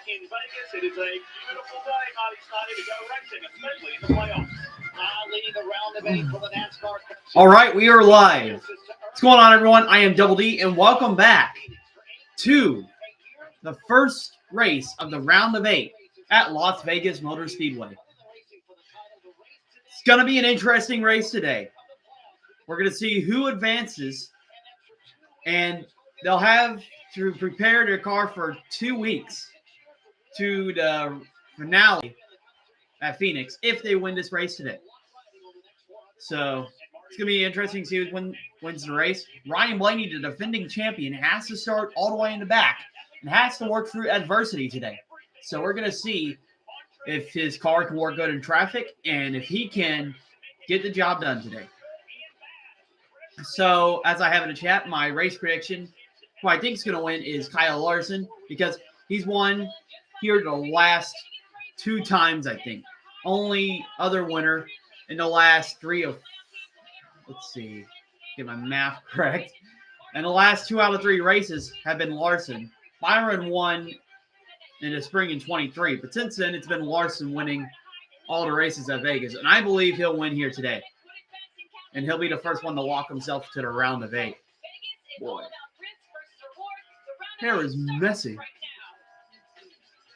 in Vegas. It is a beautiful day, Marty Snoddy, to go racing, especially in the playoffs. Leading the round of 8 for the NASCAR. All right, we are live. What's going on, everyone? I am Double D, and welcome back to the first race of the round of 8 at Las Vegas Motor Speedway. It's going to be an interesting race today. We're going to see who advances, and they'll have to prepare their car for 2 weeks to the finale at Phoenix if they win this race today. So it's going to be interesting to see who wins the race. Ryan Blaney, the defending champion, has to start all the way in the back and has to work through adversity today. So we're going to see if his car can work good in traffic and if he can get the job done today. So as I have in the chat, my race prediction, who I think is going to win is Kyle Larson, because he's won here the last 2 times, I think. Only other winner in the last 3 of, let's see, get my math correct. And the last 2 out of 3 races have been Larson. Byron won in the spring in 23, but since then it's been Larson winning all the races at Vegas. And I believe he'll win here today. And he'll be the first one to lock himself to the round of 8. Boy. Hair is messy.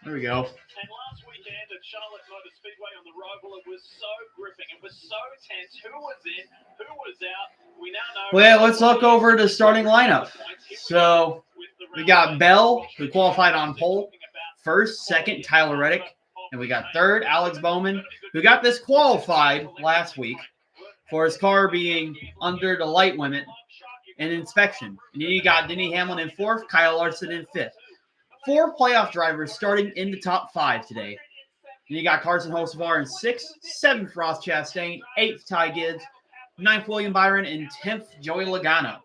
There we go. And last weekend at Charlotte Motor Speedway on the Roval, it was so gripping. It was so tense. Who was in? Who was out? We now know. Well, let's look over the starting lineup. So we got Bell, who qualified on pole. First, second, Tyler Reddick. And we got third, Alex Bowman, who got this qualified last week for his car being under the light limit and inspection. And then you got Denny Hamlin in 4th, Kyle Larson in 5th. 4 playoff drivers starting in the top 5 today. And you got Carson Hocevar in 6th, 7th Ross Chastain, 8th Ty Gibbs, 9th William Byron, and 10th Joey Logano.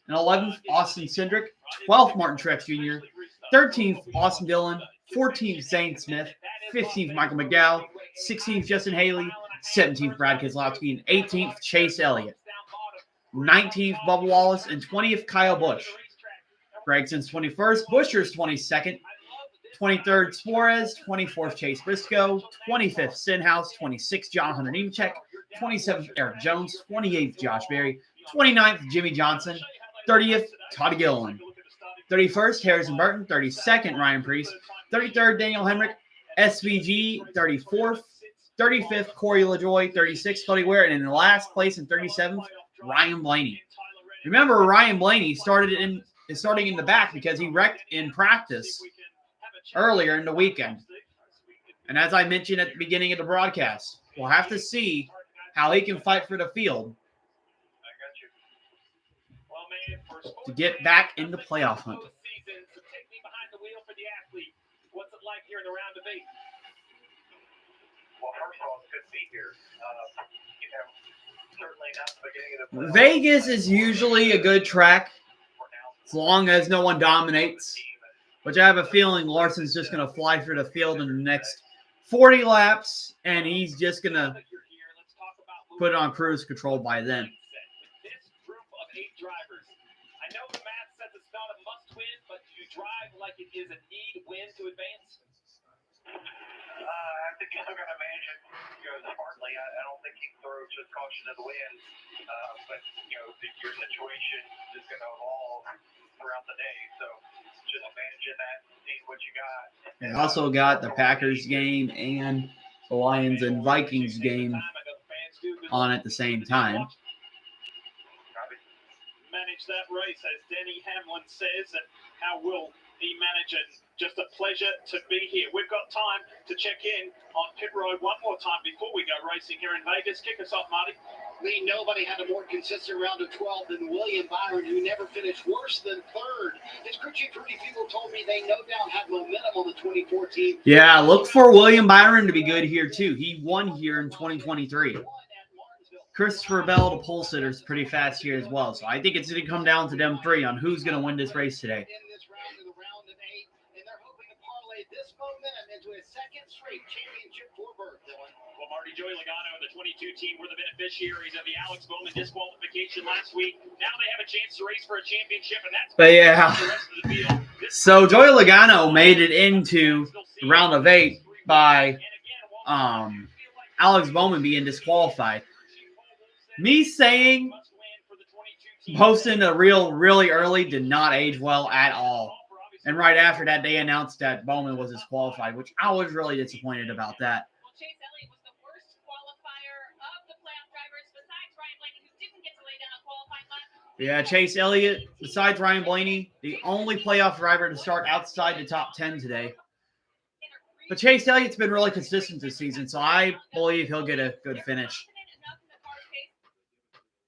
And 11th Austin Cindric, 12th Martin Truex Jr., 13th Austin Dillon, 14th Zane Smith, 15th Michael McDowell, 16th Justin Haley, 17th Brad Keselowski, and 18th Chase Elliott. 19th Bubba Wallace, and 20th Kyle Busch. Gregson's 21st, Buescher's 22nd, 23rd Suarez, 24th Chase Briscoe, 25th Stenhouse, 26th John Hunter Nemechek, 27th Eric Jones, 28th Josh Berry, 29th Jimmy Johnson, 30th Todd Gilliland, 31st Harrison Burton, 32nd Ryan Preece, 33rd Daniel Hemrick, SVG 34th, 35th Corey LaJoie, 36th Cody Ware, and in the last place in 37th Ryan Blaney. Remember, Ryan Blaney is starting in the back because he wrecked in practice earlier in the weekend. And as I mentioned at the beginning of the broadcast, we'll have to see how he can fight for the field to get back in the playoff hunt. What's it like here in the round of 8? Well, first of all, it's good to be here. Certainly not the beginning of the Vegas is usually a good track as long as no one dominates, which I have a feeling Larson's just going to fly through the field in the next 40 laps, and he's just going to put it on cruise control by then. This group of 8 drivers. I know the math says it's not a must-win, but do you drive like it is a need-win to advance? I think I'm going to manage it smartly. I don't think he can throw just caution to the wind. But, your situation is going to evolve throughout the day. So just managing that, seeing what you got. They also got the Packers game and the Lions and Vikings game on at the same time. Manage that race, as Denny Hamlin says, and how will he manage it? Just a pleasure to be here. We've got time to check in on pit road one more time before we go racing here in Vegas. Kick us off, Marty. Lee, nobody had a more consistent round of 12 than William Byron, who never finished worse than 3rd. His crew chief Rudy Fugle told me they no doubt had momentum on the 2014. Yeah, look for William Byron to be good here too. He won here in 2023. Christopher Bell, the pole sitter, is pretty fast here as well. So I think it's going to come down to them 3 on who's going to win this race today. 8, and they're hoping to parlay this momentum into a second straight championship for berth, Dylan. Well, Marty, Joey Logano and the 22 team were the beneficiaries of the Alex Bowman disqualification last week. Now they have a chance to race for a championship, and that's But yeah. the rest of the field. So Joey Logano made it into the round of 8 by Alex Bowman being disqualified. Me saying posting a reel really early did not age well at all. And right after that, they announced that Bowman was disqualified, which I was really disappointed about that. Well, Chase Elliott was the worst qualifier of the playoff drivers besides Ryan Blaney, who didn't get to lay down a qualifying lap. Yeah, Chase Elliott, besides Ryan Blaney, the only playoff driver to start outside the top 10 today. But Chase Elliott's been really consistent this season, so I believe he'll get a good finish. Enough in the car's pace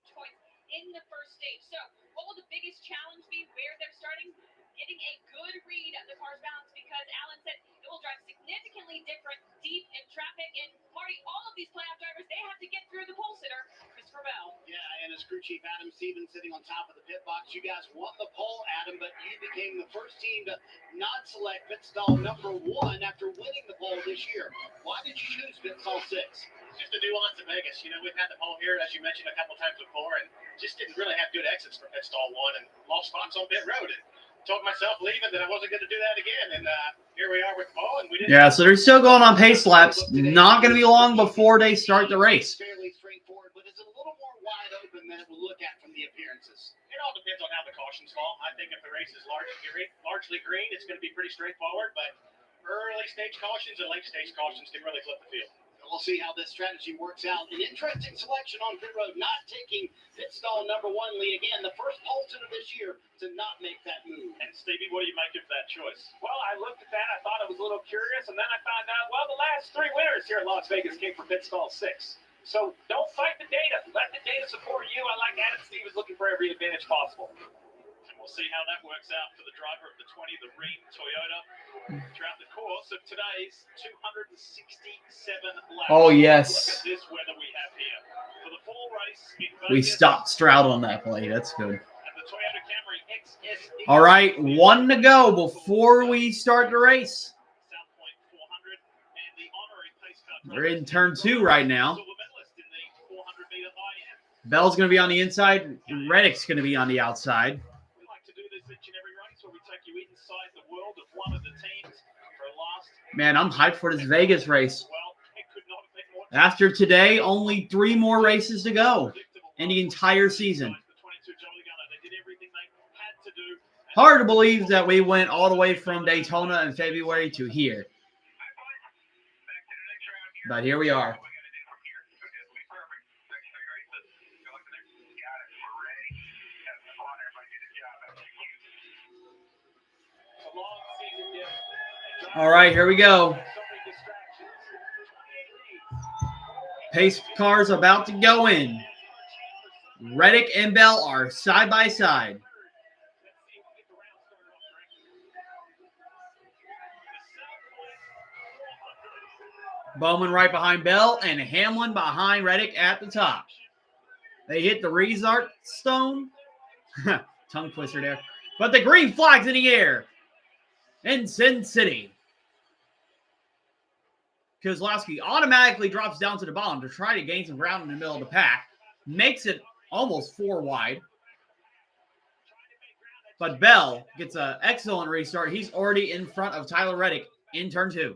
choice in the first stage. So, what will the biggest challenge be where they're starting? Getting a good read of the car's balance, because Alan said it will drive significantly different deep in traffic. And Marty, all of these playoff drivers, they have to get through the pole sitter, Christopher Bell. Yeah, and as crew chief Adam Stevens sitting on top of the pit box, you guys won the pole, Adam, but you became the first team to not select pit stall number 1 after winning the pole this year. Why did you choose pit stall 6? Just the nuance of Vegas. You know, we've had the pole here, as you mentioned, a couple times before, and just didn't really have good exits for pit stall 1 and lost spots on pit road. And told myself leaving that I wasn't going to do that again, and here we are with the pole, and we didn't. Yeah, so they're still going on pace laps. Not going to be long before they start the race. Fairly straightforward, but is it a little more wide open than it will look at from the appearances? It all depends on how the cautions fall. I think if the race is largely green, it's going to be pretty straightforward, but early stage cautions and late stage cautions can really flip the field. We'll see how this strategy works out. An interesting selection on pit road, not taking pit stall number 1 lead. Again, the first pole sitter this year to not make that move. And Stevie, what do you make of that choice? Well, I looked at that. I thought it was a little curious, and then I found out, well, the last 3 winners here in Las Vegas came from pit stall 6. So don't fight the data. Let the data support you. I like Adam Stevens looking for every advantage possible. And we'll see how that works out for the driver of the 20, the Ream Toyota, throughout the course of today's 267 laps. Oh, yes. Look at this weather we have here. For the full race in We Vegas, stopped Stroud on that play. That's good. and the Toyota Camry XS. All right, 1 to go before we start the race. South Point 400, and the honorary pace car We're in turn 2 right now. silver medalist in the 400-meter high end. Bell's going to be on the inside. Reddick's going to be on the outside. We like to do this each and every race where we take you inside the world of one of the teams for a last. Man, I'm hyped for this Vegas race. Well, it could not have been more After today, only 3 more races to go predictable. in the entire season. The 22 Jolly Gunner, they did everything they had to do. Hard to believe that we went all the way from Daytona in February to here. But here we are. A long season yet. All right, here we go. So many distractions. 28 Pace cars about to go in. Reddick and Bell are side by side. Bowman right behind Bell and Hamlin behind Reddick at the top. They hit the restart stone. Tongue twister there. But the green flag's in the air in Sin City. Kozlowski automatically drops down to the bottom to try to gain some ground in the middle of the pack. Makes it almost 4 wide. But Bell gets an excellent restart. He's already in front of Tyler Reddick in turn 2.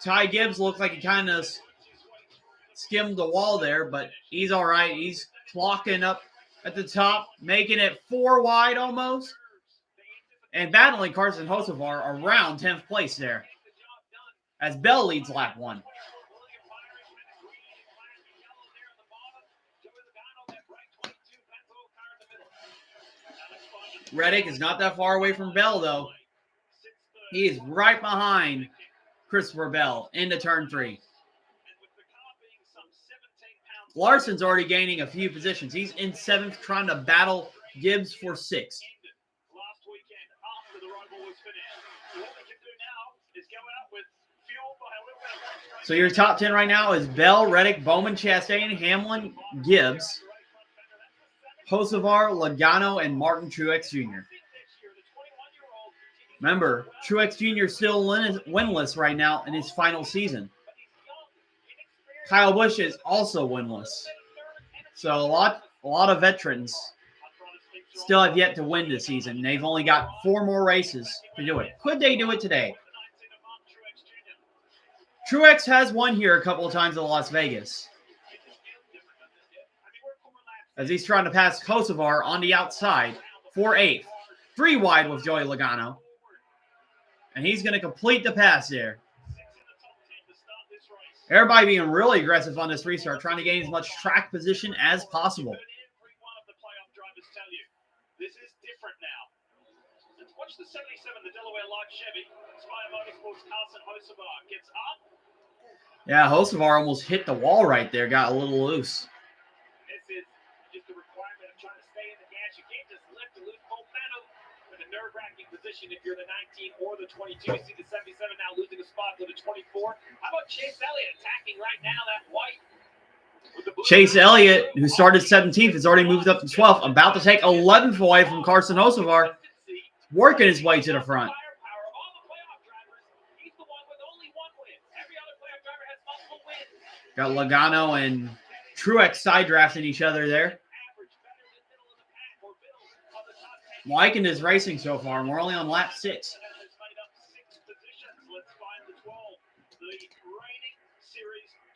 Ty Gibbs looked like he kind of skimmed the wall there, but he's all right. He's clocking up at the top, making it 4 wide almost. And battling Carson Hocevar around 10th place there as Bell leads lap 1. Reddick is not that far away from Bell, though. He is right behind Christopher Bell into turn 3. Larson's already gaining a few positions. He's in 7th, trying to battle Gibbs for 6th. So your top 10 right now is Bell, Reddick, Bowman, Chastain, Hamlin, Gibbs. Hocevar, Logano, and Martin Truex Jr. Remember, Truex Jr. still winless right now in his final season. Kyle Busch is also winless. So a lot of veterans still have yet to win this season. They've only got 4 more races to do it. Could they do it today? Truex has won here a couple of times in Las Vegas, as he's trying to pass Hocevar on the outside for 8th. 3 wide with Joey Logano. And he's going to complete the pass there. Everybody being really aggressive on this restart, trying to gain as much track position as possible. This is different now. Let's watch the 77, the Delaware Light Chevy. Spire Motorsports Carson Hocevar gets up. Yeah, Hocevar almost hit the wall right there, got a little loose. This is just a requirement of trying to stay in the gas. You can't just lift a loose full pedal in a nerve-wracking position if you're the 19 or the 22. You see the 77 now losing a spot to the 24. How about Chase Elliott attacking right now that white? Chase Elliott, who started 17th, has already moved up to 12th, about to take 11th away from Carson Hocevar, working his way to the front. Got Logano and Truex side drafting each other there. Liking his racing so far, and we're only on lap 6.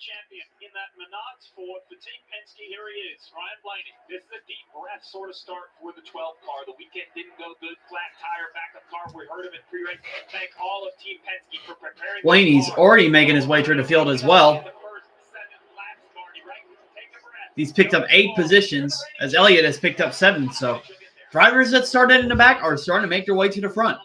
Champion in that Menards Ford for Team Penske. Here he is, Ryan Blaney. This is a deep breath sort of start for the 12 car. The weekend didn't go good. Flat tire, backup car. We heard of it pre-race. Thank all of Team Penske for preparing. Blaney's already making his way through the field as well. He's picked up 8 positions, as Elliott has picked up 7. So drivers that started in the back are starting to make their way to the front.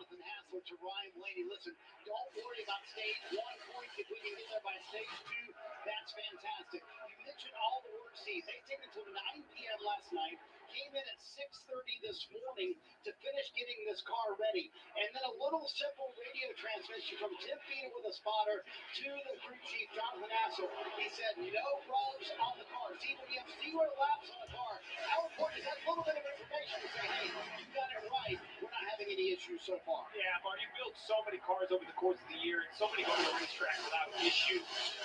They took it till 9 p.m. last night, came in at 6:30 this morning to finish getting this car ready. And then a little simple radio transmission from Tim Peter with a spotter to the crew chief, Jonathan Hassel. He said, no problems on the car. See, when you have 0 laps on the car, how important is that little bit of information to say, hey, you got it right. We're not having any issues so far. Yeah, but you build so many cars over the course of the year, and so many go to the racetrack without issue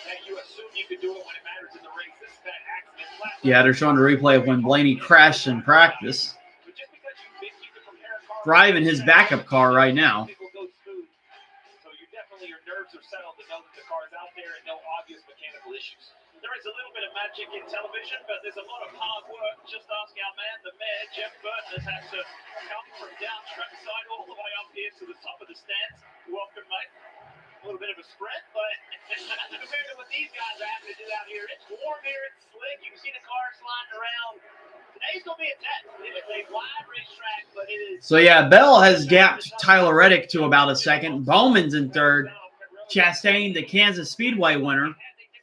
that you assume you can do it when it matters in the race. This is that accident. Yeah, they're showing a replay of when Blaney crashed in practice. Driving his backup car right now. So you definitely, your nerves are settled to know that the car's out there and no obvious mechanical issues. There is a little bit of magic in television, but there's a lot of hard work. Just ask our man, the mayor, Jeff Burton, has had to come from down trackside all the way up here to the top of the stands. Welcome, mate. A little bit of a spread, but compared to what these guys are having to do out here, it's warm here, it's slick. You can see the cars sliding around. Today's going to be a test. It is a wide racetrack, but it is. So, yeah, Bell has gapped Tyler Reddick to about a second. Bowman's in 3rd. Chastain, the Kansas Speedway winner a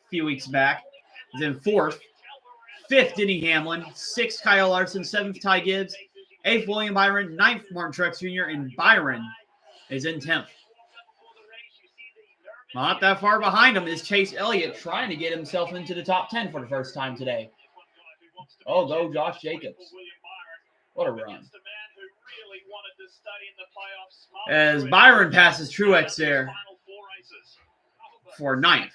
few weeks back, is in 4th. 5th, Denny Hamlin. 6th, Kyle Larson. 7th, Ty Gibbs. 8th, William Byron. 9th, Martin Truex Jr. And Byron is in 10th. Not that far behind him is Chase Elliott, trying to get himself into the top 10 for the first time today. Oh, go Josh Jacobs. What a run. As Byron passes Truex there for 9th.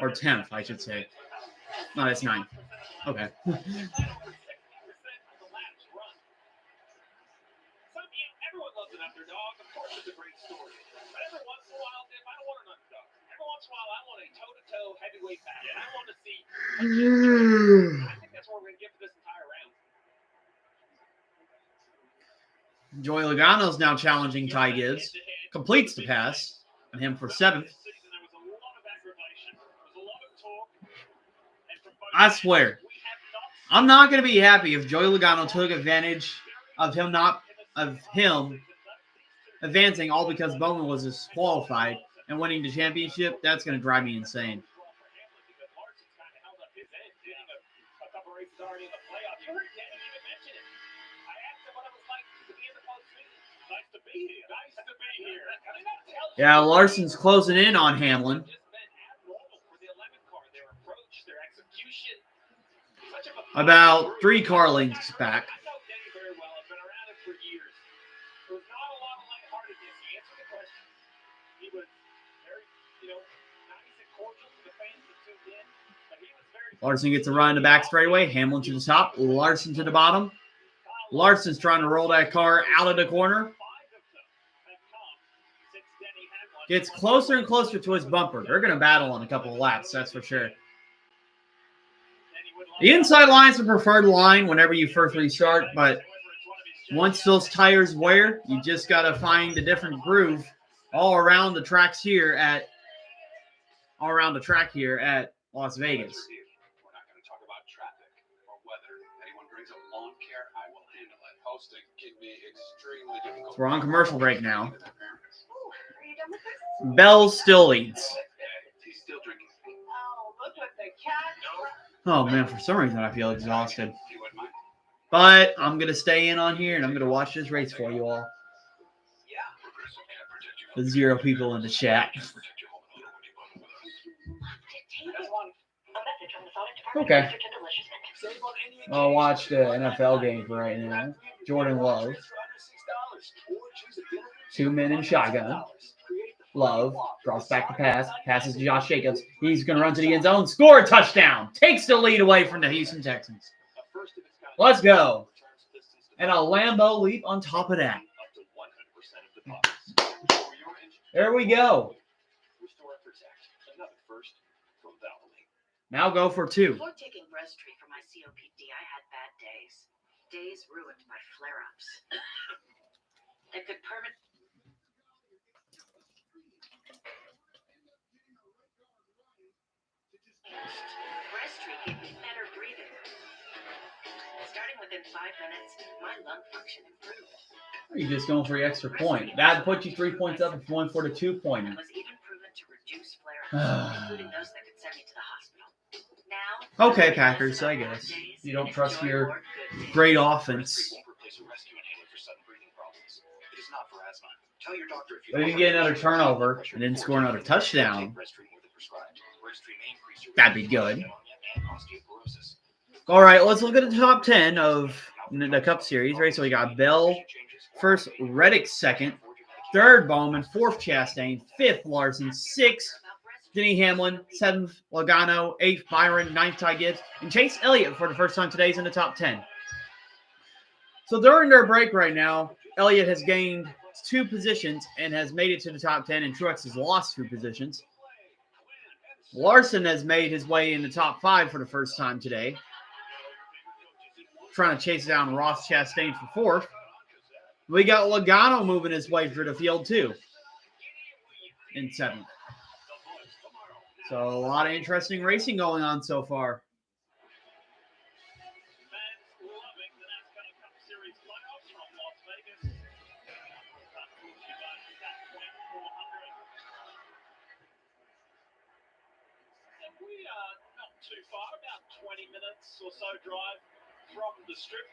Or 10th, I should say. No, that's 9th. Okay. Everyone loves an underdog. Of course, it's a great story. But every once in a while, I don't want an underdog. Every once in a while, I want a toe-to-toe heavyweight battle. I want to see. I think that's what we're going to get for this entire round. Joey Logano's now challenging Ty Gibbs. Completes the pass. And him for 7th. I swear, I'm not going to be happy if Joey Logano took advantage of him advancing all because Bowman was disqualified and winning the championship. That's going to drive me insane. Yeah, Larson's closing in on Hamlin. Such a about 3 car lengths back. I know Denny very well. I've been around him for years. There was not a lot of lightheartedness. He answered the question. He was very, nice and cordial to the fans that tuned in. But he was very. Larson gets a run in the back straightaway. Hamlin to the top. Larson to the bottom. Larson's trying to roll that car out of the corner. Gets closer and closer to his bumper. They're going to battle on a couple of laps, that's for sure. The inside line is the preferred line whenever you first restart, but once those tires wear, you just got to find a different groove all around the track here at Las Vegas. We're not going to talk about traffic or weather. Anyone brings up lawn care, I will handle it. Hosting can be extremely difficult. So we're on commercial break now. Bell still leads. He's still drinking. Oh, look what the cat. Oh, man, for some reason I feel exhausted. But I'm going to stay in on here, and I'm going to watch this race for you all. The 0 people in the chat. Okay. I'll watch the NFL game for right now. Jordan Love. 2 men in shotgun. Love draws back the pass. Passes to Josh Jacobs. He's going to run to the end zone. Score a touchdown. Takes the lead away from the Houston Texans. Let's go. And a Lambo leap on top of that. There we go. Now go for 2. Before taking Breztri for my COPD, I had bad days. Days ruined by flare-ups. That could permanently. Breztri gave me better breathing. Starting within 5 minutes, my lung function improved. You're just going for the extra point. That put you 3 points up if you went for the 2-pointer. It was even proven to reduce flare-ups, including those that could send me to the hospital. Now, Okay, Packers, I guess. You don't trust your great offense. But if you get another turnover and then score another touchdown, that'd be good. All right, let's look at the top 10 of the Cup Series. Right, so we got Bell first, Reddick second, third Bowman, fourth Chastain, fifth Larson, sixth Denny Hamlin, 7th Logano, 8th Byron, 9th Ty Gibbs, and Chase Elliott for the first time today is in the top 10. So during their break right now, Elliott has gained 2 positions and has made it to the top 10, and Truex has lost 2 positions. Larson has made his way in the top 5 for the first time today, trying to chase down Ross Chastain for 4th. We got Logano moving his way through the field too in 7th. So a lot of interesting racing going on so far. Fans loving the NASCAR Cup Series playoffs from Las Vegas. And we are not too far, about 20 minutes or so drive from the strip.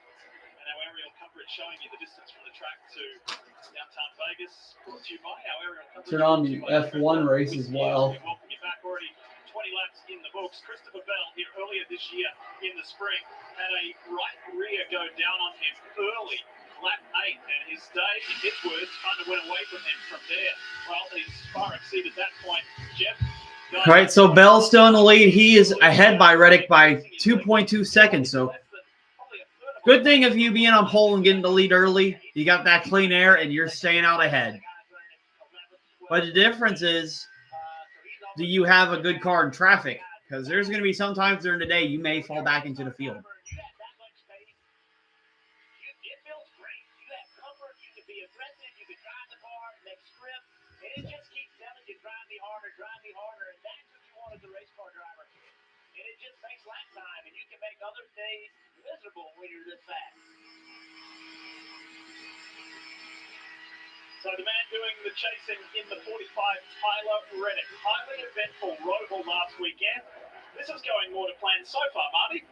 And our aerial coverage showing you the distance from the track to downtown Vegas. Brought to you by our aerial coverage. Turn on the F1 race as well. We welcome you back already. 20 laps in the books. Christopher Bell here earlier this year in the spring had a right rear go down on him early, lap 8, and his day, in his words, kind of went away from him from there. Well, he's far exceeded that point. Jeff. All right, so Bell's still in the lead. He is ahead by Reddick by 2.2 seconds. So good thing if you being on pole and getting the lead early, you got that clean air and you're staying out ahead. But the difference is, do you have a good car in traffic? Because there's going to be some times during the day you may fall back into the field. So the man doing the chasing in the 45, Tyler Reddick. Highly eventful Roval last weekend. This is going more to plan so far, Marty.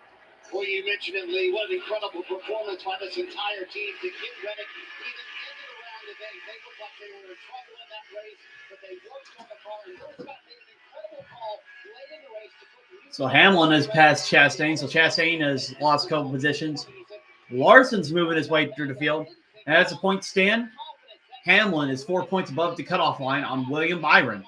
Well, you mentioned it, Lee. What an incredible performance by this entire team to get Reddick even into the round of the day, they looked like they were in trouble in that race, but they worked on the car, and Lewis got made an incredible call late in the race to put. So Hamlin has passed Chastain. So Chastain has lost a couple positions. Larson's moving his way through the field. And as a point stand, Hamlin is 4 points above the cutoff line on William Byron.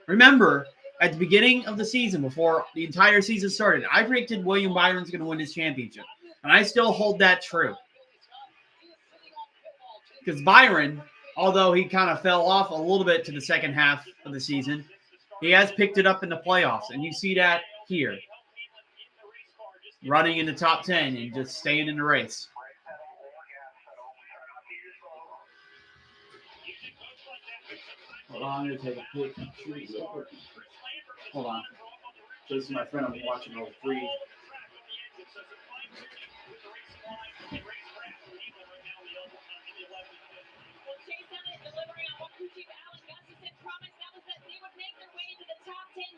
Remember, at the beginning of the season, before the entire season started, I predicted William Byron's going to win his championship. And I still hold that true. Because Byron, although he kind of fell off a little bit to the second half of the season, he has picked it up in the playoffs. And you see that here. Running in the top 10 and just staying in the race. Hold on, I'm going to take a quick shoot real quick. Hold on. This is my friend I'm watching over free.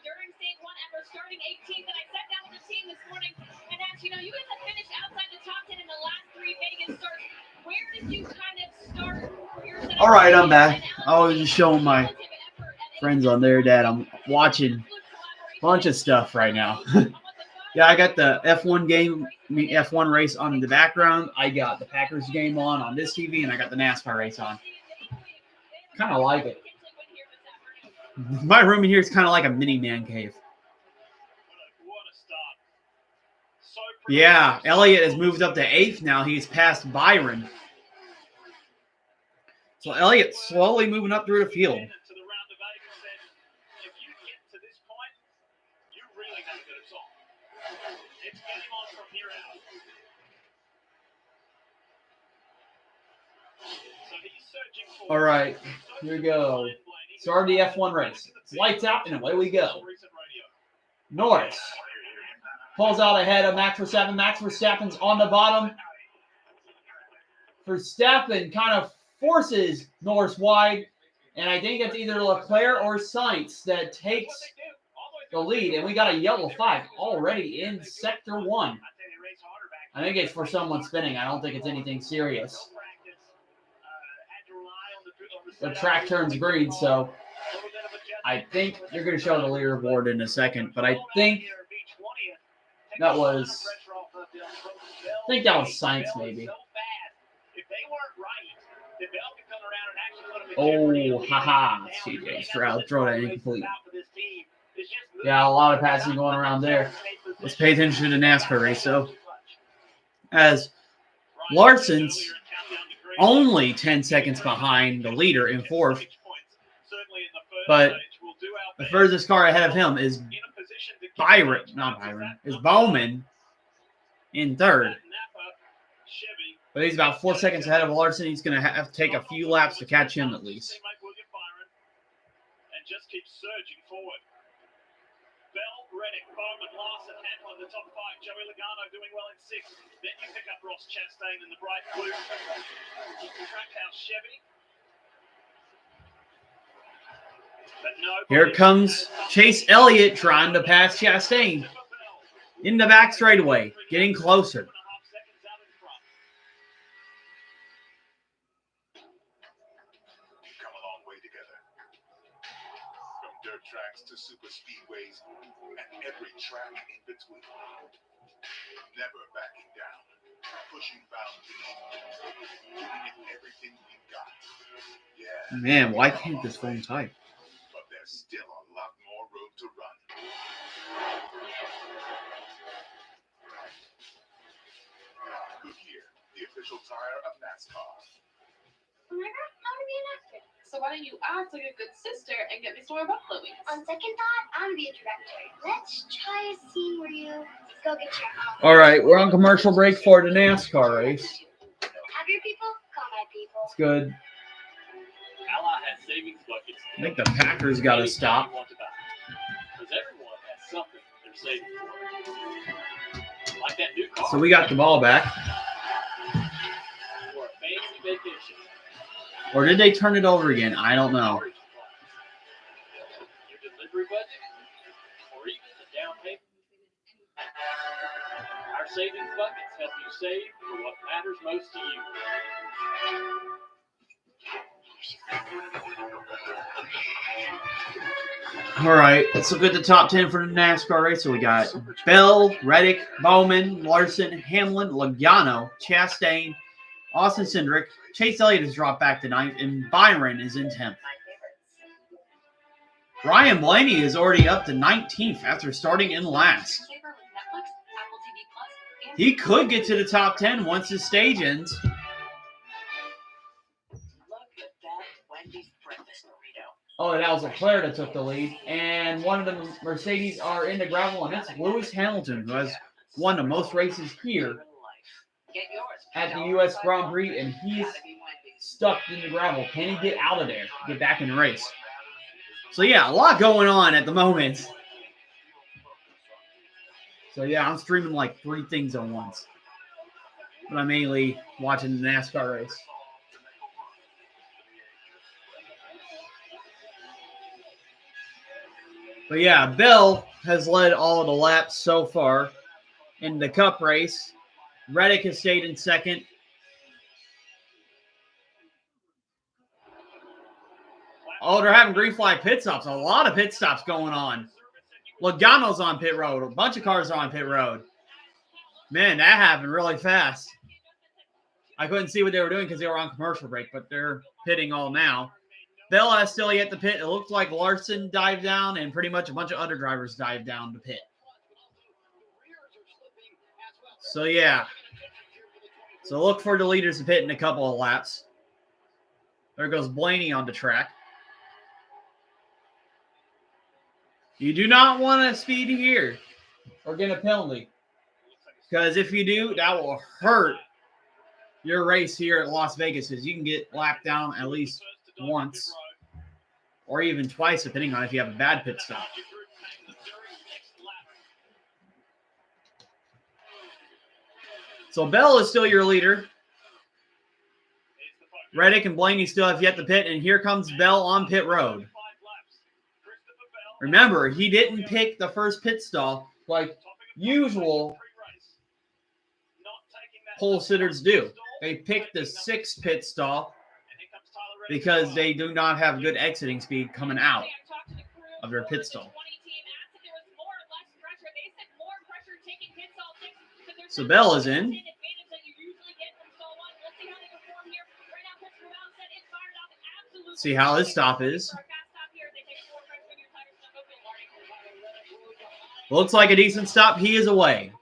During stage 1 after starting 18th, and I sat down with the team this morning and asked, you guys have finished outside the top 10 in the last 3 Vegas starts. Where did you kind of start? All right, I'm back. I was just showing my friends on there that I'm watching a bunch of stuff right now. Yeah, I got the F1 race on in the background. I got the Packers game on this TV, and I got the NASCAR race on. Kind of like it. My room in here is kind of like a mini man cave. Yeah, Elliott has moved up to 8th now. He's passed Byron. So Elliott's slowly moving up through the field. All right, here we go. Start the F1 race. It's lights out, and away we go. Norris pulls out ahead of Max Verstappen. Max Verstappen's on the bottom. Verstappen kind of forces Norris wide, and I think it's either Leclerc or Sainz that takes the lead, and we got a yellow flag already in Sector 1. I think it's for someone spinning. I don't think it's anything serious. The track turns green, so I think you're going to show the leaderboard in a second, but I think that was Sainz maybe. Oh, haha. CJ Stroud, throw that incomplete. Yeah, a lot of passing going around there. Let's pay attention to the NASCAR race, though. As Larson's only 10 seconds behind the leader in 4th. But the furthest car ahead of him is Bowman in 3rd. But he's about 4 seconds ahead of Larson. He's going to have to take a few laps to catch him at least. And just keep surging forward. Bell, Reddick, Bowman, Larson, Hamlin, the top 5. Joey Logano doing well in 6th. Then you pick up Ross Chastain in the bright blue. Trackhouse Chevy. Here comes Chase Elliott trying to pass Chastain. In the back straightaway, getting closer. Come a long way together. From dirt tracks to super speedways and every track in between. Never backing down. Pushing boundaries. Giving it everything you got. Yeah. Man, why can't this phone type? But there's still a lot more room to run. Goodyear, the official tire of NASCAR. Remember, I want to be an actor. So why don't you act like a good sister and get me some more buffalo wings? On second thought, I'm gonna be a director. Let's try a scene where you go get your house. All right, we're on commercial break for the NASCAR race. Have your people call my people. It's good. Ally has savings buckets. I think the Packers got to stop. Because everyone has something they're saving for. Like that new car. So we got the ball back. For a fancy vacation. Or did they turn it over again? I don't know. Your delivery budget, or even the down payment. Our savings buckets help you save for what matters most to you. All right, let's look at the top 10 for the NASCAR race. So we got Bell, Reddick, Bowman, Larson, Hamlin, Logano, Chastain, Austin Cindric. Chase Elliott has dropped back to 9th, and Byron is in 10th. Ryan Blaney is already up to 19th after starting in last. He could get to the top 10 once his stage ends. Oh, that was Leclerc that took the lead. And one of the Mercedes are in the gravel, and that's Lewis Hamilton, who has won the most races here at the U.S. Grand Prix, and he's stuck in the gravel. Can he get out of there, get back in the race? So, yeah, a lot going on at the moment. So, yeah, I'm streaming like 3 things at once. But I'm mainly watching the NASCAR race. But yeah, Bell has led all of the laps so far in the Cup race. Reddick has stayed in second. Oh, they're having green flag pit stops. A lot of pit stops going on. Logano's on pit road. A bunch of cars are on pit road. Man, that happened really fast. I couldn't see what they were doing because they were on commercial break, but they're pitting all now. Bell has still yet to pit. It looks like Larson dived down, and pretty much a bunch of other drivers dived down to pit. So, yeah. So, look for the leaders to pit in a couple of laps. There goes Blaney on the track. You do not want to speed here or get a penalty. Because if you do, that will hurt your race here at Las Vegas, because you can get lapped down at least once or even twice, depending on if you have a bad pit stop. So Bell is still your leader. Reddick and Blaney still have yet to pit, and here comes Bell on pit road. Remember, he didn't pick the first pit stall like usual pole sitters do. They picked the 6th pit stall because they do not have good exiting speed coming out of their pit stall. So Bell is in. See how his stop is. Looks like a decent stop. He is away.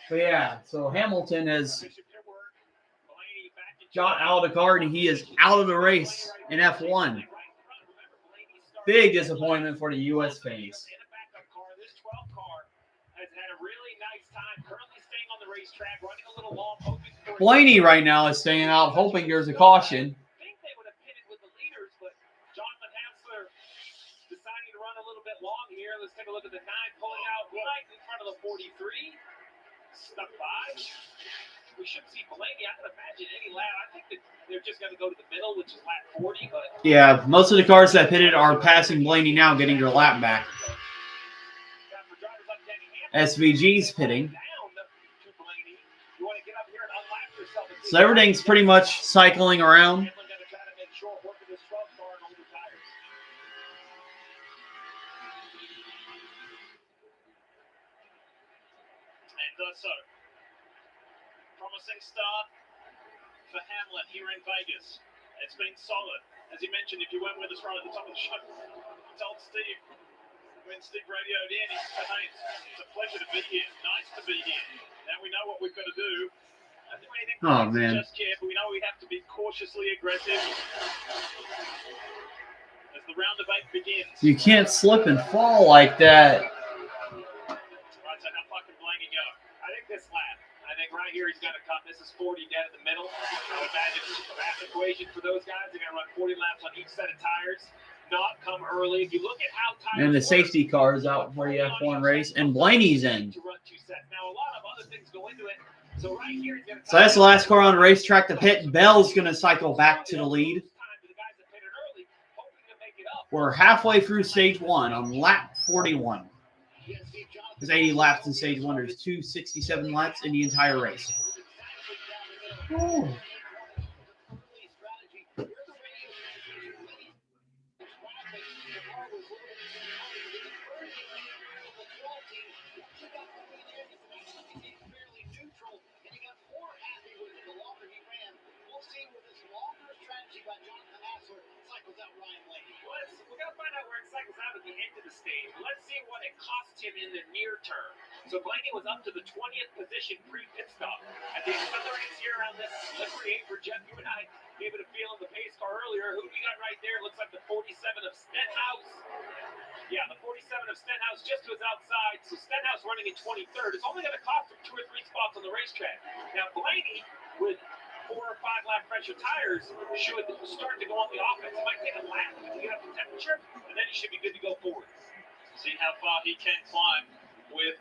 But yeah, so Hamilton has got out of the car, and he is out of the race in F1. Big disappointment for the U.S. fans. Blaney right now is staying out, hoping there's a caution. Deciding to run a little bit long here. Let's take a look at the 9 pulling out right in front of the 43. Stuck by. We should see Blaney. I can imagine any lap. I think that they're just going to go to the middle, which is lap 40. But yeah, most of the cars that pitted are passing Blaney now, getting their lap back. SVG's pitting. So everything's pretty much cycling around. So, promising start for Hamlin here in Vegas. It's been solid. As you mentioned, if you weren't with us right at the top of the show, I told Steve, when Steve radioed in, he said, hey, it's a pleasure to be here. Nice to be here. Now we know what we've got to do. Don't do anything just yet, but we know we have to be cautiously aggressive as the round of 8 begins. You can't slip and fall like that. Right, so how far can Blaney go? I think this lap. I think right here he's going to cut. This is 40 dead in the middle. I would imagine it's a math equation for those guys. They're going to run 40 laps on each set of tires. Not come early. If you look at how tires and the safety car is out for the F1 race, and Blaney's in. Now a lot of other things go into it. So right here he's going to. So that's the last car on the racetrack to pit. Bell's going to cycle back to the lead. We're halfway through stage 1 on lap 41. There's 80 laps in stage 1. There's 267 laps in the entire race. Ooh. We got to find out where it cycles out at the end of the stage. Let's see what it cost him in the near term. So Blaney was up to the 20th position pre-pit stop. At the accelerating here around this slippery apron, Jeff, you and I gave it a feel in the pace car earlier. Who do we got right there? Looks like the 47 of Stenhouse. Yeah, the 47 of Stenhouse just was outside. So Stenhouse running in 23rd. It's only going to cost him 2 or 3 spots on the racetrack. Now Blaney with 4 or 5 lap pressure tires should start to go on the offense. It might take a lap to get up the temperature, and then he should be good to go forward. See how far he can climb with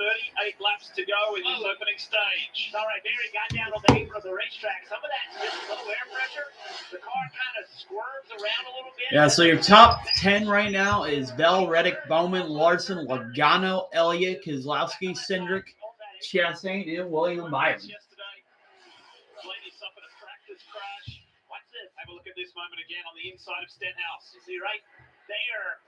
38 laps to go in his opening stage. All right, there he got down on the apron of the racetrack. Some of that just low air pressure. The car kind of squirms around a little bit. Yeah, so your top 10 right now is Bell, Reddick, Bowman, Larson, Logano, Elliott, Keselowski, Cindric, Chastain, and William Byron. Blaney suffered a practice crash. Watch this. Have a look at this moment again on the inside of Stenhouse. You see right there,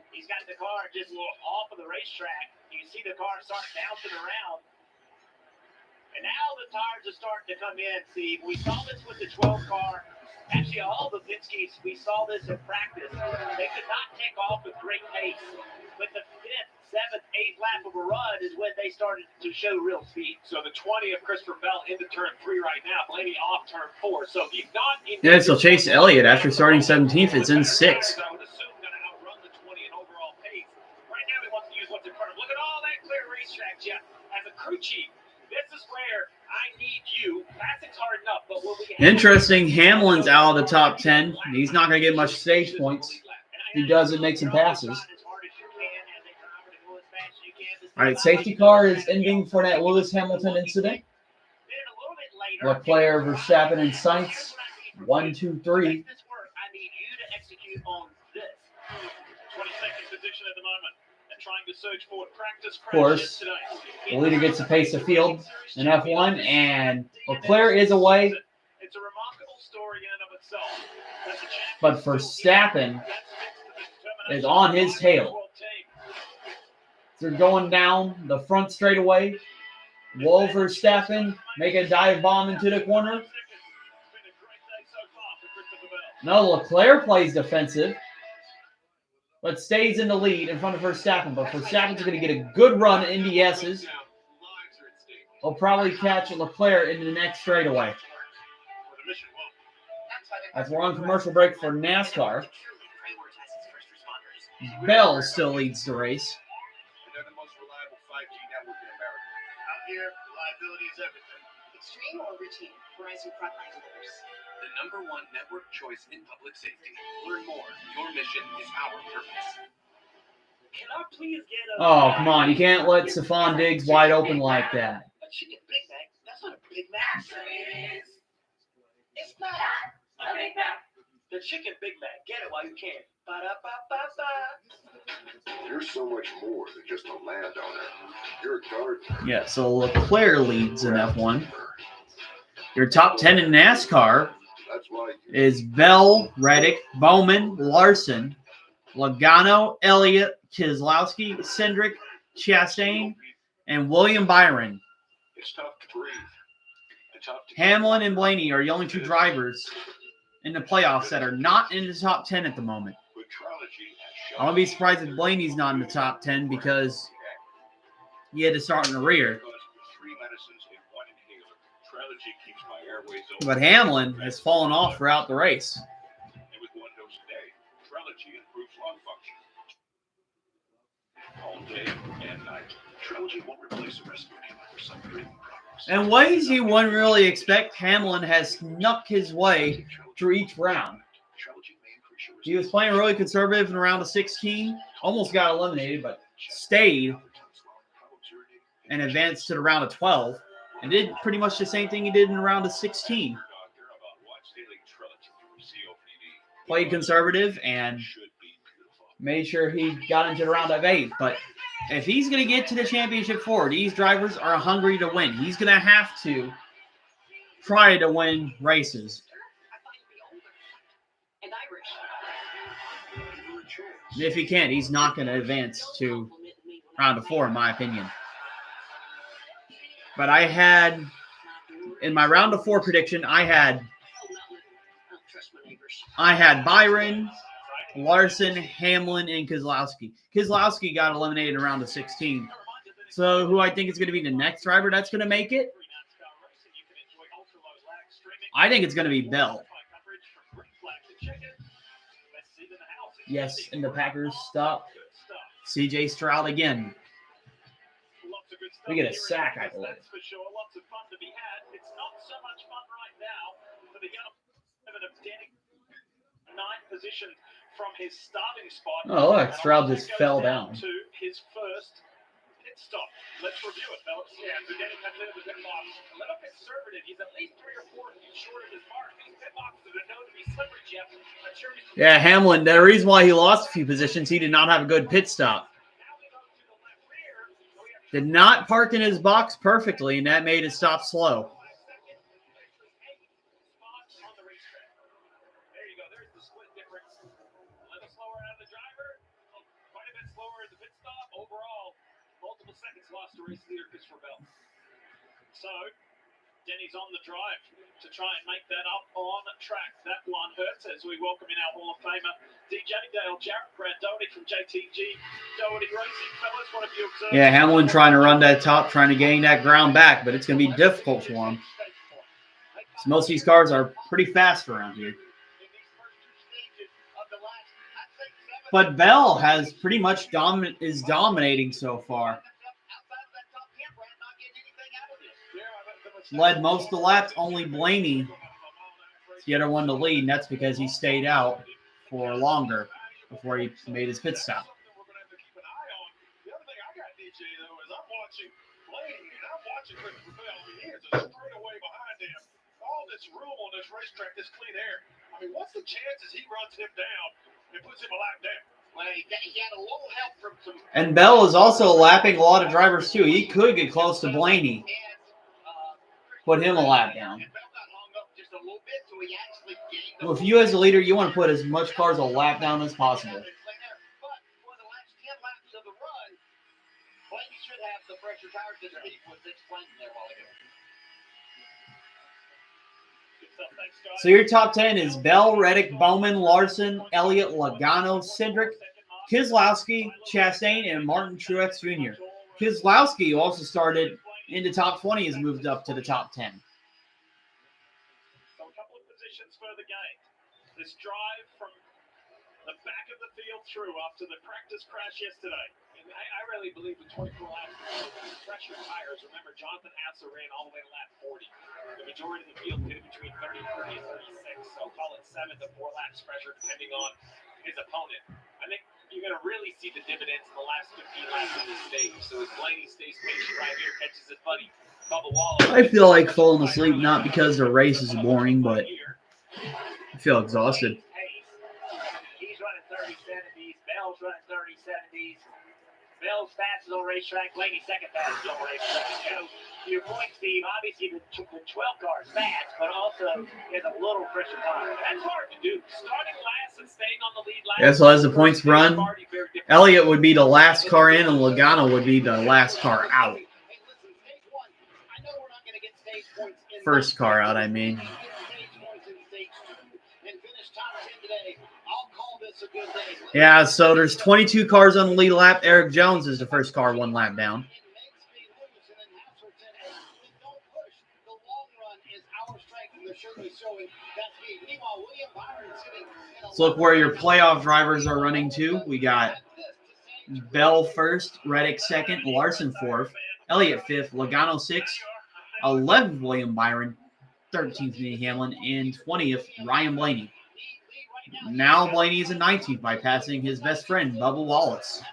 he's got the car just a little off of the racetrack. You see the car start bouncing around. And now the tires are starting to come in. See, we saw this with the 12 car. Actually, all the Penskes, we saw this in practice. They could not take off with great pace. But the 5th, 7th, 8th lap of a run is when they started to show real speed. So the 20 of Christopher Bell into turn 3 right now. Blaney off turn 4. So he's not in. Yeah, so Chase Elliott, after starting 17th, is in 6th. I would assume going to outrun the 20 in overall pace. Right now, he wants to use what's in front of him. Look at all that clear racetrack, Jeff. As a crew chief, this is where I need you. Passing's hard enough, but will we have Interesting, Hamlin's out of the top 10. He's not going to get much stage points. If he doesn't make some passes. All right, safety car is ending for that Lewis Hamilton incident. Leclerc, Verstappen, and Sainz. 1, 2, 3. I need you to execute on this. 22nd position at the moment. And trying to search for practice Of course, the leader gets to pace the field in F1, and Leclerc is away. It's a remarkable story in and of itself. But Verstappen is on his tail. They're going down the front straightaway. Will Verstappen make a dive bomb into the corner? No, Leclerc plays defensive, but stays in the lead in front of Verstappen. But Verstappen's going to get a good run in the S's. He'll probably catch Leclerc in the next straightaway. As we're on commercial break for NASCAR, Bell still leads the race. They're the most reliable 5G network in America. Out here, reliability is everything. Extreme or routine? Verizon Frontline delivers. The #1 network choice in public safety. Learn more. Your mission is our purpose. Can I please get a... Oh, come on. You can't let Stephon Diggs wide open like that. A chicken Big Mac? That's not a Big Mac. It's not a Big Mac. The chicken Big Mac. Get it while you can. Ba-da-ba-ba-ba. You're so much more than just a landowner. You're a gardener. Yeah, so Leclerc leads in F1. Your top 10 in NASCAR That's why is Bell, Reddick, Bowman, Larson, Logano, Elliott, Keselowski, Cindric, Chastain, and William Byron. it's tough to breathe. It's tough to Hamlin and Blaney are the only 2 drivers in the playoffs that are not in the top 10 at the moment. But Trilogy has I won't be surprised if Blaney's not in the top 10 because he had to start in the rear. because with 3 medicines in 1 inhaler, Trilogy keeps my airways open. But Hamlin has fallen off throughout the race. And with 1 dose a day, Trilogy improves lung function. All day and night, Trilogy won't replace the rest of inhaler for some breathing problems. In ways you wouldn't really expect, Hamlin has snuck his way through each round. Trilogy may increase your He was playing really conservative in the round of 16, almost got eliminated, but stayed and advanced to the round of 12, and did pretty much the same thing he did in the round of 16. Played conservative and made sure he got into the round of 8. But if he's going to get to the championship 4, these drivers are hungry to win. He's going to have to try to win races. If he can't, he's not going to advance to round of 4, in my opinion. But I had, in my round of 4 prediction, I had Byron, Larson, Hamlin, and Keselowski. Keselowski got eliminated in round of 16. So who I think is going to be the next driver that's going to make it? I think it's going to be Bell. Yes, and the Packers stop CJ Stroud again. We get a sack, I believe. That's for sure. Lots of fun to be had. It's not so much fun right now for the young of Danny. 9th position from his starting spot. Oh, look, Stroud just fell down. To his first pit stop. Let's review it, fellas. Yeah, so Danny comes into the pit box. A little conservative. He's at least 3 or 4 feet short of his mark. These pit boxes are known to be slippery, Jeff. I'm sure he's... Yeah, Hamlin, the reason why he lost a few positions, he did not have a good pit stop. Did not park in his box perfectly, and that made his stop slow. There you go. There's the split difference. A little slower out of the driver. Quite a bit slower at the pit stop. Overall, multiple seconds lost to race leader Christopher Bell. So, Denny's on the drive to try and make that up on track. That one hurts as we welcome in our Hall of Famer, DJ Dale Jarrett, Brad Doherty from JTG. Doherty Racing, fellas, what have you observed? Yeah, Hamlin trying to run that top, trying to gain that ground back, but it's going to be difficult for him. So most of these cars are pretty fast around here. But Bell has pretty much is dominating so far. Led most of the laps, only Blaney is the other one to lead, and that's because he stayed out for longer before he made his pit stop. The other thing I got, DJ, though, is I'm watching Blaney, and I'm watching Christopher Bell. I mean, he is a straightaway behind him. All this room on this racetrack, this clean air. I mean, what's the chances he runs him down and puts him a lap down? Well, he had a little help from some... And Bell is also lapping a lot of drivers, too. He could get close to Blaney. Put him a lap down. Well, if you as a leader, you want to put as much cars a lap down as possible. But for the last 10 laps of the run, Blaney should have the pressure tires that Steve was explaining there while ago. So your top 10 is Bell, Reddick, Bowman, Larson, Elliott, Logano, Cindric, Keselowski, Chastain, and Martin Truex Jr. Keselowski, who also started in the top 20, has moved up to the top 10. So a couple of positions for the game. This drive from the back of the field through after the practice crash yesterday. And I really believe with 24 laps, pressure tires. Remember, Jonathan Hassler ran all the way to lap 40. The majority of the field did it between 30 and 36. So call it 7 to 4 laps pressure, depending on his opponent. I think you're going to really see the dividends in the last 15 laps of this stage. So as Blaney stays patient right here, catches his buddy Bubba Wallace. I feel like falling asleep, not because the race is boring, but I feel exhausted. He's running 30-70s. Bell's running 30-70s. Bell's fastest on the racetrack. Blaney second fastest on the racetrack. So, to your point, Steve, obviously the 12 car is fast, but also has a little pressure tire. That's hard to do. Starting last and staying on the lead lap. Yeah, so as the points run, Elliott would be the last car in, and Logano would be the last car out. First car out, I mean. Yeah, so there's 22 cars on the lead lap. Eric Jones is the first car 1 lap down. So look where your playoff drivers are running to. We got Bell first, Reddick second, Larson fourth, Elliott fifth, Logano 6th, 11th William Byron, 13th Denny Hamlin, and 20th Ryan Blaney. Now Blaney is in 19th by passing his best friend, Bubba Wallace.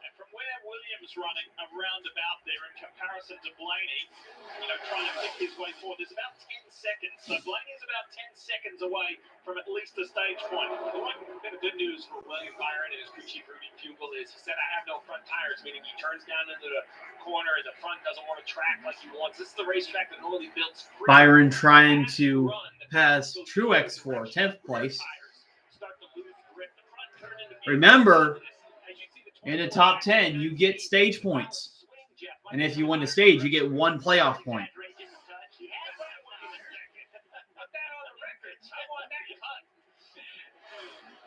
And from where Williams Williams running a roundabout there in comparison to Blaney, trying to pick his way forward. There's about 10 seconds. So Blaney is about 10 seconds away from at least a stage point. The one bit of good news for William Byron and his crew chief Rudy Fugle is he said, I have no front tires, meaning he turns down into the corner and the front doesn't want to track like he wants. This is the racetrack that normally builds. Byron trying to pass Truex for 10th place. Remember, in the top 10, you get stage points. And if you win the stage, you get 1 playoff point.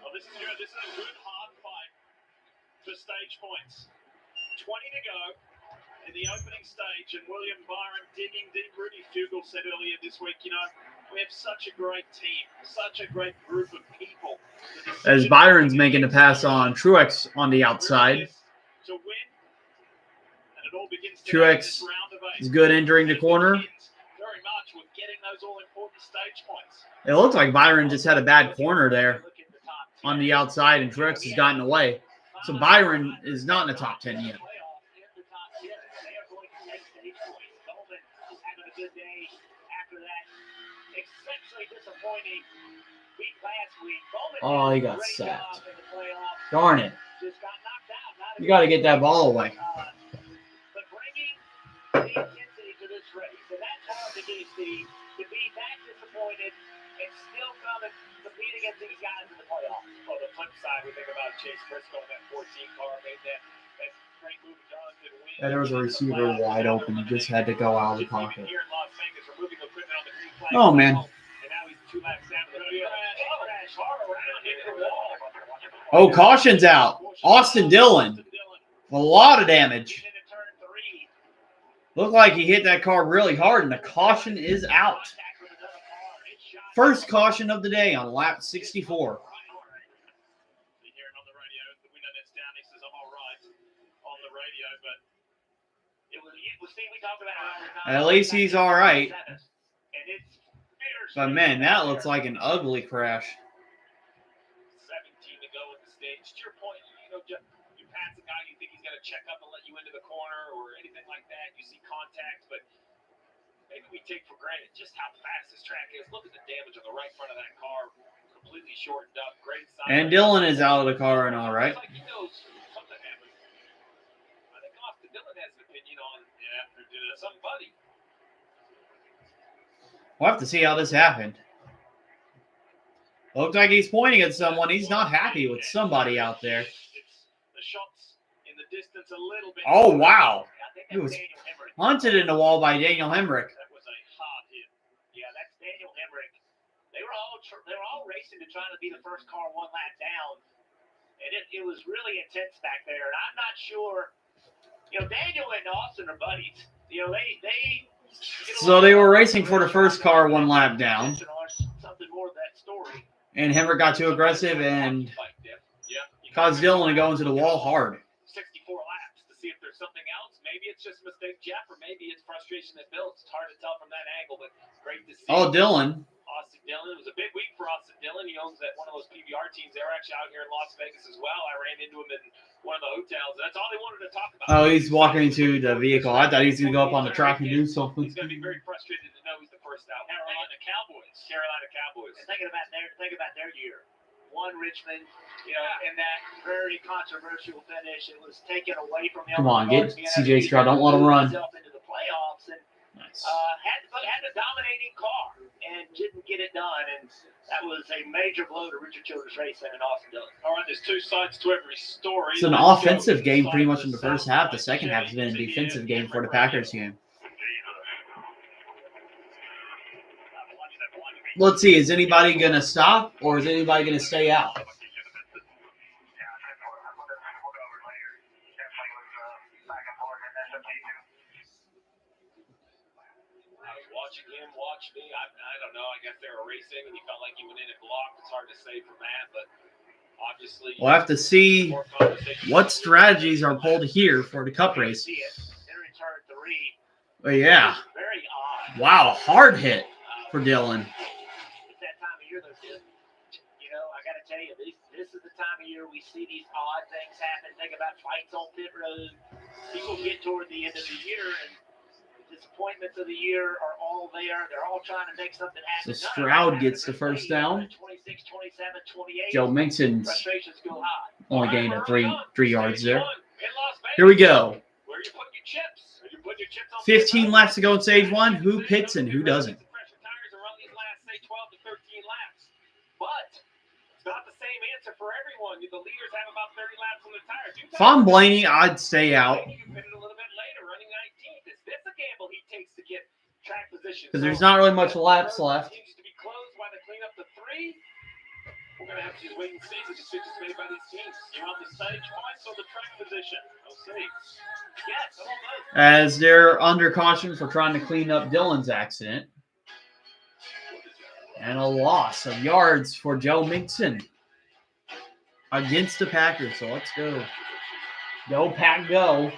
Well, this is good. This is a good hard fight for stage points. 20 to go in the opening stage, and William Byron digging deep. Rudy Fugle said earlier this week, we have such a great team, such a great group of people. As Byron's making the pass on Truex on the outside. To win, and it all begins Truex is good entering the corner. Very much with getting those all important stage points. It looks like Byron just had a bad corner there on the outside, and Truex has gotten away. So Byron is not in the top 10 yet. Oh, he got sacked. Darn it. You got to get that ball away. But bringing the intensity to this race, and that's hard to do, Steve, to be that disappointed and still compete against these guys in the playoffs. On the flip side, we think about Chase Briscoe, that 14 car, made that great move Jonathan win. And there was a receiver wide open. He just had to go out of the pocket. Oh, man. Oh, caution's out. Austin Dillon. A lot of damage. Looked like he hit that car really hard, and the caution is out. First caution of the day on lap 64. At least he's all right. But, man, that looks like an ugly crash. 17 to go at the stage. To your point, you pass a guy, you think he's going to check up and let you into the corner or anything like that. You see contact, but maybe we take for granted just how fast this track is. Look at the damage on the right front of that car. Completely shortened up. Great side. And Dillon is out of the car and all right. Like he knows something happened. I think Austin Dillon has an opinion on somebody. We'll have to see how this happened. Looks like he's pointing at someone. He's not happy with somebody out there. The shots in the distance a little bit. Oh, wow. He was hunted in the wall by Daniel Hemrick. That was a hard hit. Yeah, that's Daniel Hemrick. They were all racing to try to be the first car 1 lap down. And it was really intense back there. And I'm not sure, Daniel and Austin are buddies. So they were racing for the first car 1 lap down. Something more of that story. And Hemrick got too aggressive and caused Dillon to go into the wall hard. 64 laps to see if there's something else. Maybe it's just a mistake, Jeff, or maybe it's frustration that builds. It's hard to tell from that angle, but great to see. Oh, Dillon. Austin Dillon. It was a big week for Austin Dillon. He owns one of those PBR teams. They're actually out here in Las Vegas as well. I ran into him in one of the hotels. That's all they wanted to talk about. Oh, he's walking to the vehicle. I thought he was going to go up on the track and do something. He's going to be very frustrated to know he's the first out. Carolina Cowboys. Think about their year. Won Richmond, in that very controversial finish. It was taken away from him. Come on, get CJ Stroud. Don't let him run. Into the playoffs and nice. had a dominating car and didn't get it done. And that was a major blow to Richard Childress Racing and Austin Dillon. All right, there's 2 sides to every story. It's an offensive game pretty much in the first half. The second half has been a defensive game for the Packers game. Let's see, is anybody going to stop or is anybody going to stay out? Watching him watch me, I don't know. I guess they were racing and he felt like he went in and blocked. It's hard to say from that, but obviously we'll have to see what strategies are pulled here for the Cup race. Oh, yeah. Wow, hard hit for Dillon. I got to tell you, this is the time of year we see these odd things happen. Think about fights on pit road. People get toward the end of the year, and the disappointments of the year are all there. They're all trying to make something happen. So Stroud gets the first down. 26, 27, 28. Joe Mingson's Frustrations go high. only gained a three yards there. In Las Vegas. Here we go. Where you putting your chips? Are you putting your chips on 15 laps to go in stage one. Who pits and who doesn't? Pressure tires are on these last, say, 12 to 13 laps. But it's not the same answer for everyone. The leaders have about 30 laps on their tires. If I'm Blaney, I'd stay out. You can pit it a little bit later, running 19th. Is this a gamble he takes to get track position? Because there's not really much laps left. Seems to be closed while they clean up the 3. We're going to have to just wait and see the decisions made by these teams. You want the stage points or the track position? We'll see. Yes, almost. As they're under caution for trying to clean up Dylan's accident. And a loss of yards for Joe Mixon against the Packers. So let's go. Go, Pack, go.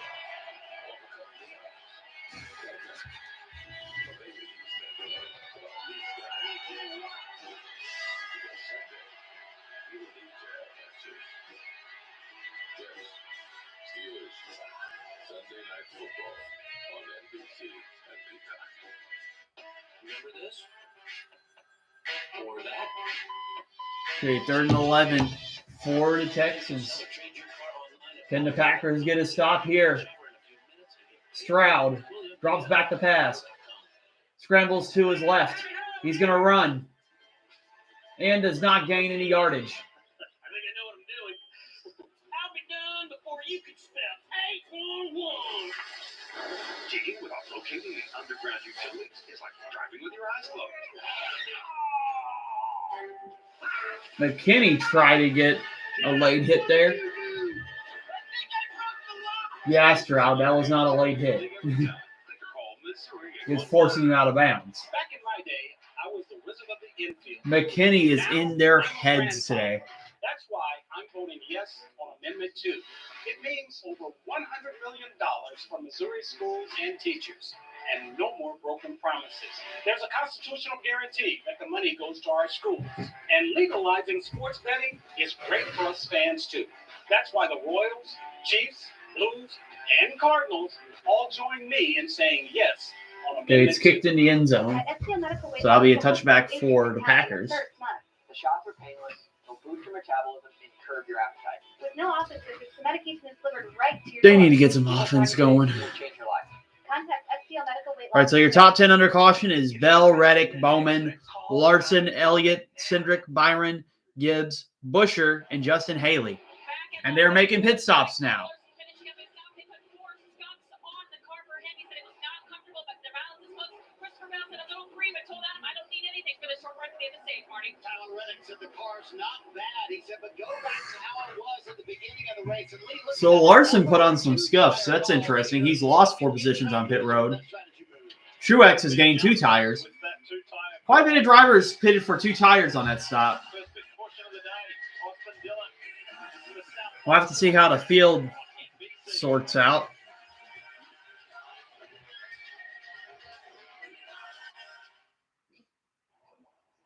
Sunday Night Football on NBC and Peacock. Remember this? Or that? Okay, 3rd and 11 for the Texans. Can the Packers get a stop here? Stroud drops back the pass. Scrambles to his left. He's going to run. And does not gain any yardage. I think I know what I'm doing. I'll be done before you can spell 811. Digging without locating the underground utilities is like driving with your eyes closed. McKinney tried to get a late hit there. Yeah, Stroud, that was not a late hit. He was forcing him out of bounds. Back in my day, I was the wizard of the infield. McKinney is in their heads today. That's why I'm voting yes on Amendment 2. It means over $100 million for Missouri schools and teachers, and no more broken promises. There's a constitutional guarantee that the money goes to our schools, and legalizing sports betting is great for us fans too. That's why the Royals, Chiefs, Blues, and Cardinals all join me in saying yes on Okay, Amendment it's kicked in the end zone. So that'll be a touchback for the Packers. The shots are painless. They'll boost your metabolism and curb your appetite. With no office visits, the medication is delivered right to your They door. need to get some offense going. It'll change your life. Contact STL Medical Weight All right, so your top 10 under caution is Bell, Reddick, Bowman, Larson, Elliott, Cindric, Byron, Gibbs, Busher, and Justin Haley. And they're making pit stops now. Finishing up his stop, they put 4 scuffs on the car for him. He said it was not comfortable, but the balance is close. Christopher Bell said a little free, but told Adam, I don't need anything for the short run to be the stage, Marty. Tyler Reddick said the car's not bad. He said, but go back to how it was at the beginning of the race. And Lee, look So at that. Larson put on some scuffs. So that's interesting. He's lost 4 positions on pit road. Truex has gained 2 tires. Quite a bit of drivers pitted for 2 tires on that stop. We'll have to see how the field sorts out.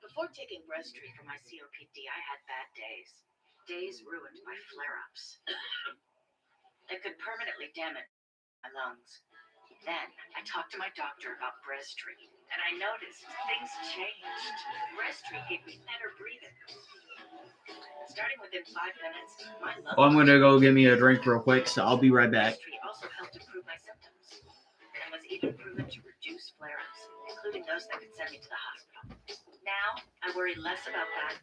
Before taking Breztri for my COPD, I had bad days. Days ruined by flare-ups. That could permanently damage my lungs. Then I talked to my doctor about Breztri, and I noticed things changed. Breztri gave me better breathing. Starting within 5 minutes, my lungs... Well, I'm going to go get me a drink real quick, so I'll be right back. Breztri also helped improve my symptoms, and was even proven to reduce flare-ups, including those that could send me to the hospital. Now, I worry less about that.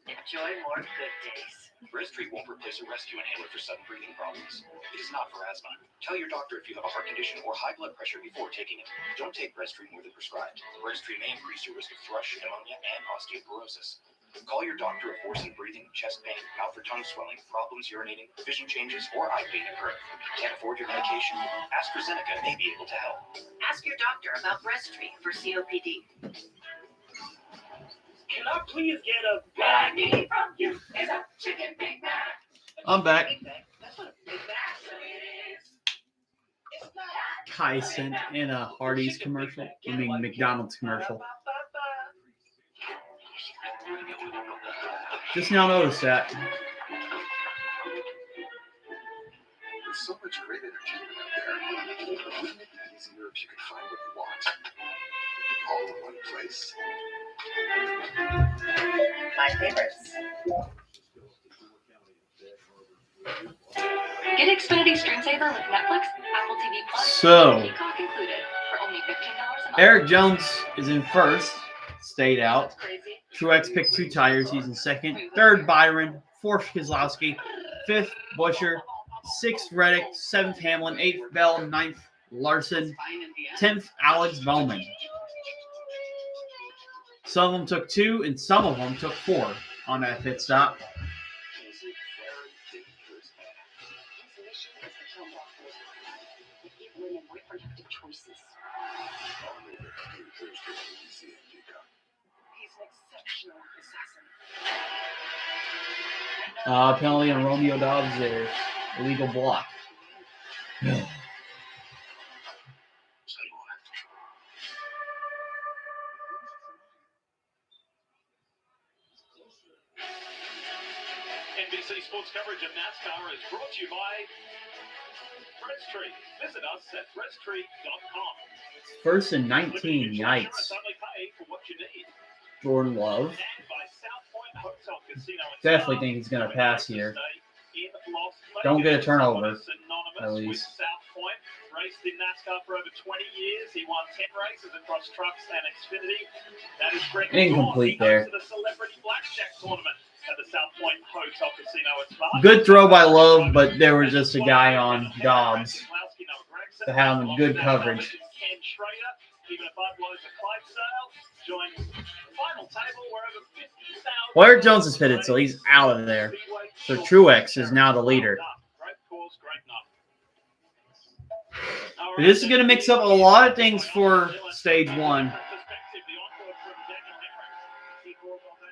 Enjoy more good days. Breztri won't replace a rescue inhaler for sudden breathing problems. It is not for asthma. Tell your doctor if you have a heart condition or high blood pressure before taking it. Don't take Breztri more than prescribed. Breztri may increase your risk of thrush, pneumonia, and osteoporosis. Call your doctor if worsened breathing, chest pain, mouth or tongue swelling, problems urinating, vision changes, or eye pain occur. Can't afford your medication? AstraZeneca may be able to help. Ask your doctor about Breztri for COPD. Can I please get a Baggy from you is a chicken Big Mac. I'm back. That's what a Big Mac is. It's not. Kai sent in a Hardee's commercial. I mean, McDonald's commercial. Just now noticed that. With so much great entertainment out there, wouldn't it be easier if you could find what you want all in one place? My favorites. Get Xfinity Stream Saver with Netflix, Apple TV Plus, So, Peacock included for only $15 a month. Eric Jones is in first, stayed out. That's crazy. Truex picked 2 tires. He's in second. Third, Byron. Fourth, Keselowski. Fifth, Busher. Sixth, Reddick. Seventh, Hamlin. Eighth, Bell. Ninth, Larson. 10th, Alex Bowman. Some of them took 2, and some of them took 4 on that pit stop. Is it very dangerous? His mission is to kill more fools. To give women more productive choices. I'll know that you're thirsty when you see him, Jacob. He's an exceptional assassin. Penalty on Romeo Dobbs there. Illegal block. NBC Sports coverage of NASCAR is brought to you by Fred's Tree. Visit us at fredstree.com. First and 19. Yikes. Only pay for what you need. Jordan Love. And by South Point Hotel Casino and Definitely Spa. think he's going to pass here. In Las Vegas. Don't get a turnover, Synonymous at with least. South Point. Raced in NASCAR for over 20 years. He won 10 races across trucks and Xfinity. That is Greg Incomplete He there. hosted the Celebrity Blackjack Tournament at the South Point Hotel Casino and Spa. Good throw by Love, but there was just a guy on Dobbs to have good coverage. Ken Schrader, even a Budweiser Clydesdale, joined the final table where over 50,000. Well, Eric Jones is pitted, so he's out of there. So Truex is now the leader. Great cause, great night. This is going to mix up a lot of things for stage 1.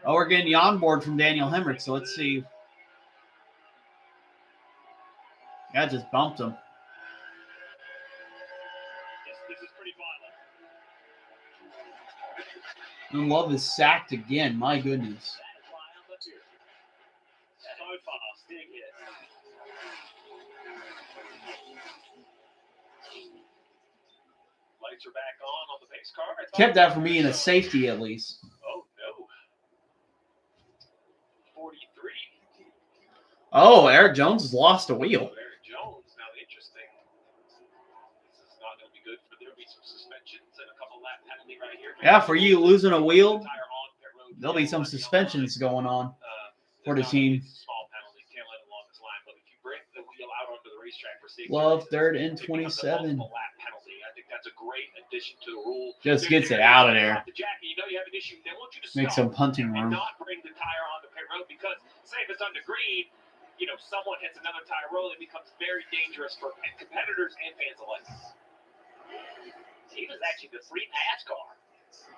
Oh, we're getting the onboard from Daniel Hemrick, so let's see. That just bumped him. This is pretty violent. And Love is sacked again. My goodness. So fast, dig it. Lights are back on the pace car. Kept that from being a safety at least. Oh, no. 43. Oh, Eric Jones has lost a wheel. Eric Jones. Now, interesting. This is not going to be good. There'll be some suspensions and a couple lap penalty right here. Yeah, for you losing a wheel, there'll be some suspensions going on for the team. Small penalties, can't let it along this line. But if you break the wheel out onto the racetrack for safety, Love third and it becomes a 27. multiple lap penalty. I think that's a great addition to the rule. Just gets it out of there. Jackie, you know you have an issue. They want you to Make stop some punting and room. not bring the tire on the pit road because, say, if it's under green, you know, someone hits another tire roll, it becomes very dangerous for competitors and fans alike. He was actually the free pass car.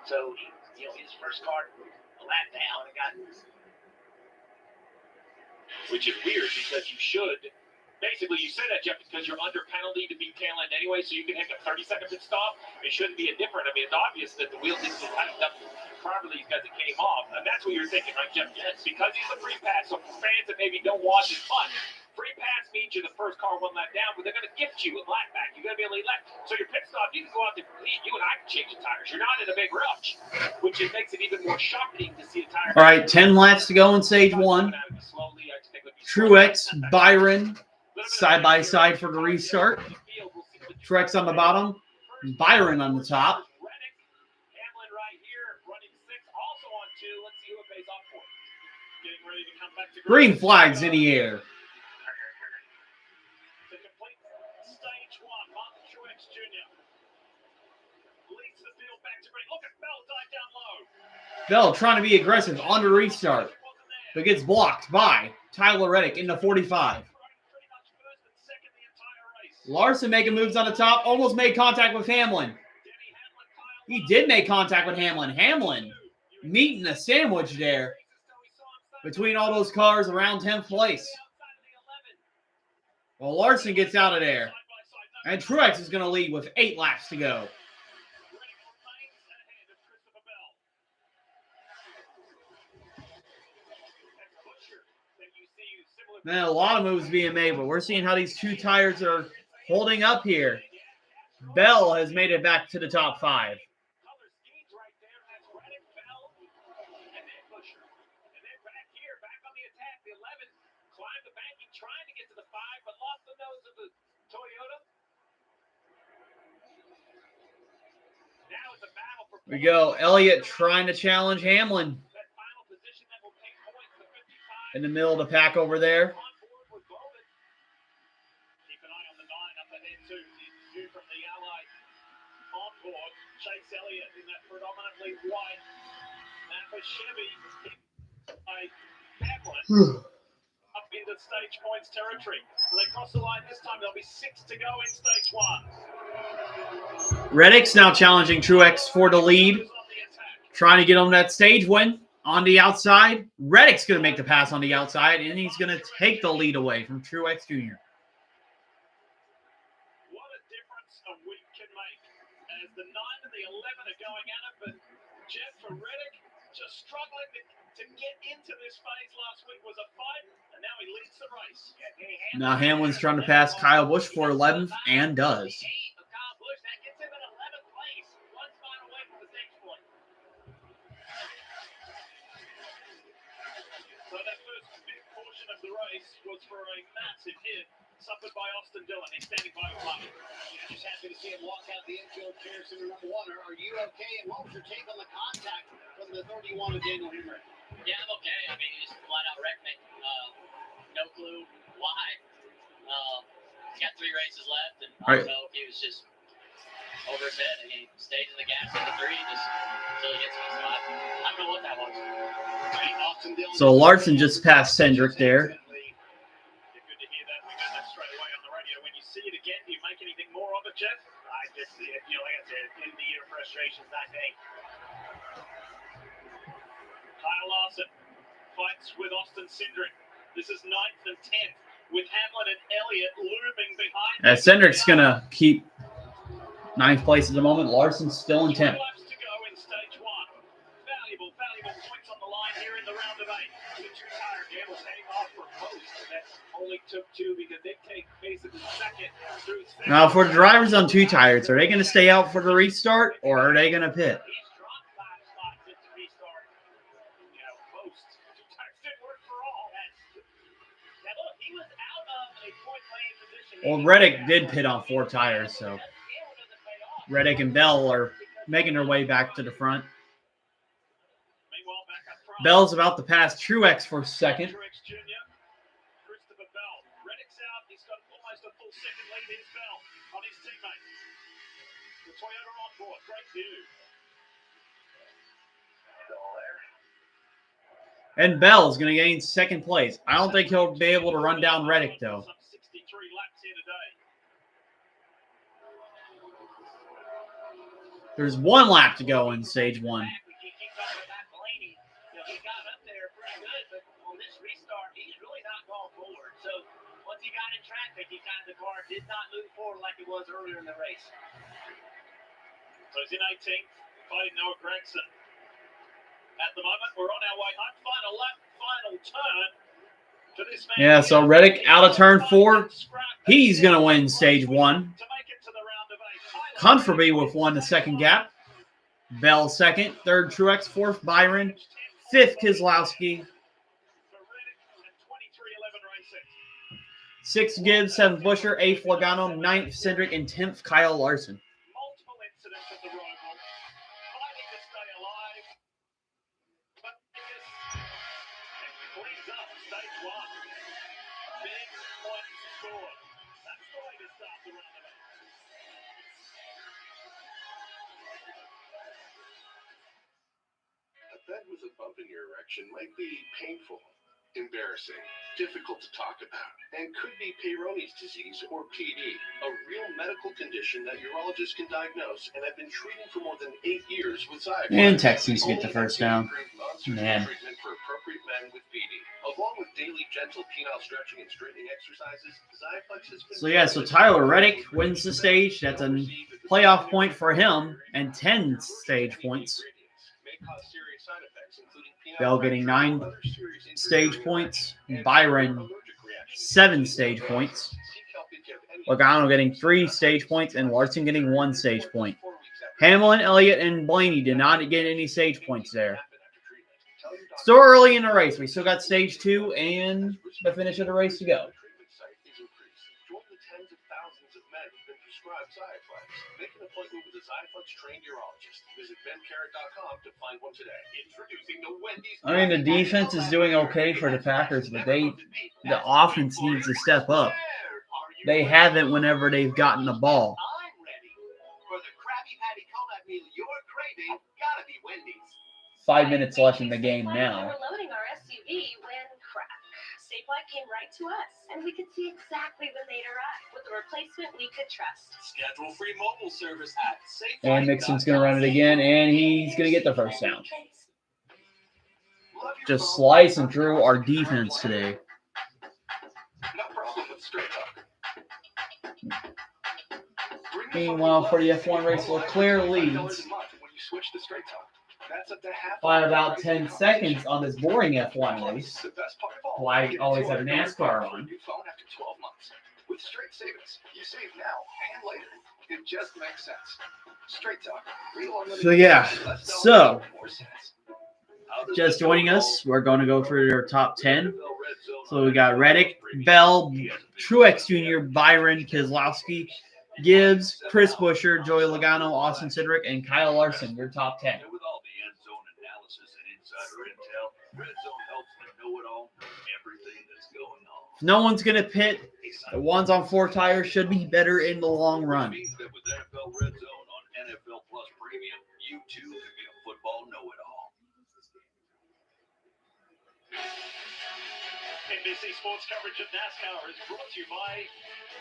So, his first car a lap down and got. Which is weird because you should. Basically, you say that, Jeff, because you're under penalty to be tail end anyway, so you can hit a 30-second pit stop. It shouldn't be a different. I mean, it's obvious that the wheel didn't get tightened up properly because it came off. And that's what you're thinking, right, Jeff? Yes, because he's a free pass. So for fans that maybe don't watch as much, free pass means you're the first car one lap down, but they're going to gift you a lap back. You're going to be a lead lap. So your pit stop, you can go out there, you and I can change the tires. You're not in a big rush, which it makes it even more shocking to see a tire. All right, 10 laps to go in stage 1. Truex, Byron, side by side for the restart. Truex on the bottom, Byron on the top. Hamlin right here, running 6, also on 2. Let's see who it pays off for. Getting ready to come back to Green flags in the air. To complete stage 1, Martin Truex Jr. leads the field back to green. Look at Bell dive down low. Bell trying to be aggressive on the restart, but gets blocked by Tyler Reddick in the 45. Larson making moves on the top, almost made contact with Hamlin. He did make contact with Hamlin. Hamlin meeting a sandwich there between all those cars around 10th place. Well, Larson gets out of there. And Truex is going to lead with 8 laps to go. Man, a lot of moves being made, but we're seeing how these two tires are holding up here. Bell has made it back to the top 5. Trying to get to the 5, but lost the nose of the Toyota. Now it's a battle for We go. Elliott trying to challenge Hamlin. In the middle of the pack over there. Keep an eye on the 9 up ahead too. Two from the Allied on board. Chase Elliott in that predominantly white Napa Chevy by Hamlin. Up into stage points territory. When they cross the line this time, there'll be 6 to go in stage 1. Reddick's now challenging Truex for the lead. Trying to get him that stage win on the outside. Reddick's going to make the pass on the outside, and he's going to take the lead away from Truex Jr. What a difference a week can make. As the 9 and the 11 are going at it, but Jeff for Reddick just struggling to get into this phase last week was a fight, and now he leads the race. Now Hamlin's trying to pass Kyle Busch for 11th, and does. Kyle Busch, that gets him in 11th place. One spot away from the stage point. So that first big portion of the race was for a massive hit suffered by Austin Dillon. He's standing by with Mike. Just happy to see him walk out the infield chairs in number 1. Are you okay? And what was your take on the contact from the 31 of Daniel Hemrick? Yeah, I'm okay. I mean, he just flat out wrecked me. No clue why. He's got 3 races left, and I don't know if he was just over his head, and he stayed in the gas in the 3 just until he gets to the spot. I don't know what that was. So Larson just passed Cindric there. Good to hear that. We got that straight away on the radio. When you see it again, do you make anything more of it, Jeff? I just see it, like I said, end of the year frustrations, I think. Kyle Larson fights with Austin Cindric. This is 9th and 10th with Hamlin and Elliott looming behind. Cindric's going to keep 9th place at the moment. Larson's still in 10th. Laps to go in stage 1. Valuable points on the line here in the round of 8. The 2-tire gamble heading off for post. That only took 2 because they take basically second through. Now, for the drivers on 2 tires, are they going to stay out for the restart, or are they going to pit? He's dropped 5 spots into restart. Post. 2 tires didn't work for all. Now, look, he was out of a point-playing position. Well, Reddick did pit on 4 tires, so Reddick and Bell are making their way back to the front. Bell's about to pass Truex for 2nd. Truex Jr. Christopher Bell. Reddick's out. He's got almost a full second lead. Here's Bell on his teammate. The Toyota on board. Great view. And Bell's going to gain 2nd place. I don't think he'll be able to run down Reddick, though. Some 63 laps here today. There's 1 lap to go in stage 1. We keep talking about Blaney. He got up there pretty good, but on this restart, he's really not gone forward. So once he got in traffic, the car did not move forward like it was earlier in the race. So he's in 18th, fighting Noah Gregson. At the moment, we're on our way home. Final lap, final turn. To this man. Yeah, so Reddick out of turn 4. He's going to win stage 1. Comfortably with 1 to 2nd gap. Bell 2nd. 3rd Truex. 4th Byron. 5th Keselowski. 6th Gibbs. 7th Buescher. 8th Logano. 9th Cindric. And 10th Kyle Larson. Multiple incidents at the rival. Fighting to stay alive. But cleans up stage 1. Big points scored. That's the way to start the round of 8. A bed with a bump in your erection might be painful, embarrassing, difficult to talk about, and could be Peyronie's disease, or PD, a real medical condition that urologists can diagnose and have been treating for more than 8 years with Zyplex. And Texans get the first down. Man. Treatment for appropriate men with PD. Along with daily gentle penile stretching and straightening exercises, Zyplex has been... So, yeah, so Tyler Reddick wins the stage. That's a playoff point for him and 10 stage points. Bell getting 9. stage points. Byron, 7 stage points. Logano getting 3 stage points, and Larson getting 1 stage point. Hamlin, Elliott, and Blaney did not get any stage points there. Still early in the race. We still got stage 2 and the finish of the race to go. Make an appointment with a Zyflex trained urologist. Visit bencarrot.com to find one today. Introducing the Wendy's. I mean, the defense is doing okay for the Packers, but the offense needs to step up. They haven't whenever they've gotten the ball. I'm ready. For the Krabby Patty Comeback meal you're craving, gotta be Wendy's. 5 minutes left in the game now. We were loading our SUV when crack. Safelite came right to us, and we could see exactly when they'd arrive with a replacement we could trust. Schedule free mobile service at Safelite. And Mixon's going to run it again, and he's going to get the first down. Just slicing through our defense today. No problem with straight talk. Meanwhile, for the F1 race, Leclerc leads When you switch to straight talk. That's up to half by about 10 seconds on this boring F1 race. The best part of all. Why I always have NASCAR on. New phone after 12 months. With straight savings, you save now and later. It just makes sense. Straight talk. Real unlimited. So yeah, Less dollars, so more cents. just joining us, we're going to go through their top 10. So we got Reddick, Bell, Truex Jr., Byron, Keselowski, Gibbs, Chris Buescher, Joey Logano, Austin Cindric, and Kyle Larson, your top 10. With all the end zone analysis and insider intel, Red Zone helps them know it all, everything that's going on. If no one's going to pit, the ones on 4 tires should be better in the long run. Means that with NFL Red Zone on NFL Plus Premium, you too can be a football know-it-all. NBC Sports coverage of NASCAR is brought to you by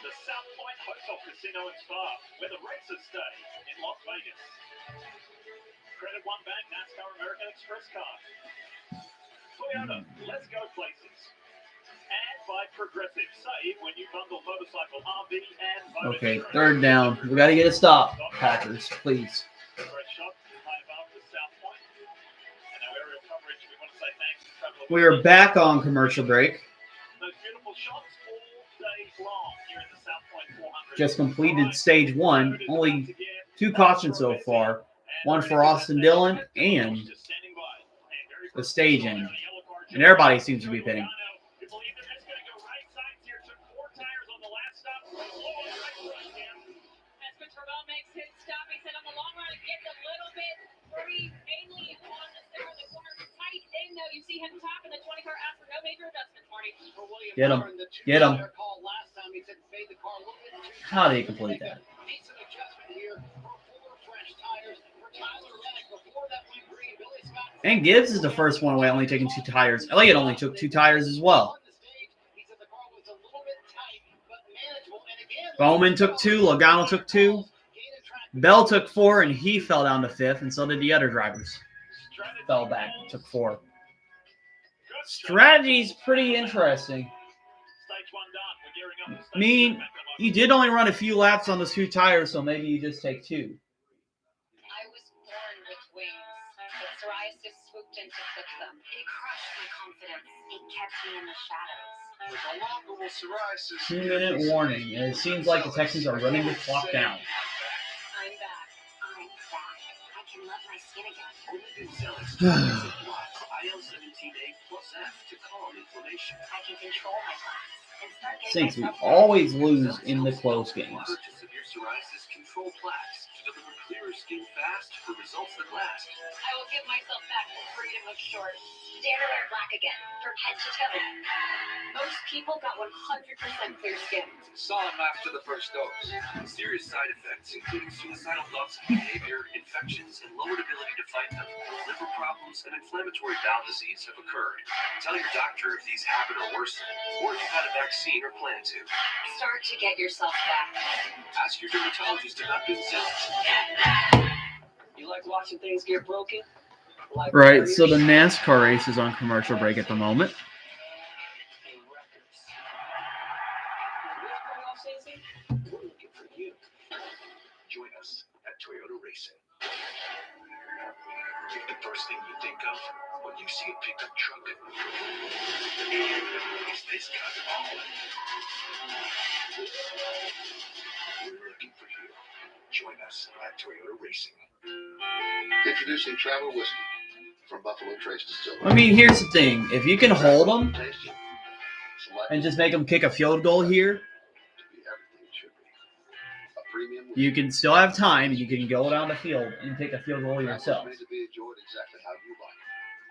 the South Point Hotel Casino and Spa, where the races stay in Las Vegas. Credit One Bank, NASCAR American Express card. Toyota, let's go places. And by Progressive, save when you bundle motorcycle, RV, and boat Okay, insurance. 3rd down. We got to get a stop, Packers, please. Great shot, high above the South Point. And our aerial coverage, we want to say thanks to Travel. We are back on commercial break. Those beautiful shots all day long here in the South Point 400. Just completed stage 1. Only 2 cautions so far. One for Austin Dillon and the stage end. And everybody seems to be pitting. You see him top, and the 20-car asked for no major adjustments, Marty. Get him. Get him. How did he complete that? And Gibbs is the first one away, only taking 2 tires. Elliott only took 2 tires as well. Bowman took 2. Logano took 2. Bell took 4, and he fell down to 5th, and so did the other drivers. Fell back, took 4. Strategy's pretty interesting. I mean, you did only run a few laps on those 2 tires, so maybe you just take 2. I was born with wings, but psoriasis swooped in to clip them. It crushed my confidence. It kept me in the shadows. With a local psoriasis. 2-minute warning, and it seems like the Texans are running the clock down. I'm back. I'm back. I can love my skin again. IL-17A plus F to calm inflammation. I can control my class and start getting Saints, we myself always lose in the close games. Purchase severe psoriasis control plaques to deliver clearer skin fast for results that last. I will give myself back the freedom of short. Dare to wear black again, from head to toe. Most people got 100% clear skin. Saw him after the first dose. Serious side effects, including suicidal thoughts and behavior, infections, and lowered ability to fight them. Liver problems and inflammatory bowel disease have occurred. Tell your doctor if these happen or worsen, or if you've had a vaccine or plan to. Start to get yourself back. Ask your dermatologist about good results. You like watching things get broken? Like Right, so the NASCAR race is on commercial break at the moment. We're looking for you. Join us at Toyota Racing. The first thing you think of when you see a pickup truck is this kind of all. We're looking for you. Join us at Toyota Racing. Introducing Travel Whiskey from Buffalo Trace Distillery. I mean, here's the thing. If you can hold them and just make them kick a field goal here, you can still have time. You can go down the field and kick a field goal yourself.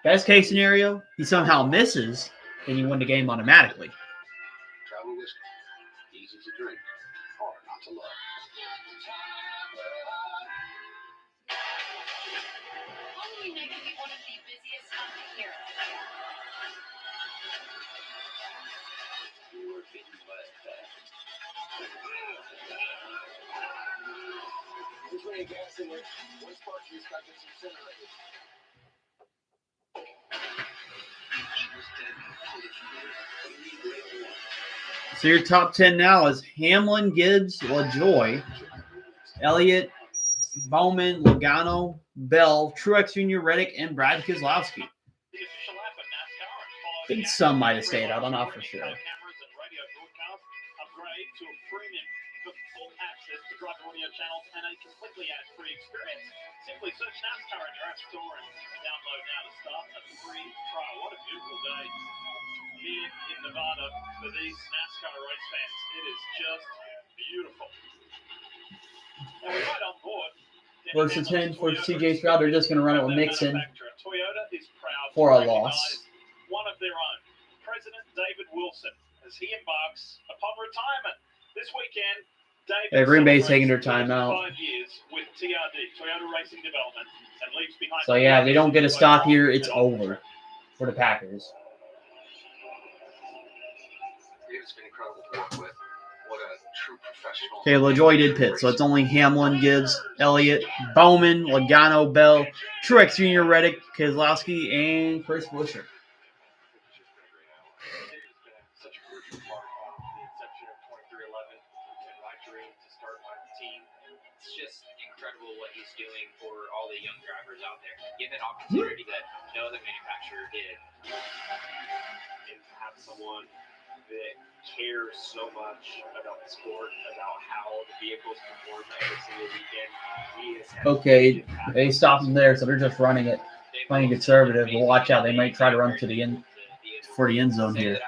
Best case scenario, he somehow misses, then you win the game automatically. Travel Whiskey. Easy to drink, hard not to love. Halloween night can be one of the busiest of the year. There's rain gas in there. One spark juice got this incinerated. So your top 10 now is Hamlin, Gibbs, LaJoy, Elliott, Bowman, Logano, Bell, Truex Jr., Reddick, and Brad Keselowski. I think some might have stayed out. I'm not for sure. Channels and a completely ad-free experience. Simply search NASCAR in your app store and download now to start a free trial. What a beautiful day here in Nevada for these NASCAR race fans. It is just beautiful. And we're right on board. Verse 10 for CJ Stroud. They're just going to run it with Mixon for a loss. One of their own, President David Wilson, as he embarks upon retirement this weekend. Yeah, Green Bay's taking their time out. So yeah, they don't get a stop here. It's over for the Packers. It's been incredible to work with. What a true professional. Okay, LaJoy did pit, so it's only Hamlin, Gibbs, Elliott, Bowman, Logano, Bell, Truex Jr., Reddick, Keselowski, and Chris Buescher. It's just incredible what he's doing for all the young drivers out there. Give an opportunity that no other manufacturer did. And to have someone that cares so much about the sport, about how the vehicles perform every single weekend. Okay, they stopped him there, so they're just running it, playing conservative. But watch out, they might try to run to the end for the end zone here.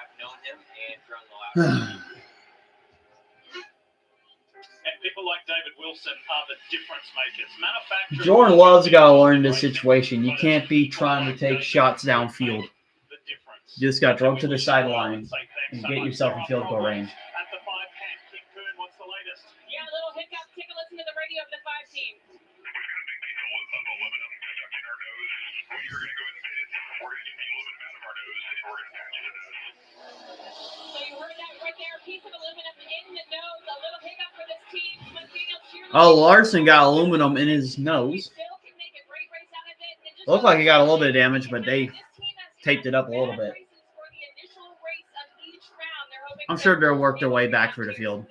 Jordan Love's got to learn this situation. You can't be trying to take shots downfield. You just got to throw to the sideline and get yourself in field goal range. Yeah, a little hiccup. Take a listen to the radio of the 5 team. So you heard that right there. A piece of aluminum in the nose. A little hiccup for this team. Oh, Larson got aluminum in his nose. Looked like he got a little bit of damage, but they taped it up a little bit. I'm sure they'll work their way back for the field.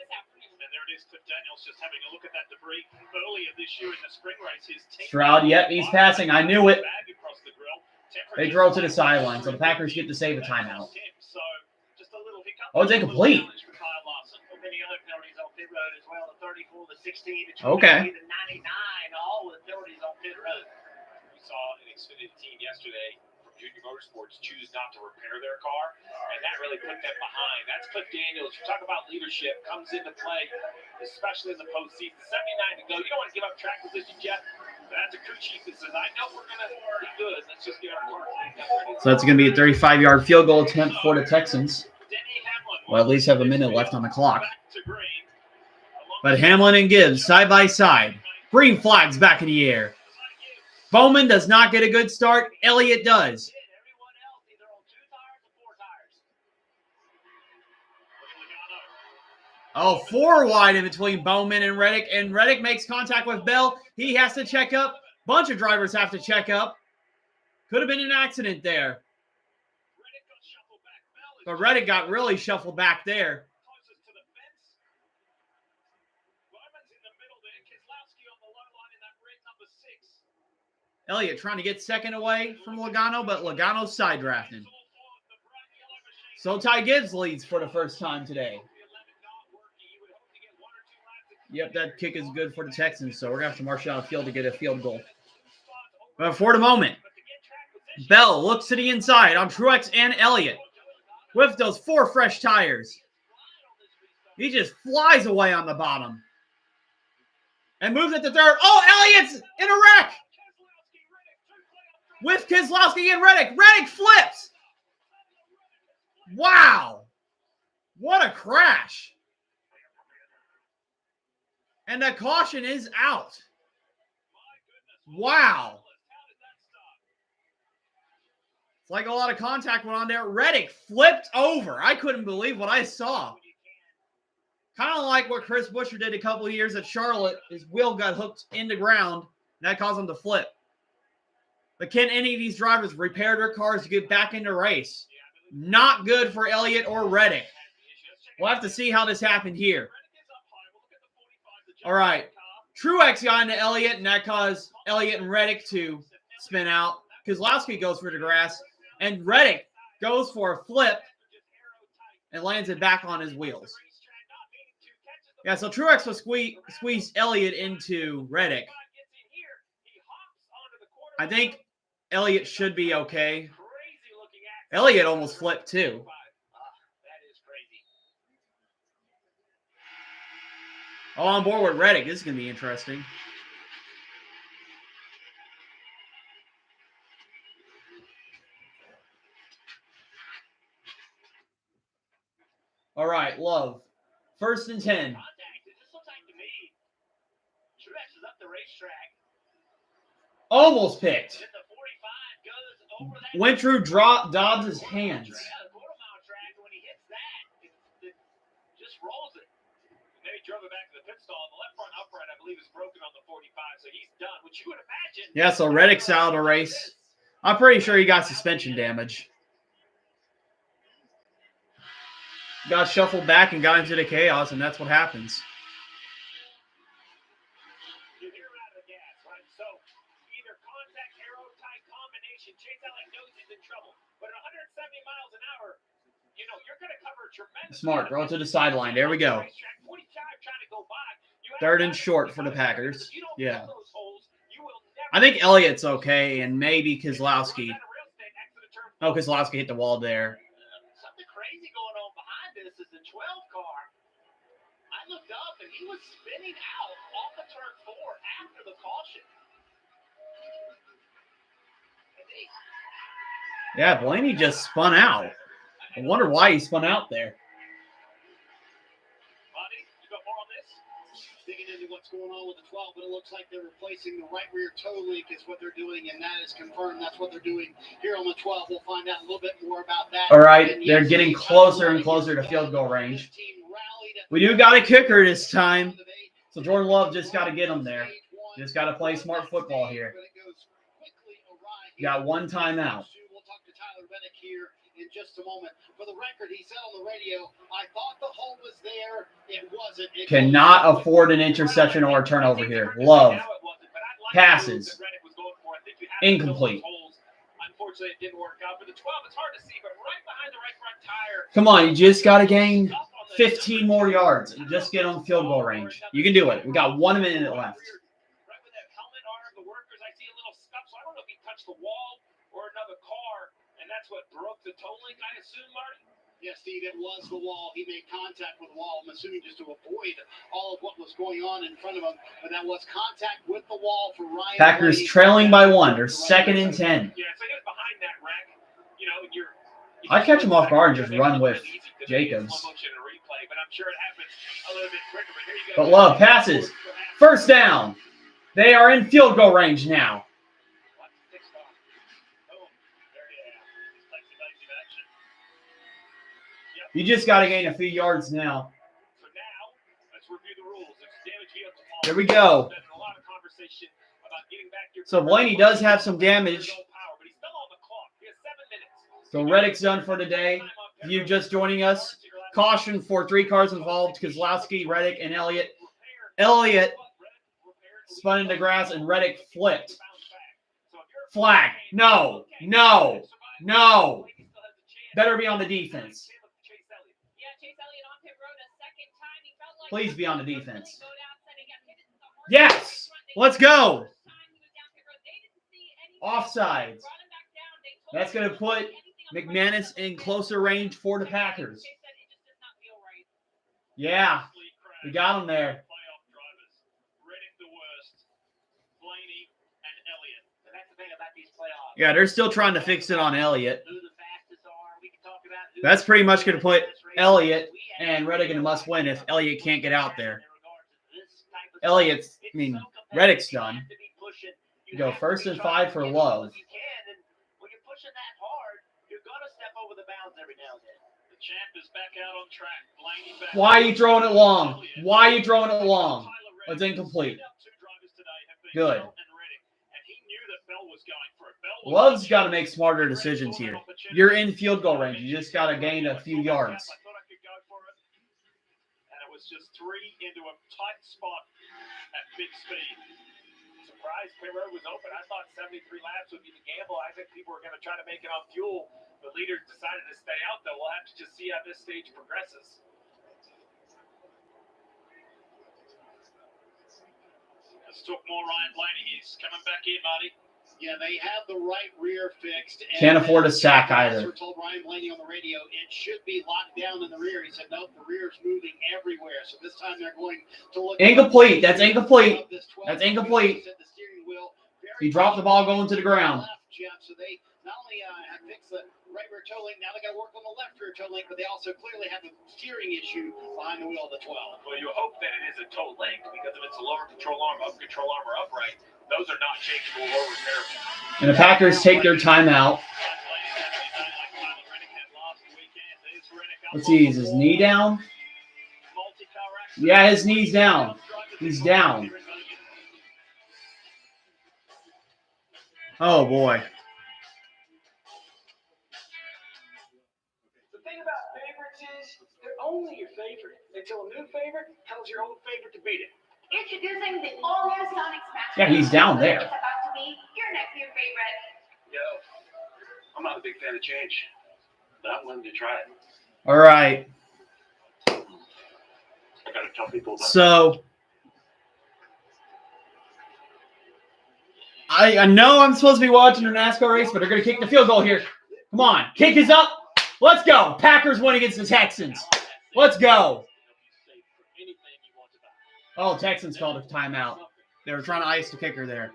Stroud, yep, he's passing. I knew it. They drove to the sideline, so the Packers get to save a timeout. Oh, it's incomplete. Okay. Saw an Xfinity team yesterday from Junior Motorsports choose not to repair their car, and that really put them behind. That's Cliff Daniels. You talk about leadership comes into play, especially in the postseason. 79 to go. You don't want to give up track position yet. That's a crew chief that says, "I know we're gonna be good. Let's just get our car." So that's going to be a 35-yard field goal attempt for the Texans. Well, at least have a minute left on the clock. But Hamlin and Gibbs side by side. Green flags back in the air. Bowman does not get a good start. Elliott does. Oh, 4 wide in between Bowman and Reddick. And Reddick makes contact with Bell. He has to check up. Bunch of drivers have to check up. Could have been an accident there. But Reddick got really shuffled back there. Elliott trying to get second away from Logano, but Logano's side drafting. So Ty Gibbs leads for the first time today. Yep, that kick is good for the Texans, so we're going to have to march down the field to get a field goal. But for the moment, Bell looks to the inside on Truex and Elliott with those 4 fresh tires. He just flies away on the bottom. And moves it to third. Oh, Elliott's in a wreck! With Keselowski and Reddick. Reddick flips! Wow! What a crash! And the caution is out. Wow. It's like a lot of contact went on there. Reddick flipped over. I couldn't believe what I saw. Kind of like what Chris Buescher did a couple of years at Charlotte. His wheel got hooked in the ground, and that caused him to flip. But can any of these drivers repair their cars to get back into race? Not good for Elliott or Reddick. We'll have to see how this happened here. All right. Truex got into Elliott, and that caused Elliott and Reddick to spin out. Keselowski goes for the grass, and Reddick goes for a flip and lands it back on his wheels. Yeah, so Truex will squeeze Elliott into Reddick. I think Elliott should be okay. Elliott almost flipped too. All on board with Reddick. This is going to be interesting. All right, Love. 1st and 10. Almost picked. Went through Dobbs' hands. Just rolls it. Maybe drove it back to the pit stall. The left front upright, I believe, is broken on the 45, so he's done. Which you would imagine. Yeah, so Reddick's out of the race. I'm pretty sure he got suspension damage. Got shuffled back and got into the chaos, and that's what happens. You hear him out of the gas, right? So either contact, arrow, tight combination. Chase Elliott knows he's in trouble. But at 170 miles an hour, you know, you're going to cover a tremendous. Smart. Throw it to the sideline. There we go. 3rd and short for the Packers. Yeah. I think Elliott's okay, and maybe Keselowski. Oh, Keselowski hit the wall there. Something crazy going on behind this is the 12 car. I looked up, and he was spinning out off of turn 4 after the caution. Yeah, Blaney just spun out. I wonder why he spun out there. Buddy, you got more on this? Digging into what's going on with the 12, but it looks like they're replacing the right rear toe link is what they're doing, and that is confirmed. That's what they're doing here on the 12. We'll find out a little bit more about that. All right, they're getting closer and closer to field goal range. We do got a kicker this time, so Jordan Love just got to get him there. Just got to play smart football here. Got one timeout. We'll talk to Tyler Reddick here in just a moment. For the record, he said on the radio, I thought the hole was there. It wasn't. Cannot afford an interception or a turnover here. Love. Passes. Incomplete. Unfortunately, it didn't work out. But the 12, it's hard to see, but right behind the right front tire. Come on, you just got to gain 15 more yards and just get on field goal range. You can do it. We got 1 minute left. Right with that helmet on the workers, I see a little scuff, so I don't know if he touched the wall or another car, and that's what broke the toe link, I assume, Marty? Yes, Steve, it was the wall. He made contact with the wall, I'm assuming just to avoid all of what was going on in front of him. But that was contact with the wall for Ryan. Packers trailing by 1. They're 2nd and 10. Yeah, so he was behind that rack. You know, I'd catch him off guard and just run with Jacobs. But Love passes. 1st down. They are in field goal range now. You just got to gain a few yards now. Here we go. So Blaney does have some damage. So Reddick's done for today. If you're just joining us, caution for 3 cars involved: Keselowski, Reddick, and Elliott. Elliott spun into grass and Reddick flipped. Flag. No. No. No. Better be on the defense. Please be on the defense. Yes. Let's go. Offsides. That's going to put McManus in closer range for the Packers. Yeah. We got him there. Yeah, they're still trying to fix it on Elliott. That's pretty much going to put Elliott and Reddick in a must-win if Elliott can't get out there. Reddick's done. You go 1st and 5 for Love. Why are you throwing it long? Why are you throwing it long? It's incomplete. Good. Love's got to make smarter decisions here. You're in field goal range. You just got to gain a few yards. And it was just 3 into a tight spot at big speed. Surprised pit road was open. I thought 73 laps would be the gamble. I think people were going to try to make it on fuel. The leaders decided to stay out, though. We'll have to just see how this stage progresses. Let's talk more Ryan Blaney. He's coming back in, Marty. Yeah, they have the right rear fixed. Can't afford a sack either. Told Ryan Blaney on the radio it should be locked down in the rear. He said, nope, the rear's moving everywhere. So this time they're going to look. Incomplete. That's incomplete. That's incomplete. He dropped the ball going to the ground. So they not only have fixed the right rear toe link, now they got to work on the left rear toe link, but they also clearly have a steering issue behind the wheel of the 12. Well, you hope that it is a toe link because if it's a lower control arm, up control arm, or upright, those are not changeable or repairable. And the Packers take their timeout. Let's see, is his knee down? Yeah, his knee's down. He's down. Oh, boy. The thing about favorites is they're only your favorite until a new favorite tells your old favorite to beat it. Introducing the all-new Sonic Smash. Yeah, he's down there. It's about to be your next new favorite. Yo, I'm not a big fan of change, but I'm willing to try it. All right. I gotta tell people about So, I know I'm supposed to be watching a NASCAR race, but they're going to kick the field goal here. Come on. Kick is up. Let's go. Packers win against the Texans. Let's go. Oh, Texans called a timeout. They were trying to ice the kicker there.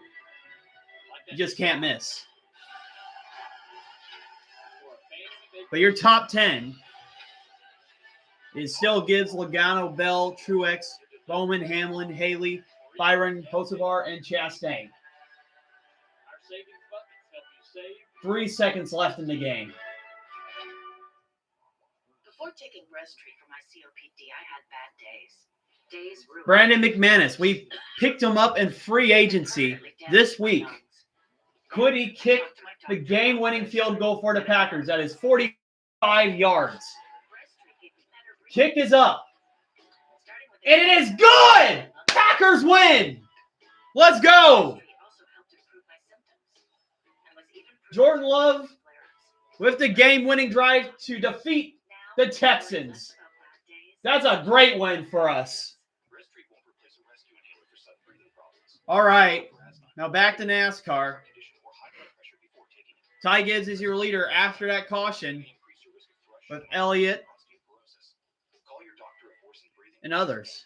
You just can't miss. But your top 10 is still Gibbs, Logano, Bell, Truex, Bowman, Hamlin, Haley, Byron, Hocevar, and Chastain. 3 seconds left in the game. Before taking Restri for my COPD, I had bad days. Brandon McManus, we picked him up in free agency this week. Could he kick the game-winning field goal for the Packers? That is 45 yards. Kick is up. And it is good! Packers win! Let's go! Jordan Love with the game-winning drive to defeat the Texans. That's a great win for us. All right. Now back to NASCAR. Ty Gibbs is your leader after that caution with Elliott and others.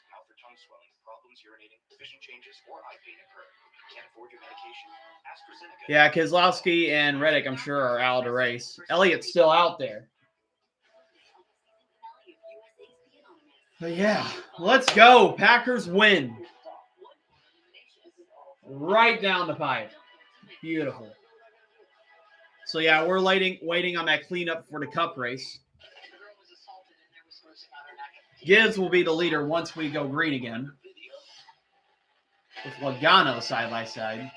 Yeah, Keselowski and Reddick, I'm sure, are out of the race. Elliott's still out there. But yeah, let's go. Packers win. Right down the pipe. Beautiful. So yeah, we're waiting on that cleanup for the Cup race. Gibbs will be the leader once we go green again. With Logano side by side.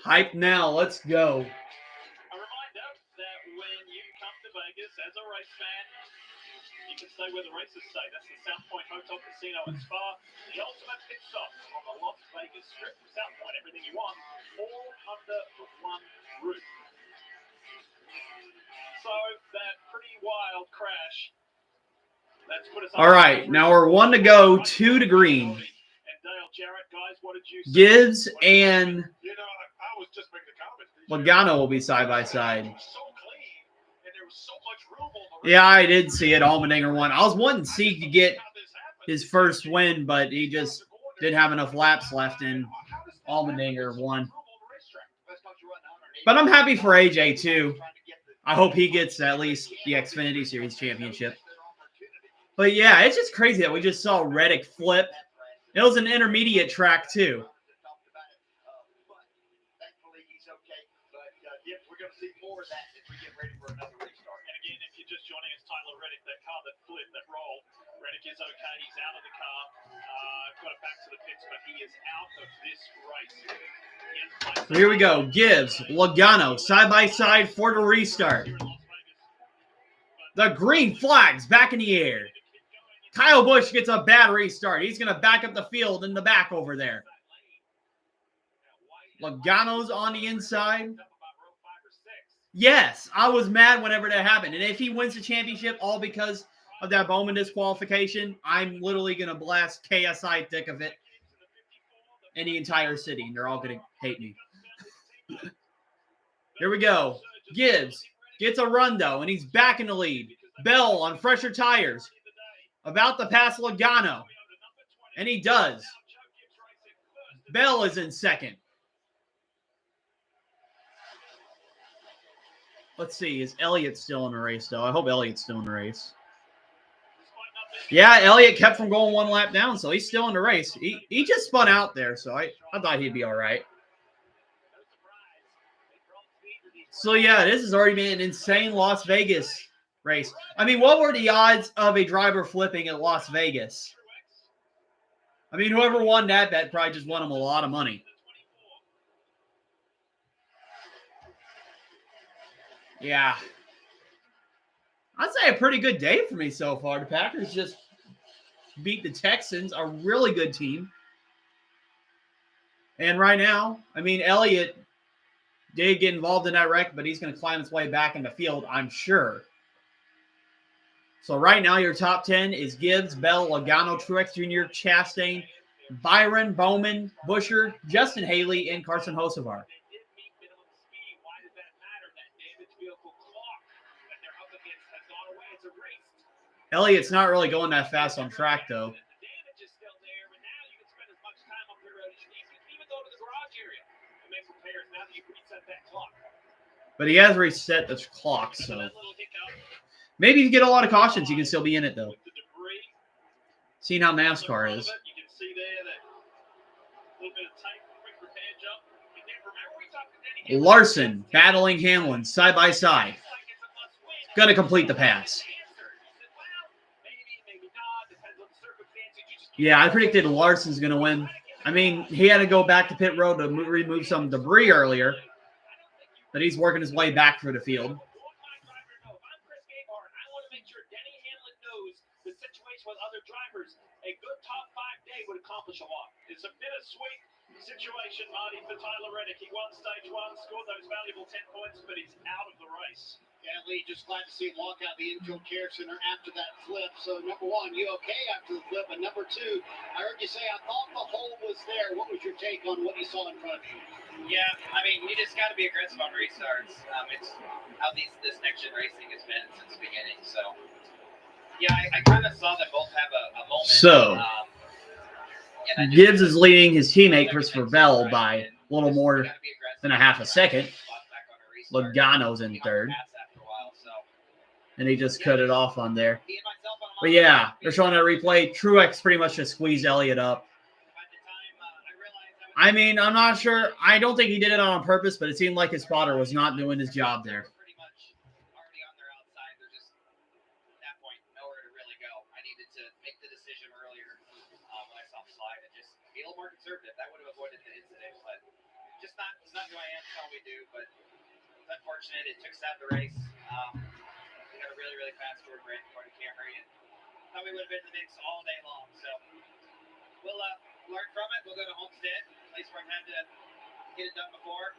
Hype now. Let's go. A reminder that when you come to Vegas as a race fan, you can stay where the races stay. That's the South Point Hotel Casino and Spa. The ultimate pit stop on the Las Vegas Strip. South Point, everything you want, all under one roof. So that pretty wild crash. That's put us All right, now we're 1 to go, 2 to green. Gibbs and Logano will be side by side. Yeah, I did see it. Allmendinger won. I was wanting Sieg to get his first win, but he just didn't have enough laps left, and Allmendinger won. But I'm happy for AJ, too. I hope he gets at least the Xfinity Series championship. But, yeah, it's just crazy that we just saw Reddick flip. It was an intermediate track, too. We're going to see more of that as we get ready for another restart. And again, if you're just joining us, Tyler Reddick, that car that flipped, that rolled, Reddick is okay. He's out of the car. Got it back to the pits, but he is out of this race. Here we go. Gibbs, Logano, side by side for the restart. The green flag's back in the air. Kyle Busch gets a bad restart. He's going to back up the field in the back over there. Logano's on the inside. Yes, I was mad whenever that happened. And if he wins the championship all because of that Bowman disqualification, I'm literally going to blast KSI thick of it in the entire city. And they're all going to hate me. Here we go. Gibbs gets a run, though, and he's back in the lead. Bell on fresher tires. About to pass Logano. And he does. Bell is in second. Let's see. Is Elliott still in the race, though? I hope Elliott's still in the race. Yeah, Elliott kept from going one lap down, so he's still in the race. He just spun out there, so I thought he'd be all right. So, yeah, this has already been an insane Las Vegas race. I mean, what were the odds of a driver flipping at Las Vegas? I mean, whoever won that bet probably just won him a lot of money. Yeah. I'd say a pretty good day for me so far. The Packers just beat the Texans, a really good team. And right now, I mean, Elliott did get involved in that wreck, but he's going to climb his way back in the field, I'm sure. So right now, your top 10 is Gibbs, Bell, Logano, Truex Jr., Chastain, Byron, Bowman, Buescher, Justin Haley, and Carson Hocevar. Elliott's not really going that fast on track, though. But he has reset the clock, so maybe if you get a lot of cautions, you can still be in it, though. Seeing how NASCAR is. Larson battling Hamlin side by side. Going to complete the pass. Yeah, I predicted Larson's going to win. I mean, he had to go back to pit road to remove some debris earlier. But he's working his way back through the field. A good top 5 day would accomplish a lot. It's a bittersweet situation, Marty, for Tyler Reddick. He won stage 1, scored those valuable 10 points, but he's out of the race. Yeah, Lee, just glad to see him walk out the infield care center after that flip. So, number one, you okay after the flip? And number two, I heard you say, I thought the hole was there. What was your take on what you saw in front of you? Yeah, I mean, you just got to be aggressive on restarts. It's how this next-gen racing has been since the beginning, so... Yeah, I kind of saw them both have a moment. So, Gibbs is leading his teammate Christopher Bell by a little more than a half a second. Logano's in third. And he just cut it off on there. But yeah, they're showing that replay. Truex pretty much just squeezed Elliott up. I mean, I'm not sure. I don't think he did it on purpose, but it seemed like his spotter was not doing his job there. More conservative. That would have avoided the incident, but just not who I am. It's all we do, but it's unfortunate. It took us out of the race. We got a really, really fast Jordan Brand car to Camry, and probably would have been in the mix all day long. So we'll learn from it. We'll go to Homestead, a place where I've had to get it done before,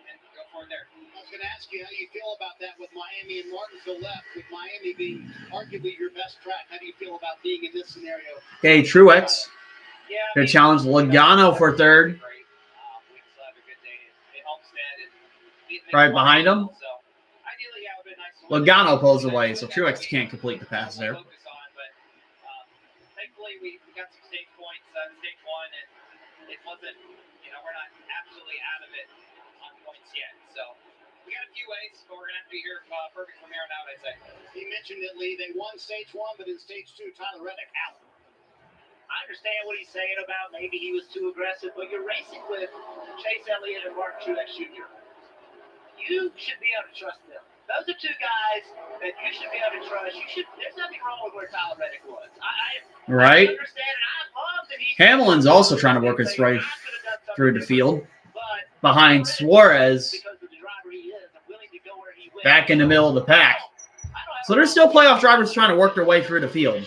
and go forward there. I was going to ask you how you feel about that with Miami and Martinsville left, with Miami being arguably your best track. How do you feel about being in this scenario? Okay, Truex. Yeah, Gonna challenge Logano for third. We still have a good day at Homestead and Right behind him. So ideally, yeah, it would be nice to Logano pulls away, so Truex can't complete the pass there. focus on, but thankfully we got some stage points on stage one, and it wasn't, we're not absolutely out of it on points yet. So we got a few ways, but we're gonna have to be here perfect from here on out, I'd say. You mentioned that, Lee. They won stage one, but in stage two, Tyler Reddick out. I understand what he's saying about maybe he was too aggressive, but you're racing with Chase Elliott and Mark Truex Jr. You should be able to trust them. Those are two guys that you should be able to trust. There's nothing wrong with where Tyler Reddick was. Right. I understand, and I love that he's Hamlin's also trying to work his way through the field behind Suarez, back in the middle of the pack. So there's still playoff drivers trying to work their way through the field.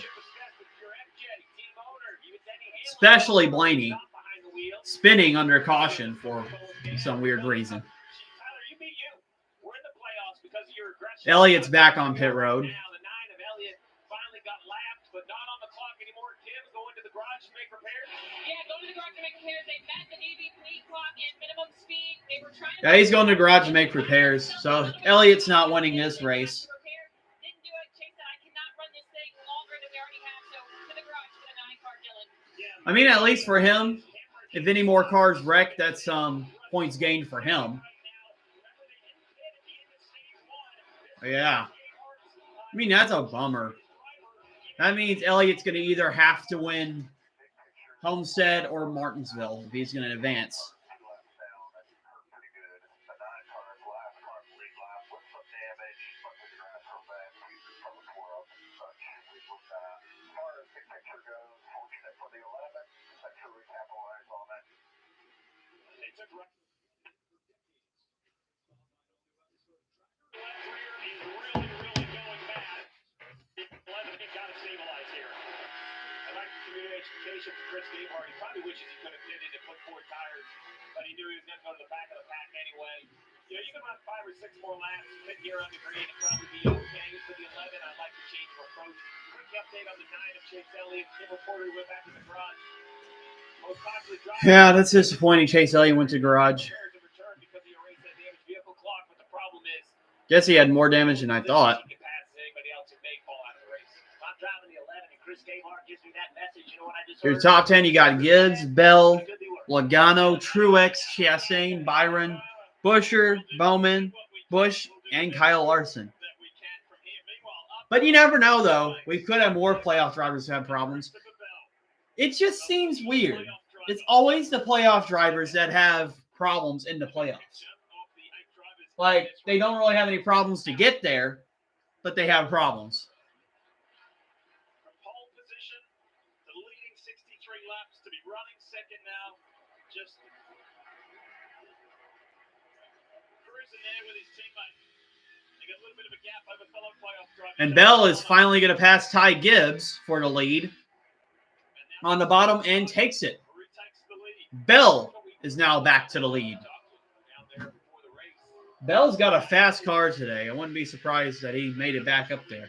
Especially Blaney, spinning under caution for some weird reason. Elliott's back on pit road. Yeah, he's going to the garage to make repairs. So Elliott's not winning this race. I mean, at least for him, if any more cars wreck, that's points gained for him. Yeah. I mean, that's a bummer. That means Elliott's going to either have to win Homestead or Martinsville if he's going to advance. Communication for Chris Gabehart. He probably wishes he could have did it and put 4 tires, but he knew he was going to go to the back of the pack anyway. You can run 5 or 6 more laps, pit here on the green, and probably be okay. For the 11, I'd like to change of approach. Quick update on the 9 of Chase Elliott. Tim Reporter went back to the garage. Yeah, that's disappointing. Chase Elliott went to garage. Guess he had more damage than I thought. Your top 10, you got Gibbs, Bell, Logano, Truex, Chastain, Byron, Busher, Bowman, Busch, and Kyle Larson. But you never know, though. We could have more playoff drivers who have problems. It just seems weird. It's always the playoff drivers that have problems in the playoffs. Like, they don't really have any problems to get there, but they have problems. And Bell is finally going to pass Ty Gibbs for the lead on the bottom and takes it. Bell is now back to the lead. Bell's got a fast car today. I wouldn't be surprised that he made it back up there.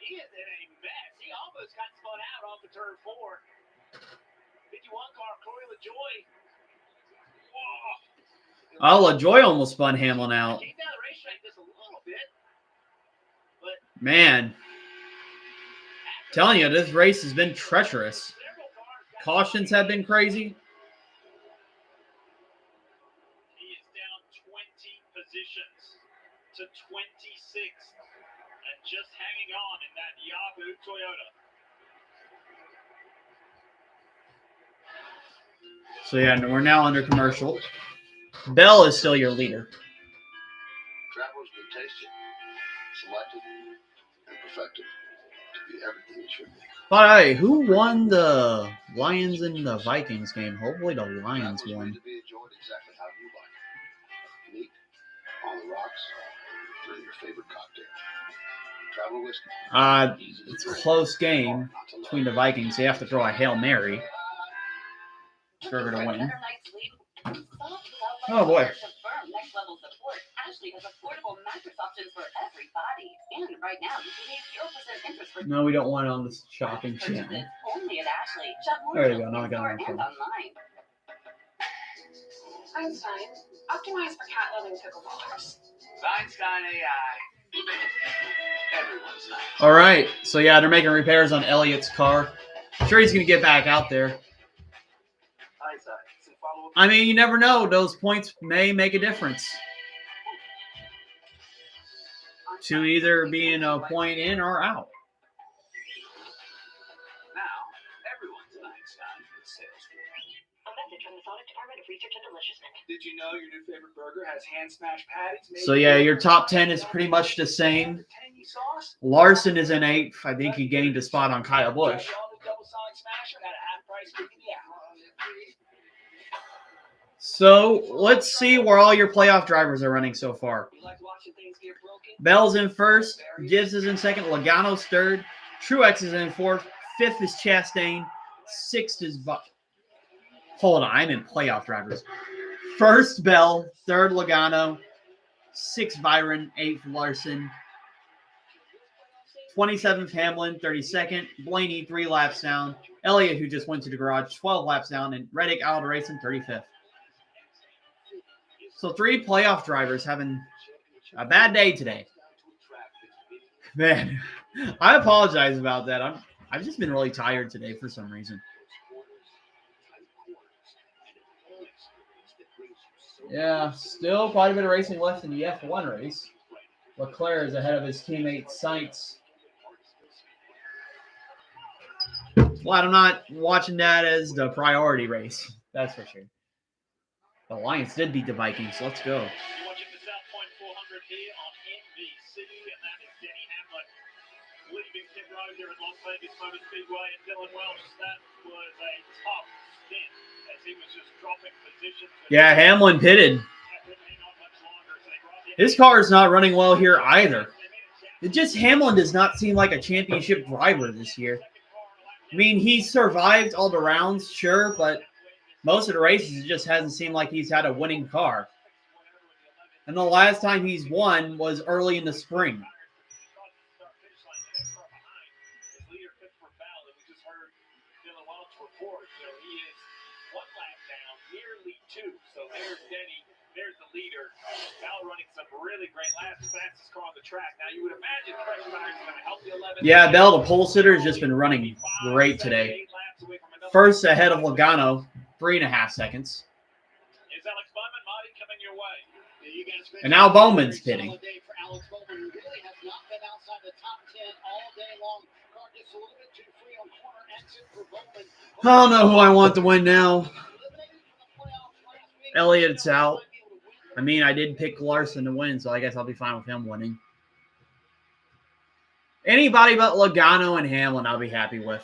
He is in a mess. He almost got spun out off of turn 4. 51 car, Corey LaJoy. Oh, LaJoy almost spun Hamlin out. Came down the racetrack just a little bit. But man, I'm telling you, this race has been treacherous. Cautions have been crazy. He is down 20 positions to 26th. And just hanging on in that Yahoo Toyota. So yeah, we're now under commercial. Bell is still your leader. Travelers be tasted, selected, perfected to be everything it should be. But hey, who won the Lions and the Vikings game? Hopefully the Lions That was won. made to be enjoyed exactly how you like it. Neat, on the rocks, or in your favorite cocktail. Travel whiskey. It's a close game between the Vikings. They have to throw a Hail Mary. Sugar to win. Oh boy. Next level support. Ashley has affordable mattress options for everybody. And right now, you can pay 0% interest for No, we don't want it on this shopping channel. only at Ashley. Shop more There you go. Now I got it on and phone. online. Einstein, optimize for cat loving pickleballers. Einstein AI. Everyone's nice. All right. So yeah, they're making repairs on Elliot's car. I'm sure he's gonna get back out there. I mean, you never know. Those points may make a difference to either being a point in or out. Now, everyone's an Einstein with Salesforce. A message from the Sonic Department of Research and Deliciousness. Did you know your new favorite burger has hand smashed patties? So yeah, your top 10 is pretty much the same. Larson is in 8th. I think he gained a spot on Kyle Busch. So let's see where all your playoff drivers are running so far. Bell's in 1st. Gibbs is in 2nd. Logano's 3rd. Truex is in 4th. 5th is Chastain. 6th is Hold on, I'm in playoff drivers. 1st, Bell. 3rd, Logano. 6th, Byron. 8th, Larson. 27th, Hamlin. 32nd, Blaney. 3 laps down. Elliott, who just went to the garage, 12 laps down. And Reddick out of racing, 35th. So 3 playoff drivers having a bad day today. Man, I apologize about that. I've just been really tired today for some reason. Yeah, still quite a bit of racing left in the F1 race. Leclerc is ahead of his teammate Sainz. Glad I'm not watching that as the priority race. That's for sure. The Lions did beat the Vikings. Let's go. You're watching the South Point 400 here on NBC, and that is Denny Hamlin leaving pit road here at Las Vegas Motor Speedway. And Dylan Welch, that was a tough stint as he was just dropping positions. Yeah, Hamlin pitted. His car is not running well here either. It just Hamlin does not seem like a championship driver this year. I mean, he survived all the rounds, sure, but most of the races, it just hasn't seemed like he's had a winning car. And the last time he's won was early in the spring. So there's Denny, there's the leader. Val running some really great laps, fastest car on the track. Now you would imagine pressure tires are going to help the 11. Yeah, Bell, the pole sitter, has just been running great today. 1st ahead of Logano, 3.5 seconds. Is Alex Bowman, Marty, coming your way? And now Bowman's pitting. I don't know who I want to win now. Elliott's out. I mean, I did pick Larson to win, so I guess I'll be fine with him winning. Anybody but Logano and Hamlin I'll be happy with.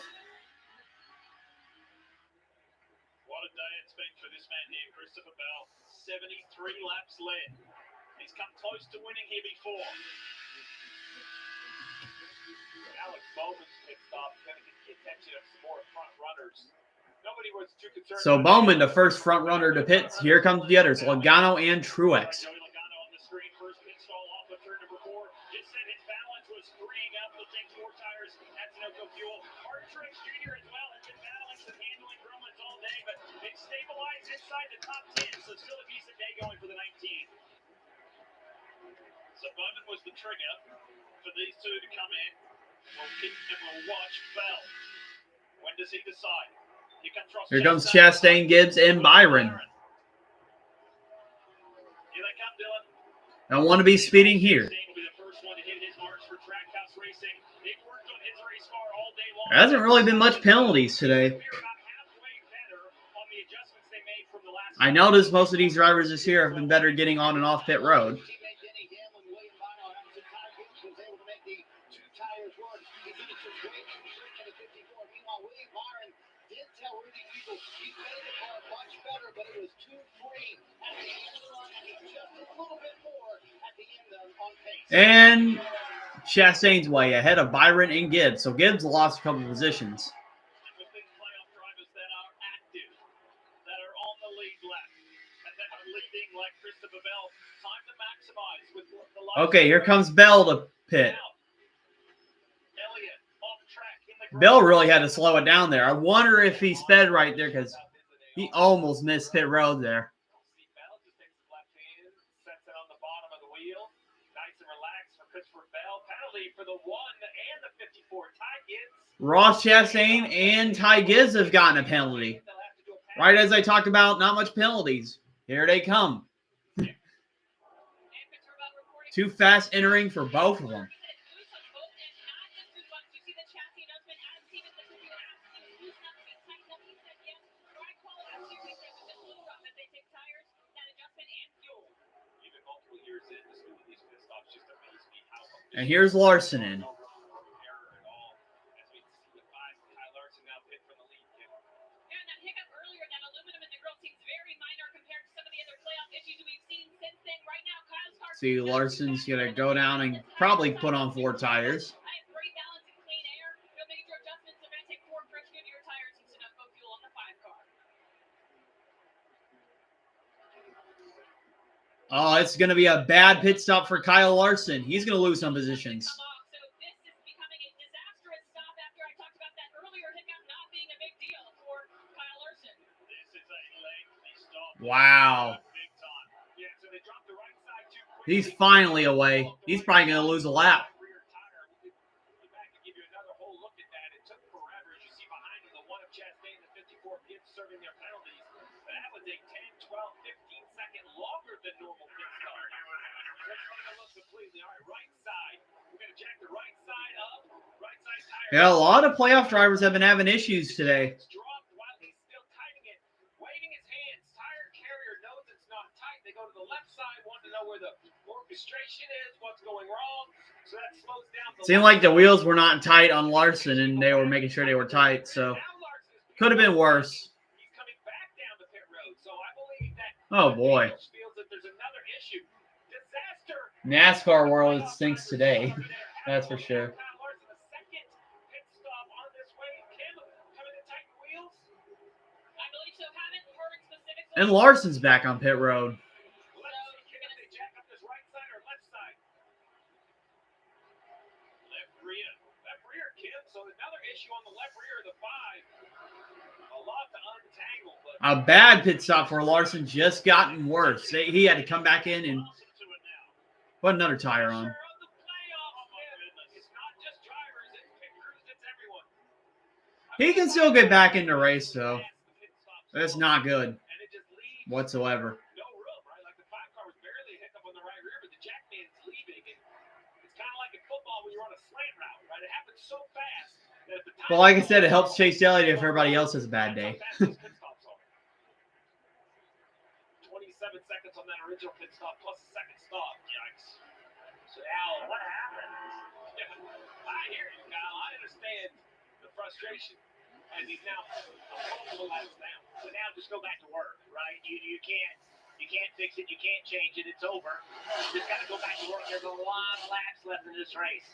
What a day it's been for this man here, Christopher Bell. 73 laps led. He's come close to winning here before. Alex Bowman's pit stop is going to get the attention of some more front runners. Nobody was too concerned. So Bowman, the first front runner to pit. Here comes the others, Logano and Truex. Logano on the screen, first pit stall off of turn number 4. Just said his balance was freeing up. He'll take 4 tires. That's no fuel. Truex Jr. as well has been battling some handling gremlins all day, but it stabilized inside the top 10, so still a decent day going for the 19. So Bowman was the trigger for these two to come in. We'll watch Bell. When does he decide? Here comes Chastain, Gibbs, and Byron. Here they come, Dylan. Don't want to be speeding here. There hasn't really been much penalties today. I noticed most of these drivers this year have been better getting on and off pit road. Spencer's great trick to the 54. Meanwhile, Willie Byron did tell Rudy Eagle he made the car much better, but it was too free at the end of the run, and just a little bit more at the end on pace. And Chastain's way ahead of Byron and Gibbs. So Gibbs lost a couple positions. With these playoff drivers that are active, that are on the lead lap, and that are leading like Christopher Bell, time to maximize with the Okay, here comes Bell to pit. Bell really had to slow it down there. I wonder if he sped right there because he almost missed pit road there. Bell just takes his left hand, sets it on the bottom of the wheel. Nice and relaxed for Christopher Bell. Penalty for the 1 and the 54. Ty Gibbs. Ross Chastain and Ty Gibbs have gotten a penalty. Right as I talked about, not much penalties. Here they come. Too fast entering for both of them. And here's Larson in. See, Larson's going to go down and probably put on 4 tires. Oh, it's going to be a bad pit stop for Kyle Larson. He's going to lose some positions. Wow. He's finally away. He's probably going to lose a lap. Yeah, a lot of playoff drivers have been having issues today. Seemed like the wheels were not tight on Larson, and they were making sure they were tight, so could have been worse. Oh, boy. NASCAR world stinks today. That's for sure. And Larson's back on pit road. A bad pit stop for Larson, just gotten worse. He had to come back in and put another tire on. He can still get back in the race, though. That's not good whatsoever. Well, like I said, it helps Chase Elliott if everybody else has a bad day. 27 seconds on that original pit stop plus a second stop. Yikes. So now, what happened? I hear you, Kyle. I understand the frustration. And he's now multiple laps down. So now just go back to work, right? You can't fix it. You can't change it. It's over. You just got to go back to work. There's a lot of laps left in this race.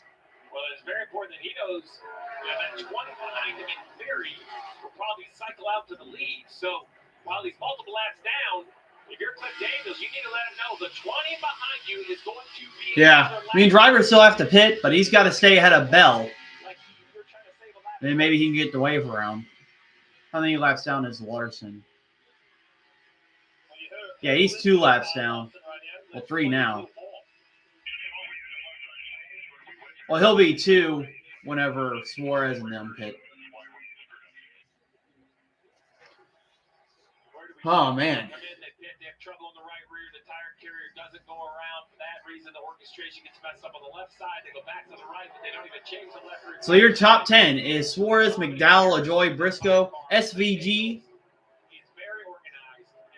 Well, it's very important that he knows that 20 behind him in theory will probably cycle out to the lead. So while he's multiple laps down, if you're Cliff Daniels, you need to let him know the 20 behind you is going to be. Yeah, I mean, drivers still have to pit, but he's got to stay ahead of Bell. Then maybe he can get the wave around. How many laps down is Larson? Yeah, he's 2 laps down. Well, 3 now. Well, he'll be 2 whenever Suarez and them pit. Oh, man. They have trouble on the right rear. The tire carrier doesn't go around. For that reason, the orchestration gets messed up on the left side. They go back to the right, but they don't even change the left rear. So your top 10 is Suarez, McDowell, LaJoie, Briscoe, SVG,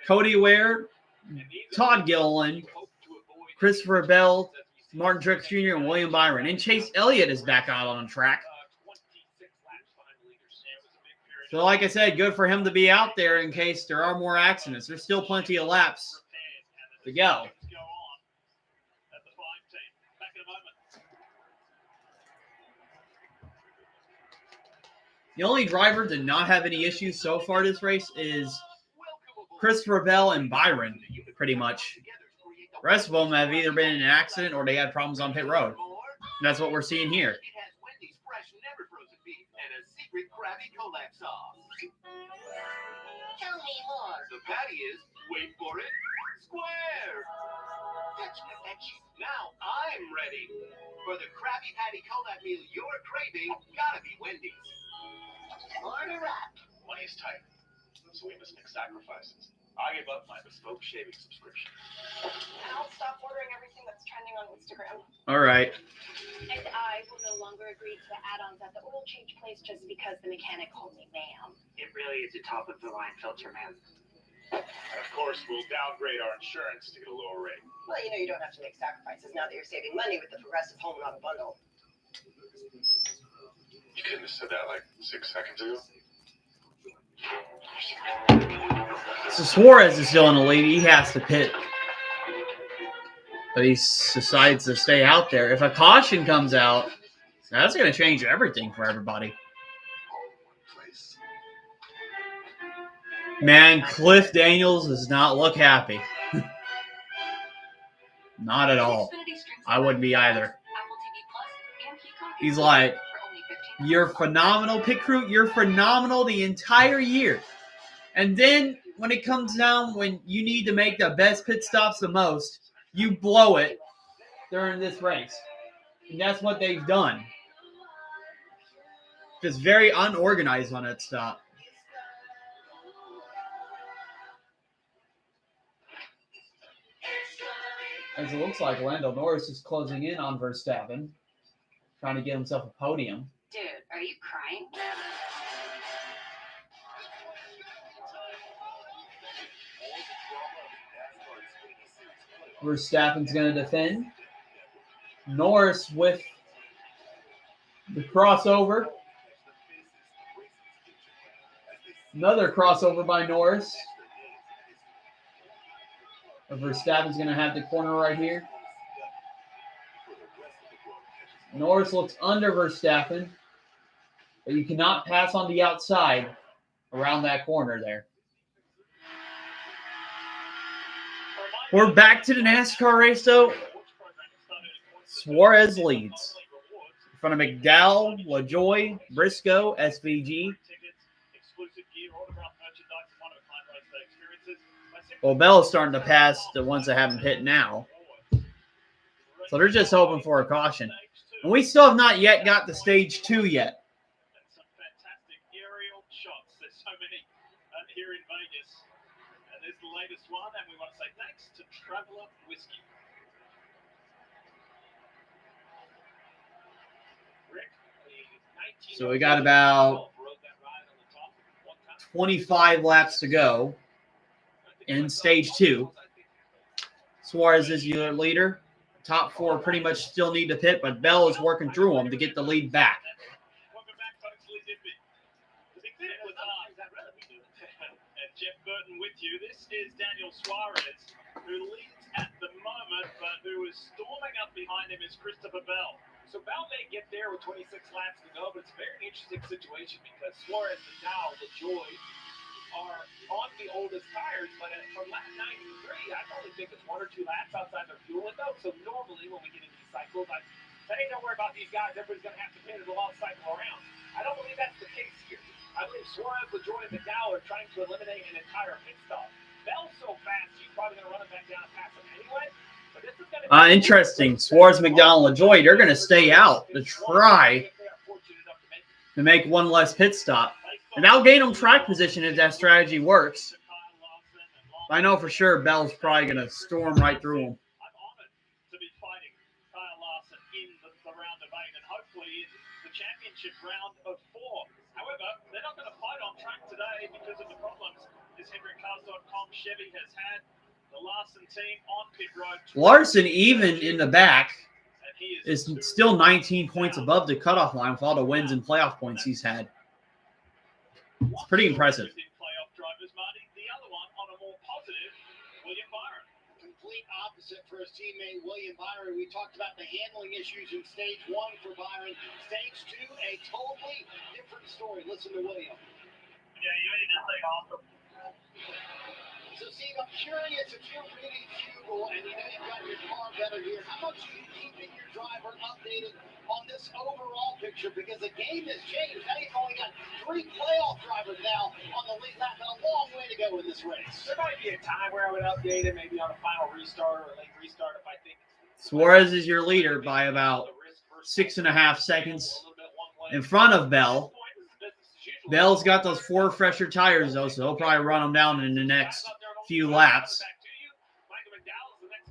Cody Ware, Todd Gilliland, Christopher Bell, Martin Truex Jr., and William Byron. And Chase Elliott is back out on track. So like I said, good for him to be out there in case there are more accidents. There's still plenty of laps to go. The only driver to not have any issues so far this race is Christopher Bell and Byron, pretty much. The rest of them have either been in an accident or they had problems on pit road. And that's what we're seeing here. Tell me more. The patty is, wait for it, square. Now I'm ready for the Krabby Patty collab meal you're craving. Gotta be Wendy's. Order up. Money is tight, so we must make sacrifices. I gave up my bespoke shaving subscription. And I'll stop ordering everything that's trending on Instagram. All right. And I will no longer agree to the add-ons at the oil change place just because the mechanic called me ma'am. It really is a top-of-the-line filter, man. And of course, we'll downgrade our insurance to get a lower rate. Well, you know you don't have to make sacrifices now that you're saving money with the Progressive Home and Auto Bundle. You couldn't have said that like 6 seconds ago. So Suarez is still in the lead. He has to pit. But he decides to stay out there. If a caution comes out, that's going to change everything for everybody. Man, Cliff Daniels does not look happy. Not at all. I wouldn't be either. He's like, you're phenomenal, pit crew. You're phenomenal the entire year. And then when it comes down, when you need to make the best pit stops the most, you blow it during this race. And that's what they've done. Just very unorganized on that stop. As it looks like Lando Norris is closing in on Verstappen, trying to get himself a podium. Dude, are you crying? Verstappen's going to defend. Norris with the crossover. Another crossover by Norris. Verstappen's going to have the corner right here. Norris looks under Verstappen, but you cannot pass on the outside around that corner there. We're back to the NASCAR race, though. Suarez leads. In front of McDowell, LaJoie, Briscoe, SVG. Well, Bell's starting to pass the ones that haven't hit now. So they're just hoping for a caution. And we still have not yet got to stage 2 yet. Some fantastic aerial shots. There's so many here in Vegas. And there's the latest one, and we want to say thanks to Traveller Whiskey. Rick, So we got about 25 laps to go in stage 2. Suarez is your leader. Top 4 pretty much still need to pit, but Bell is working through them to get the lead back. And Jeff Burton with you. This is Daniel Suarez, who leads at the moment, but who is storming up behind him is Christopher Bell. So Bell may get there with 26 laps to go, but it's a very interesting situation because Suarez and now LaJoie are on the oldest tires, but from lap 93, I only think it's 1 or 2 laps outside their fuel window. So normally when we get into these cycles, I say, don't worry about these guys. Everybody's going to have to pit it a long cycle around. I don't believe that's the case here. I believe Suarez, LaJoie, and McDowell are trying to eliminate an entire pit stop. Bell's so fast, he's probably going to run it back down and pass him anyway. But this is going to be interesting. Suarez, McDowell, and LaJoie, they're going to stay out to try to make one less pit stop. And that'll gain them track position if that strategy works. I know for sure Bell's probably going to storm right through him. I'm honored to be fighting Kyle Larson in the round of 8 and hopefully in the championship round of 4. However, they're not going to fight on track today because of the problems this HendrickCars.com Chevy has had. The Larson team on pit road. Larson, even in the back, is still 19 points above the cutoff line with all the wins and playoff points he's had. It's pretty impressive. Playoff drivers, Marty. The other one on a more positive, William Byron. Complete opposite for his teammate William Byron. We talked about the handling issues in stage 1 for Byron. Stage 2, a totally different story. Listen to William. Yeah, you made this thing awesome. So, Steve, I'm curious if you're reading Fugle and you know you've got your car better here, how much are you keeping your driver updated on this overall picture? Because the game has changed. Now you've only got 3 playoff drivers now on the lead lap, and a long way to go in this race. There might be a time where I would update it, maybe on a final restart or a late restart if I think. Suarez is your leader by about 6.5 seconds in front of Bell. Bell's got those 4 fresher tires, though, so he'll probably run them down in the next few laps.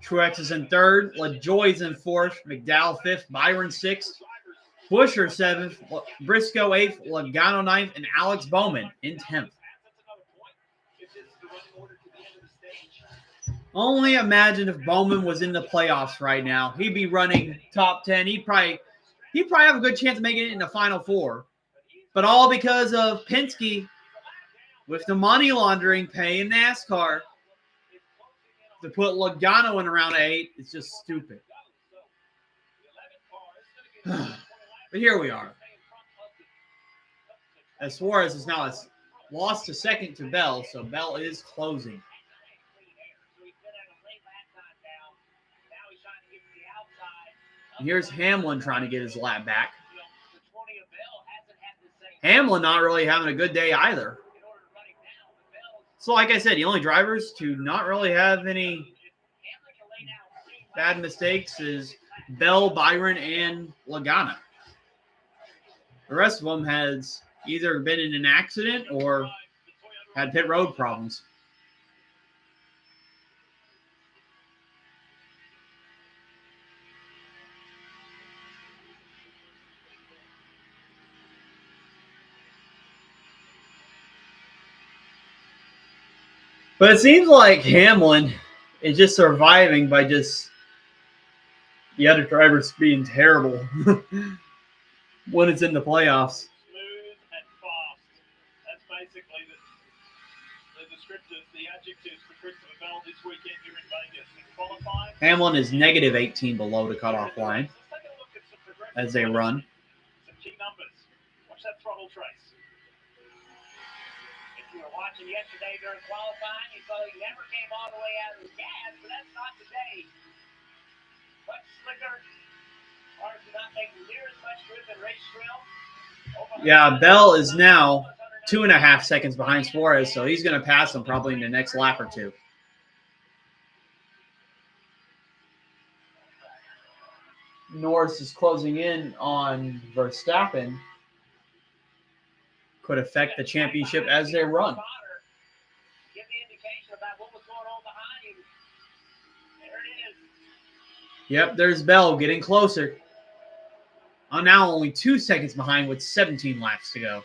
Truex is in 3rd. LaJoie's in 4th. McDowell 5th. Byron 6th. Buescher 7th. Briscoe 8th. Logano 9th. And Alex Bowman in 10th. Only imagine if Bowman was in the playoffs right now. He'd be running top 10. He'd probably have a good chance of making it in the Final 4. But all because of Penske with the money laundering pay in NASCAR to put Logano in around 8. It's just stupid. But here we are. As Suarez is now lost a second to Bell, so Bell is closing. And here's Hamlin trying to get his lap back. Hamlin not really having a good day either. So like I said, the only drivers to not really have any bad mistakes is Bell, Byron, and Logano. The rest of them has either been in an accident or had pit road problems. But it seems like Hamlin is just surviving by just the other drivers being terrible when it's in the playoffs. Smooth and fast. That's basically the descriptors, the adjectives for Christopher Bell this weekend here in Vegas. In qualifying, Hamlin is negative 18 below the cutoff line as they run. some key numbers. Watch that throttle trace. If you were watching yesterday during qualifying, you saw he never came all the way out of the gas, but that's not today. Much slicker. Cars do not make near as much grip in race drill. Yeah, Bell is now 2.5 seconds behind Suarez, so he's going to pass him probably in the next lap or 2. Norris is closing in on Verstappen. Could affect the championship as they run. Give the indication about what was going on behind him. There it is. Yep, there's Bell getting closer. I'm now only 2 seconds behind with 17 laps to go.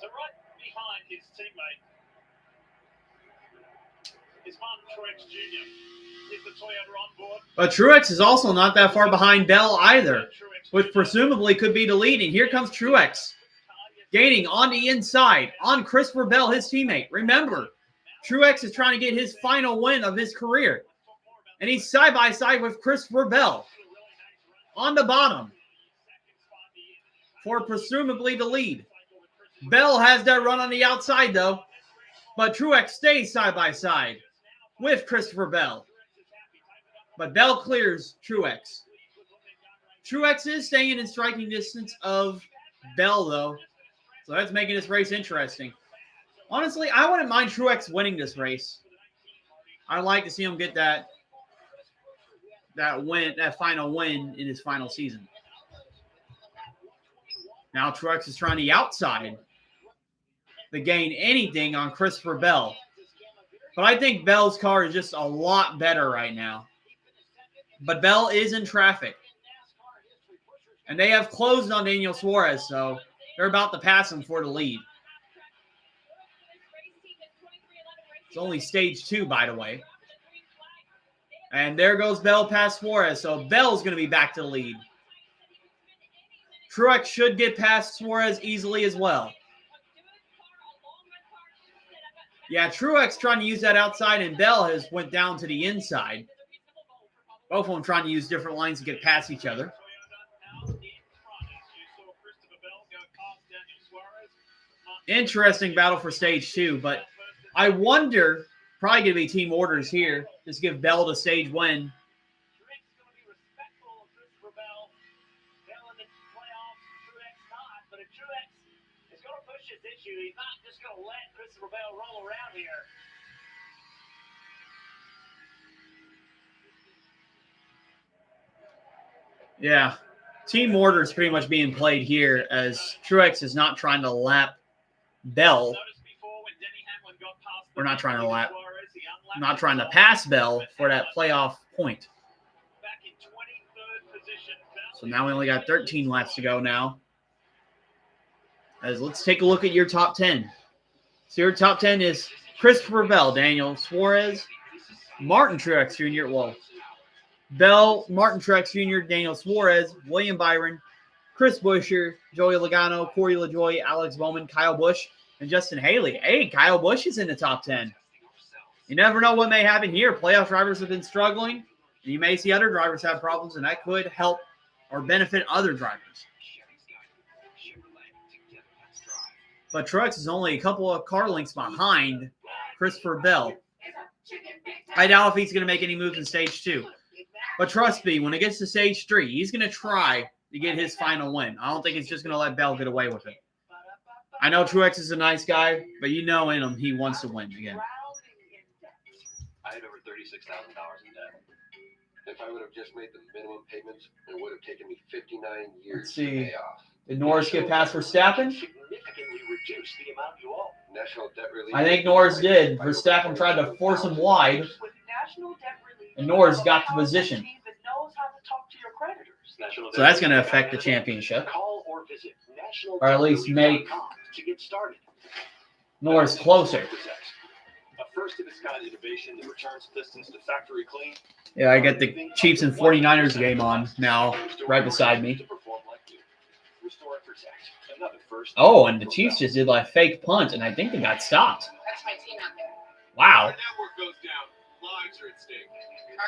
So right behind his teammate is Martin Truex Jr. Is the Toyota on board? But Truex is also not that far behind Bell either, which presumably could be the lead. And here comes Truex, gaining on the inside on Christopher Bell, his teammate. Remember, Truex is trying to get his final win of his career. And he's side by side with Christopher Bell on the bottom for presumably the lead. Bell has that run on the outside, though. But Truex stays side by side with Christopher Bell. But Bell clears Truex. Truex is staying in striking distance of Bell, though. So that's making this race interesting. Honestly, I wouldn't mind Truex winning this race. I'd like to see him get that final win in his final season. Now Truex is trying the outside to gain anything on Christopher Bell. But I think Bell's car is just a lot better right now. But Bell is in traffic. And they have closed on Daniel Suarez, so they're about to pass him for the lead. It's only stage 2, by the way. And there goes Bell past Suarez. So Bell's going to be back to the lead. Truex should get past Suarez easily as well. Yeah, Truex trying to use that outside, and Bell has went down to the inside. Both of them trying to use different lines to get past each other. Interesting battle for stage 2, but I wonder, probably going to be team orders here. Just give Bell the stage win. He's not just going to let Christopher Bell roll around here. Yeah. Team order is pretty much being played here as Truex is not trying to lap Bell. We're not trying to lap. Not trying to pass Bell for that playoff point. So now we only got 13 laps to go now. As let's take a look at your top 10. So your top 10 is Christopher Bell, Daniel Suarez, Martin Truex Jr., Bell, Martin Truex Jr., Daniel Suarez, William Byron, Chris Buescher, Joey Logano, Corey LaJoie, Alex Bowman, Kyle Busch, and Justin Haley. Hey, Kyle Busch is in the top 10. You never know what may happen here. Playoff drivers have been struggling, and you may see other drivers have problems, and that could help or benefit other drivers. But Truex is only a couple of car lengths behind Christopher Bell. I doubt if he's going to make any moves in stage 2. But trust me, when it gets to stage 3, he's going to try to get his final win. I don't think he's just going to let Bell get away with it. I know Truex is a nice guy, but you know in him he wants to win again. I had over $36,000 in debt. If I would have just made the minimum payments, it would have taken me 59 years to pay off. Did Norris get past Verstappen? Significantly reduce the amount you owe. National debt relief. I think Norris did. Verstappen tried to force him wide, and Norris got the position. So that's going to affect the championship, or at least make Norris closer. Yeah, I got the Chiefs and 49ers game on now, right beside me. Oh, and the Chiefs just did like a fake punt, and I think they got stopped. That's my team out there. Wow. Our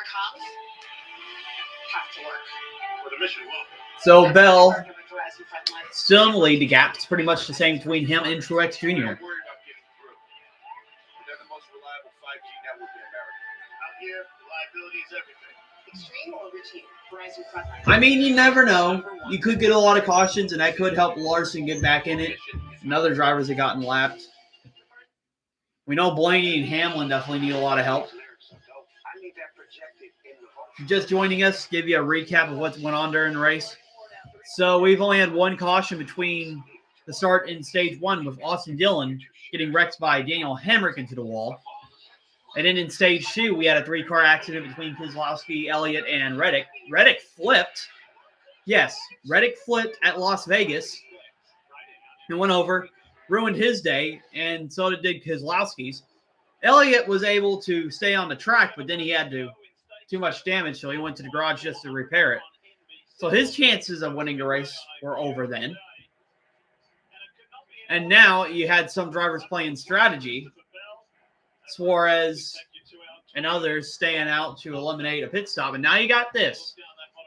comms have to work. So Bell still in the lead. The gap is pretty much the same between him and Truex Jr. I mean, you never know. You could get a lot of cautions, and that could help Larson get back in it. And other drivers have gotten lapped. We know Blaney and Hamlin definitely need a lot of help. If you're just joining us, give you a recap of what's went on during the race. So we've only had one caution between the start in stage 1 with Austin Dillon getting wrecked by Daniel Hemrick into the wall. And then in stage 2, we had a 3-car accident between Keselowski, Elliott, and Reddick. Reddick flipped. Yes, Reddick flipped at Las Vegas and went over, ruined his day, and so did Keselowski's. Elliott was able to stay on the track, but then he had too much damage, so he went to the garage just to repair it. So his chances of winning the race were over then. And now you had some drivers playing strategy. Suarez and others staying out to eliminate a pit stop. And now you got this.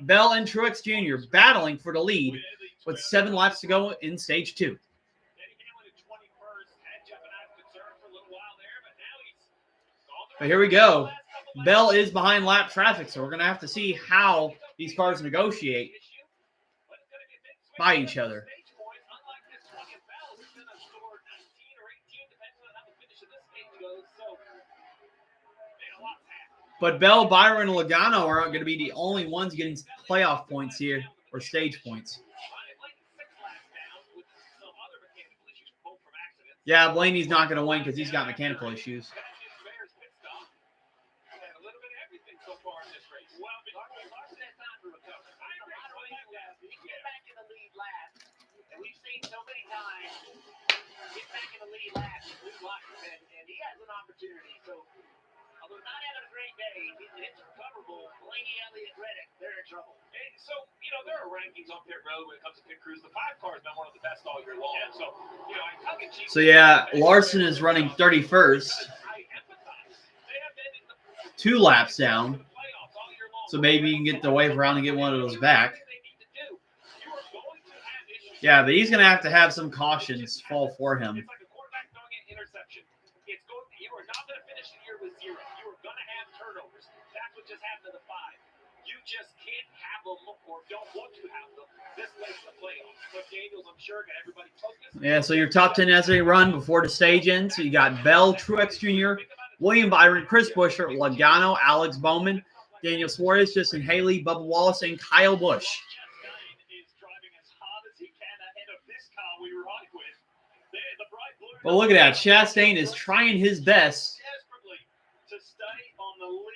Bell and Truex Jr. battling for the lead with 7 laps to go in stage 2. But here we go. Bell is behind lap traffic, so we're going to have to see how these cars negotiate by each other. But Bell, Byron, and Logano are going to be the only ones getting playoff points here, or stage points. Yeah, Blaney's not going to win because he's got mechanical issues. they're not having a great day. It's recoverable. Blaney, Elliott, Reddick, they're in trouble. And so, there are rankings on pit road when it comes to pit crews. The 5 car has been one of the best all year long. Yeah. So, I tongue-in-cheek. So yeah, Larson is running 31st. 2 laps down. So maybe you can get the wave around and get one of those back. Yeah, but he's going to have some cautions fall for him. It's like a quarterback throwing an interception. You are not going to finish the year with 0. You are going to have turnovers. That's what just happened to the 5. You just can't have them or don't want to have them this late in the playoffs. But Daniels, I'm sure, got everybody focused. Yeah, so your top 10 as they run before the stage ends. So you got Bell, Truex Jr., William Byron, Chris Buescher, Logano, Alex Bowman, Daniel Suarez, Justin Haley, Bubba Wallace, and Kyle Busch. But look at that. Chastain is trying his best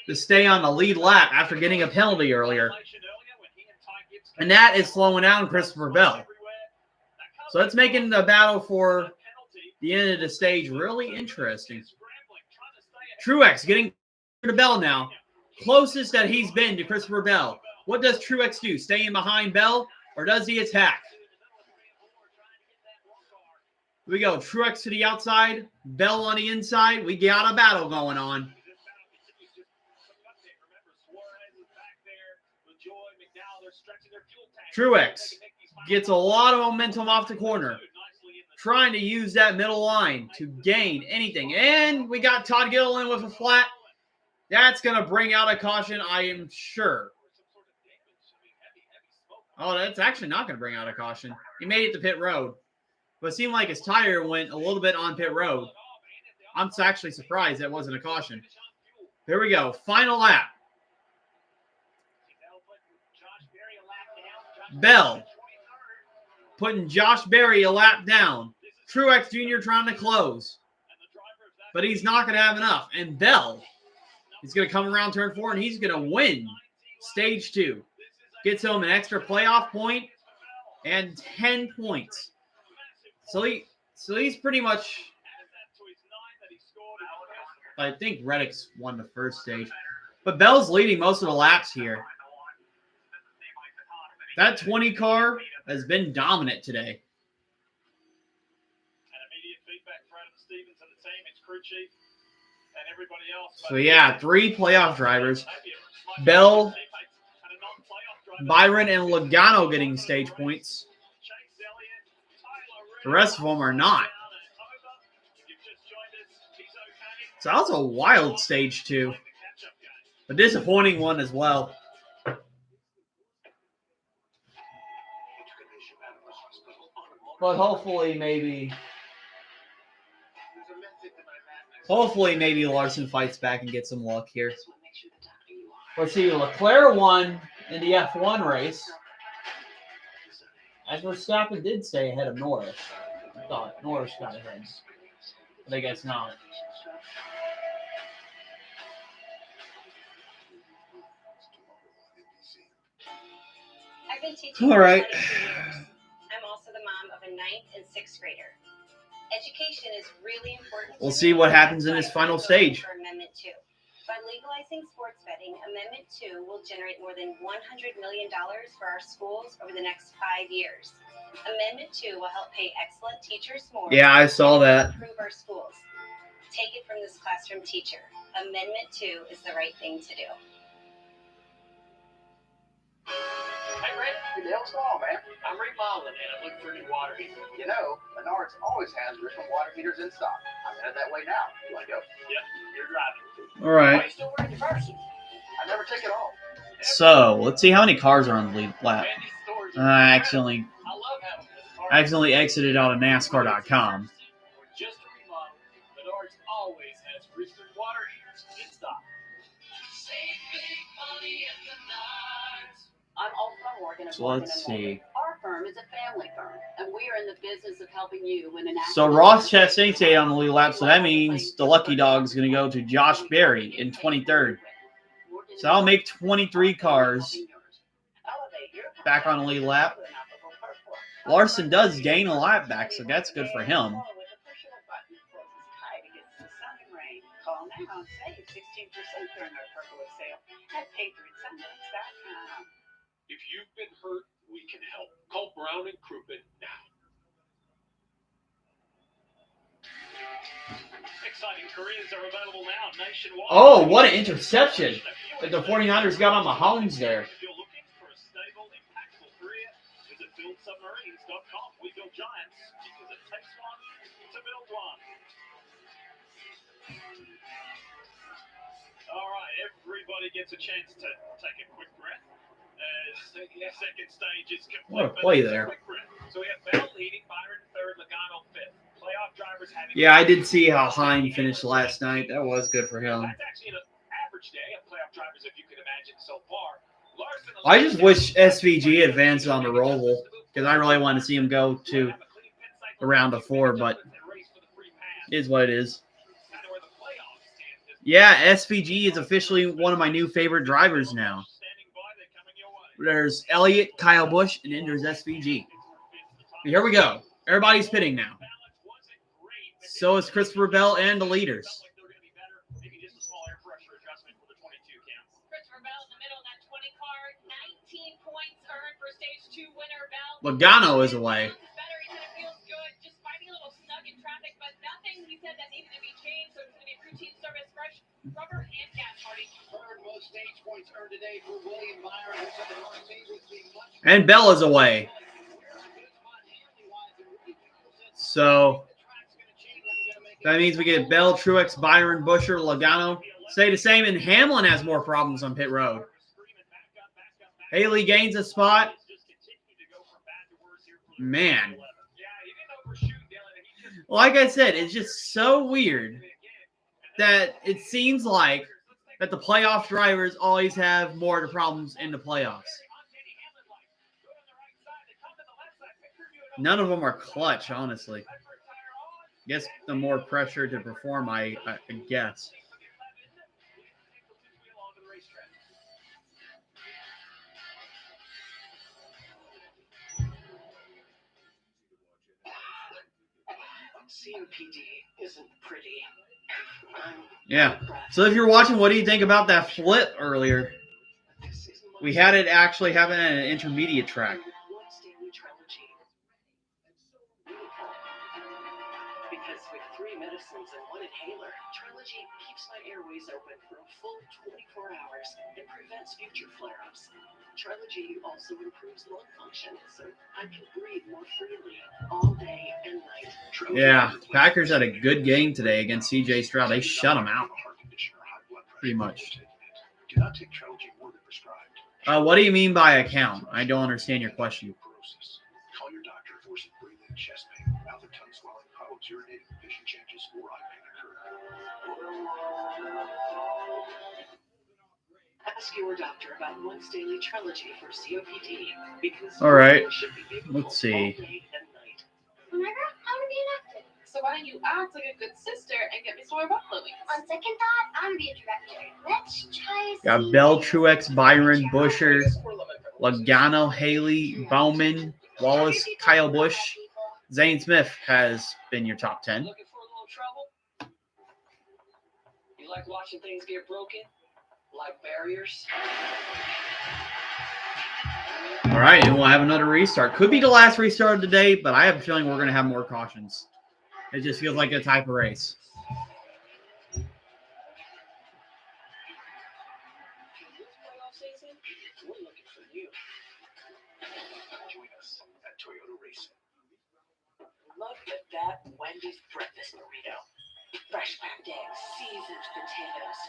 to stay on the lead lap after getting a penalty earlier. And that is slowing down Christopher Bell. So that's making the battle for the end of the stage really interesting. Truex getting to Bell now. Closest that he's been to Christopher Bell. What does Truex do? Stay in behind Bell, or does he attack? Here we go. Truex to the outside, Bell on the inside. We got a battle going on. Truex gets a lot of momentum off the corner, trying to use that middle line to gain anything. And we got Todd Gilliland with a flat. That's going to bring out a caution, I am sure. Oh, that's actually not going to bring out a caution. He made it to pit road. But it seemed like his tire went a little bit on pit road. I'm actually surprised that wasn't a caution. Here we go. Final lap. Bell putting Josh Berry a lap down. Truex Jr. trying to close. But he's not going to have enough. And Bell is going to come around turn 4, and he's going to win stage 2. Gets him an extra playoff point and 10 points. So he's pretty much, I think Reddick's won the first stage. But Bell's leading most of the laps here. That 20 car has been dominant today. So yeah, 3 playoff drivers. Bell, Byron, and Logano getting stage points. The rest of them are not. So that was a wild stage 2. A disappointing one as well. But hopefully maybe Larson fights back and gets some luck here. Let's see, Leclerc won in the F1 race. As Verstappen did stay ahead of Norris. I thought Norris got ahead. But I guess not. I've been teaching all right. for 22 years. I'm also the mom of a 9th and 6th grader. Education is really important. We'll see what happens in this final stage. For Amendment 2. By legalizing sports betting, Amendment 2 will generate more than $100 million for our schools over the next 5 years. Amendment 2 will help pay excellent teachers more. Yeah, I saw that. Improve our schools. Take it from this classroom teacher. Amendment 2 is the right thing to do. Hey, Red. What the hell's going on, man? I'm remodeling and I'm looking for a new water heater. You know, Menards always has Richmond water heaters in stock. I'm headed that way now. You want to go? Yep, you're driving. All right. Why are you still wearing your parachute? I never take it off. So let's see how many cars are on the lead lap. I accidentally exited out of NASCAR.com. Just a remodel, Menards always has Richmond water heaters in stock. Save big money at Menards. I'm all from Oregon. So let's see. Our firm is a family firm, and we are in the business of helping you win an So Ross Chastain stayed on the lead lap, so that means the lucky dog is going to go to Josh Berry in 23rd. So I'll make 23 cars back on the lead lap. Larson does gain a lap back, so that's good for him. now and save 16% during our pergola sale at patriotsundays.com. If you've been hurt, we can help. Call Brown and Crouppen now. Exciting careers are available now nationwide. Oh, what an interception that the 49ers got on Mahomes there. If you're looking for a stable, impactful career, visit buildsubmarines.com. We build giants because it takes one to build one. All right, everybody gets a chance to take a quick breath. The second stage is complete. What a play there. So we have Bell leading, Byron third, Logano fifth. Playoff drivers having. Yeah, I did see how Hine finished last night. That was good for him. That's actually an average day of playoff drivers, if you can imagine so far. I just wish SVG advanced on the roll because I really want to see him go to the round of 4, but it is what it is. Yeah, SVG is officially one of my new favorite drivers now. There's Elliott, Kyle Busch, and then there's SVG. Here we go. Everybody's pitting now. So is Christopher Bell and the leaders. Logano is away. And Bell is away. So that means we get Bell, Truex, Byron, Buescher, Logano. Stay the same, and Hamlin has more problems on pit road. Haley gains a spot. Man. Like I said, it's just so weird that it seems like that the playoff drivers always have more of the problems in the playoffs. None of them are clutch, honestly. Guess the more pressure to perform, I guess. COPD isn't pretty. Yeah. So if you're watching, what do you think about that flip earlier? We had it actually happen at an intermediate track. Because with 3 medicines and 1 inhaler, Trilogy keeps my airways open for a full 24 hours and prevents future flare-ups. Trilogy also improves lung function, so I can breathe more freely all day and night. Yeah, Packers had a good game today against C.J. Stroud. They shut him out, pretty much. Do not take Trilogy more than prescribed. What do you mean by account? I don't understand your question. Call your doctor for some breathing, chest pain, mouth and tongue swelling, problems urinating, vision changes, or eye pain occur. Ask your doctor about once daily Trilogy for COPD because all right, should be let's see. Remember, I want to be an actor. So why don't you act like a good sister and get me some more buffalo wings? On second thought, I'm gonna be a director. Let's try. Got Bell, Truex, Byron, Buescher, Logano, Haley, Bowman, Wallace, Kyle Busch. Zane Smith has been your top 10. Looking for a little trouble? You like watching things get broken? Like barriers? All right, and we'll have another restart. Could be the last restart of the day, but I have a feeling we're going to have more cautions. It just feels like a type of race. Join us at Toyota Racing. Look at that Wendy's breakfast burrito. Fresh packed eggs, seasoned potatoes,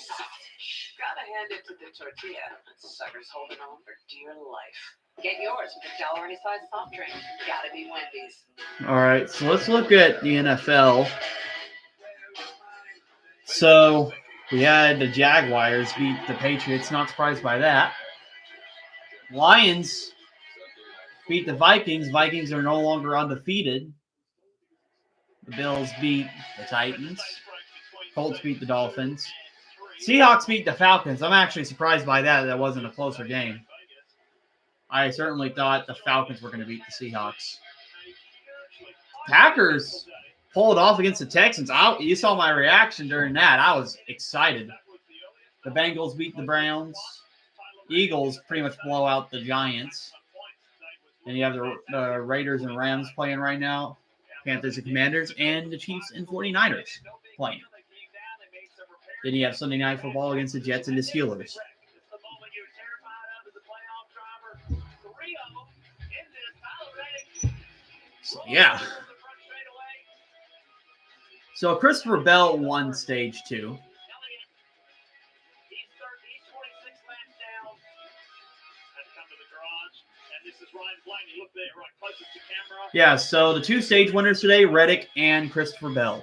sausage. Gotta hand it to the tortilla. That sucker's holding on for dear life. Get yours with a $1 any size soft drink. Gotta be Wendy's. All right, so let's look at the NFL. So we had the Jaguars beat the Patriots. Not surprised by that. Lions beat the Vikings. Vikings are no longer undefeated. The Bills beat the Titans. Colts beat the Dolphins. Seahawks beat the Falcons. I'm actually surprised by that. That wasn't a closer game. I certainly thought the Falcons were going to beat the Seahawks. Packers pull it off against the Texans. You saw my reaction during that. I was excited. The Bengals beat the Browns. Eagles pretty much blow out the Giants. And you have the Raiders and Rams playing right now. Panthers and Commanders, and the Chiefs and 49ers playing. Then you have Sunday Night Football against the Jets and the Steelers. So, yeah. So Christopher Bell won stage 2. Yeah, so the 2 stage winners today, Reddick and Christopher Bell.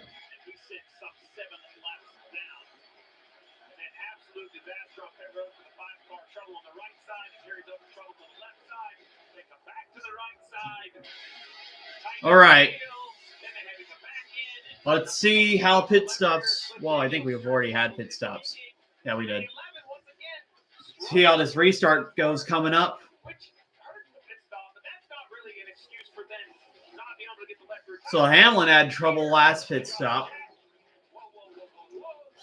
All right. Let's see how pit stops. Well, I think we've already had pit stops. Yeah, we did. See how this restart goes coming up. So Hamlin had trouble last pit stop.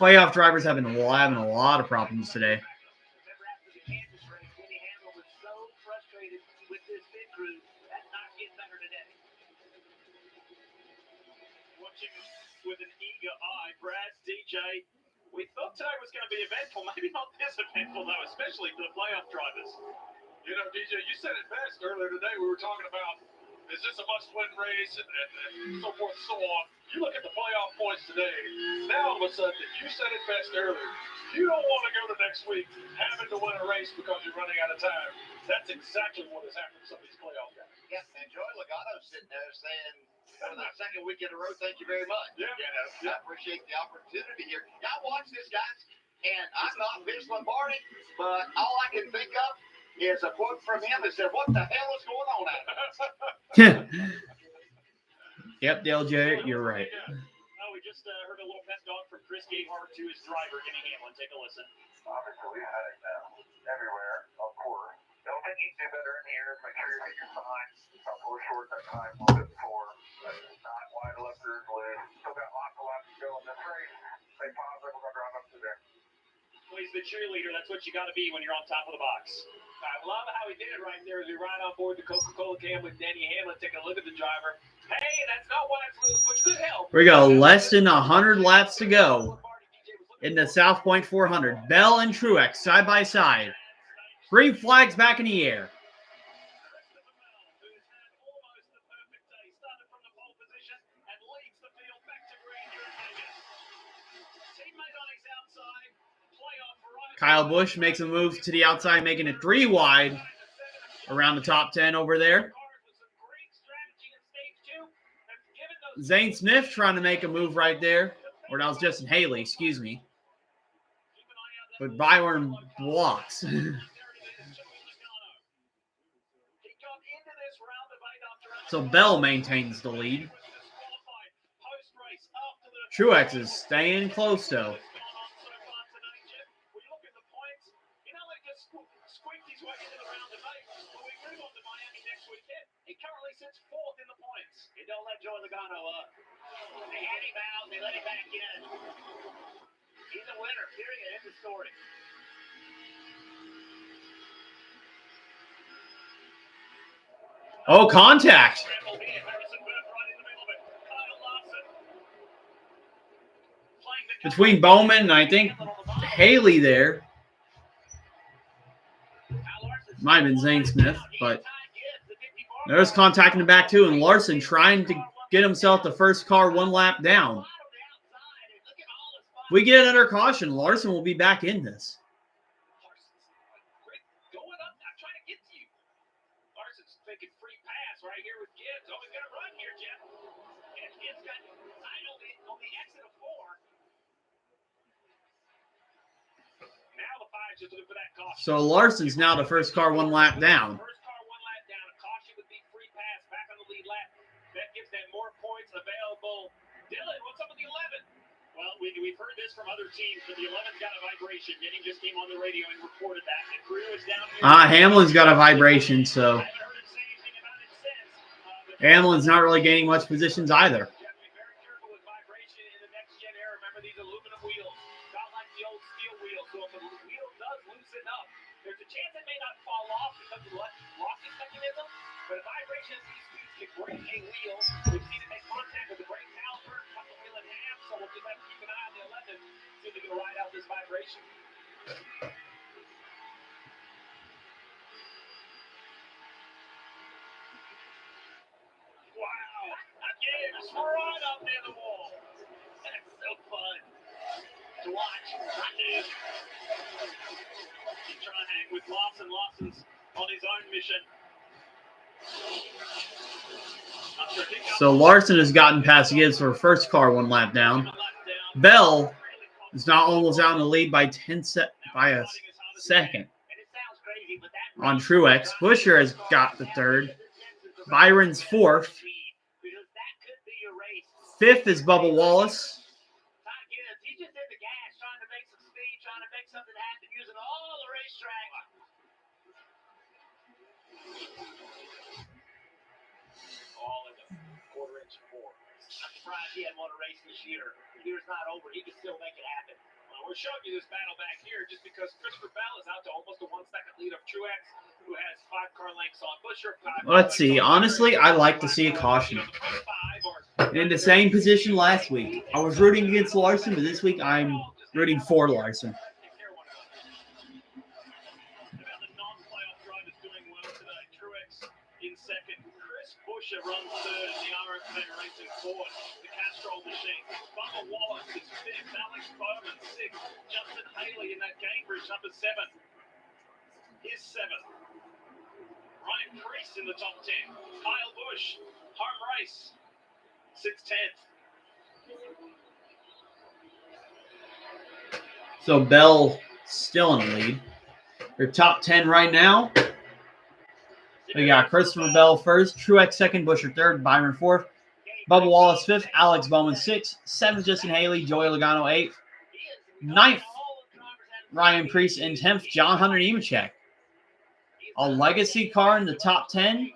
Playoff drivers have been having a lot of problems today. With an eager eye, Brad, DJ. We thought today was going to be eventful. Maybe not this eventful, though, especially for the playoff drivers. You know, DJ, you said it best earlier today. We were talking about, is this a must-win race and so forth and so on. You look at the playoff points today. Now, all of a sudden, you said it best earlier. You don't want to go to next week having to win a race because you're running out of time. That's exactly what has happened to some of these playoff guys. Yeah, and Joey Logano's sitting there saying, for the second week in a row, thank you very much. Yeah. I appreciate the opportunity here. I watched this, guys, and I'm not Vince Lombardi, but all I can think of is a quote from him that said, "What the hell is going on out there?" Yep, Dale J, you're right. We just heard a little pep talk from Chris Gahart to his driver, Kenny Hamlin. Take a listen. Obviously, we had it everywhere, of course. The only thing you can do better in here is make sure you hit your signs. I'll pull short that time a little bit before. Not wide left rear loose. Still got lots of laps to go in this race. Stay positive. We're going to drive up through there. Well, he's the cheerleader. That's what you got to be when you're on top of the box. I love how he did it right there as we ride on board the Coca-Cola can with Denny Hamlin. Take a look at the driver. Hey, that's not why it's loose, which could help. We go less than 100 laps to go in the South Point 400. Bell and Truex side by side. Green flags back in the air. Kyle Busch makes a move to the outside, making it 3 wide around the top 10 over there. Zane Smith trying to make a move right there. Or that was Justin Haley, excuse me. But Byron blocks. So Bell maintains the lead. Truex is staying close, though. They don't let Joey Logano up. They had him out, they let him back in. He's a winner, period. End of story. Oh, contact. Between Bowman and I think Haley there. Might have been Zane Smith, but there's contact in the back too, and Larson trying to get himself the first car 1 lap down. If we get another caution, Larson will be back in this. So Larson's now the first car 1 lap down. Well, we've heard this from other teams, but the 11's got a vibration. Denny just came on the radio and reported that. The crew is down here. Hamlin's got a vibration, so Hamlin's not really gaining much positions either. may not fall off because of the locking mechanism, but a vibration at these speeds can break a wheel. We've seen it make contact with the brake caliper, cut the wheel in half, so we'll just have to keep an eye on the 11, see if we can ride out this vibration. Wow! Again, it's right up near the wall. That's so fun to watch. He's trying to hang with Lawson. Lawson's on his own mission. So Larson has gotten past Gibbs for first car 1 lap down. Bell is now almost out in the lead by by a second on Truex. Busher has got the third. Byron's fourth. Fifth is Bubba Wallace. He's just in the gas, trying to make some speed, trying to make something happen, using all the racetrack. All in the quarter-inch four. I'm surprised he hadn't won a race this year. The year's not over. He can still make it happen. Well, we're showing you this battle back here just because Christopher Bell is out to almost a 1 second lead of Truex, who has 5 car lengths on Busher. Let's see. Honestly, I like to see a caution. In the same position last week. I was rooting against Larson, but this week I'm rooting for Larson. In second, Chris Busher runs third, the RFK Racing fourth, the Castrol machine. Bubba Wallace is fifth, Alex Bowman sixth, Justin Haley in that Cambridge number 7 is seventh. Ryan Preece in the top 10. Kyle Busch, home race, 6/10. So Bell still in the lead. Their top 10 right now. We got Christopher Bell first, Truex second, Busher third, Byron fourth, Bubba Wallace fifth, Alex Bowman sixth, seventh Justin Haley, Joey Logano eighth, ninth Ryan Preece, and 10th John Hunter Nemechek. A legacy car in the top 10.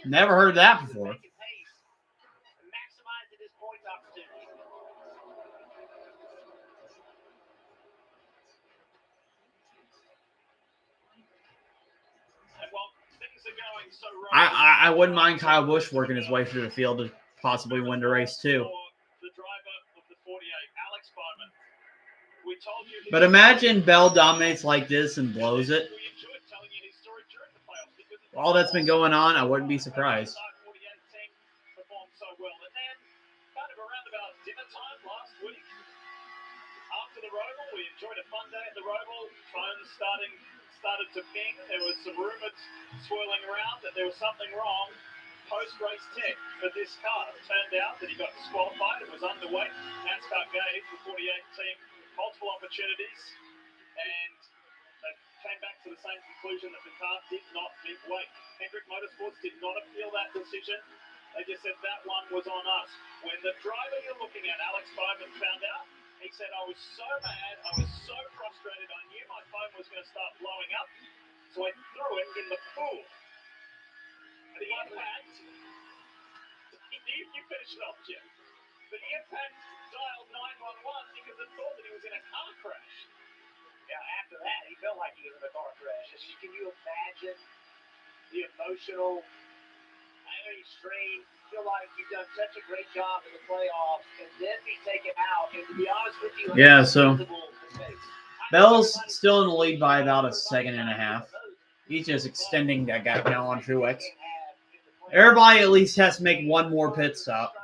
Never heard that before. I wouldn't mind Kyle Busch working his way through the field to possibly win the race too. But imagine Bell dominates like this and blows it. All that's been going on, I wouldn't be surprised. After the Roval, we enjoyed a fun day at the Roval. Phones started to ping. There was some rumors swirling around that there was something wrong. Post-race tech for this car. It turned out that he got disqualified. It was underweight. NASCAR gave the 48 team multiple opportunities, and they came back to the same conclusion that the car did not meet weight. Hendrick Motorsports did not appeal that decision. They just said that one was on us. When the driver you're looking at, Alex Bowman, found out, he said, I was so mad, I was so frustrated, I knew my phone was going to start blowing up, so I threw it in the pool. The impact, you finished it off, Jim. The impact dialed 911 because it thought that he was in a car crash. Yeah, after that, he felt like he was in a car crash. Can you imagine the emotional strain? Feel like you've done such a great job in the playoffs and then be taken out. And to be honest with you, yeah, so Bell's still in the lead by about a second and a half. He's just extending that gap now on Truex. Everybody at least has to make one more pit stop.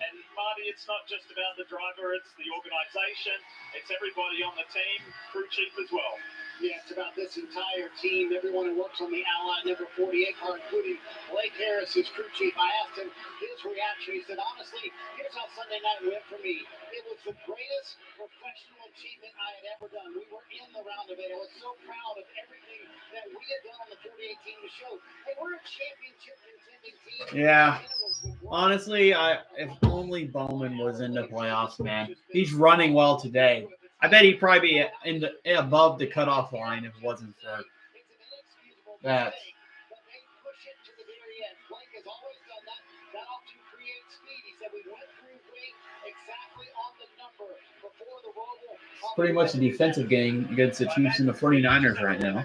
And Marty, it's not just about the driver, it's the organization, it's everybody on the team, crew chief as well. Yeah, it's about this entire team, everyone who works on the Ally number 48 car, including Blake Harris, his crew chief. I asked him his reaction. He said, honestly, here's how Sunday night went for me. It was the greatest professional achievement I had ever done. We were in the round of it. I was so proud of everything that we had done on the 48 team to show, hey, we're a championship contending team. Yeah. Honestly, if only Bowman was in the playoffs, man. He's running well today. I bet he'd probably be above the cutoff line if it wasn't for that. It's pretty much a defensive game against the Chiefs and the 49ers right now.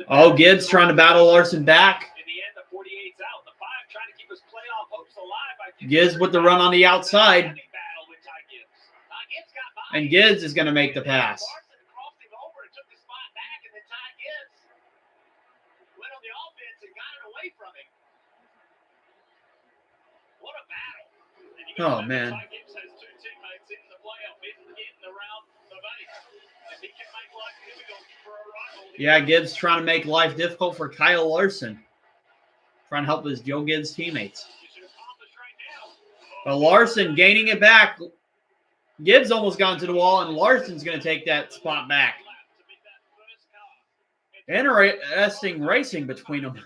Oh, Gibbs trying to battle Larson back. Gibbs with the run on the outside. And Gibbs is going to make the pass. Oh, man. Yeah, Gibbs trying to make life difficult for Kyle Larson. Trying to help his Joe Gibbs teammates. But Larson gaining it back. Gibbs almost got into the wall, and Larson's going to take that spot back. Interesting racing between them.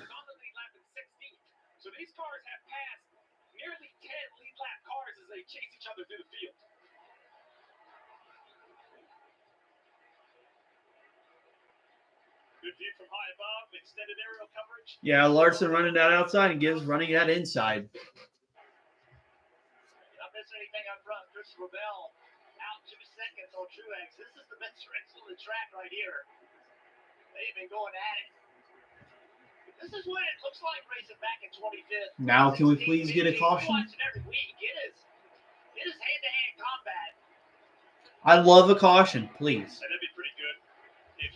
Yeah, Larson running that outside and Gibbs running that inside. Not missing anything up front. Chris Rebel out 2 seconds on Truex. This is the best race on the track right here. They've been going at it. This is what it looks like racing back in 25th. Now, can we please get a caution? Every week. It is hand-to-hand combat. I love a caution, please. That'd be pretty good if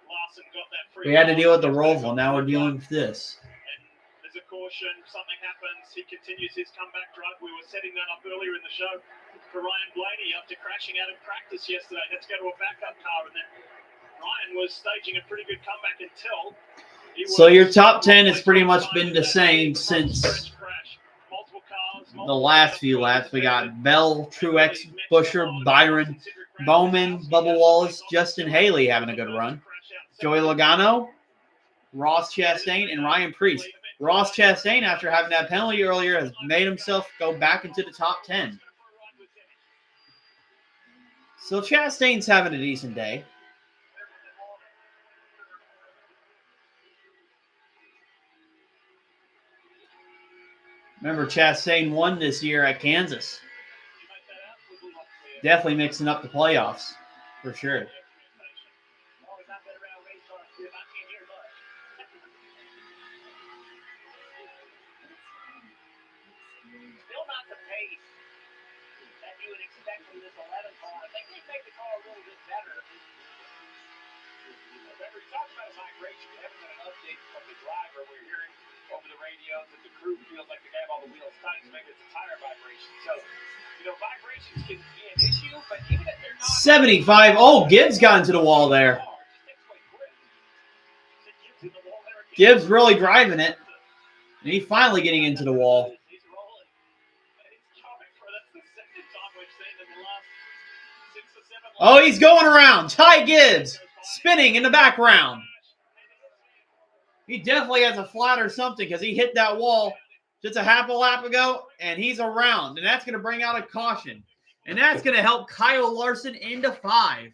Lawson got that free. We had to deal with the Roval. Now we're dealing with this. And there's a caution. Something happens. He continues his comeback drive. We were setting that up earlier in the show for Ryan Blaney after crashing out of practice yesterday. Let's go to a backup car. And then Ryan was staging a pretty good comeback until... So your top 10 has pretty much been the same since the last few laps. We got Bell, Truex, Busher, Byron, Bowman, Bubba Wallace, Justin Haley having a good run. Joey Logano, Ross Chastain, and Ryan Preece. Ross Chastain, after having that penalty earlier, has made himself go back into the top 10. So Chastain's having a decent day. Remember, Chastain won this year at Kansas. Definitely mixing up the playoffs, for sure. Still not the pace that you would expect from this 11 car. I think they make the car a little bit better. Remember, you talked about vibration. We haven't got an update from the driver. We're hearing over the radios that the crew feels like they have all the wheels tight, so maybe it's a tire vibration. So, vibrations can be an issue, but even if they're not... 75. Oh, Gibbs got into the wall there. Gibbs really driving it. And he's finally getting into the wall. Oh, he's going around. Ty Gibbs spinning in the background. He definitely has a flat or something because he hit that wall just a half a lap ago, and he's around. And that's going to bring out a caution. And that's going to help Kyle Larson into 5.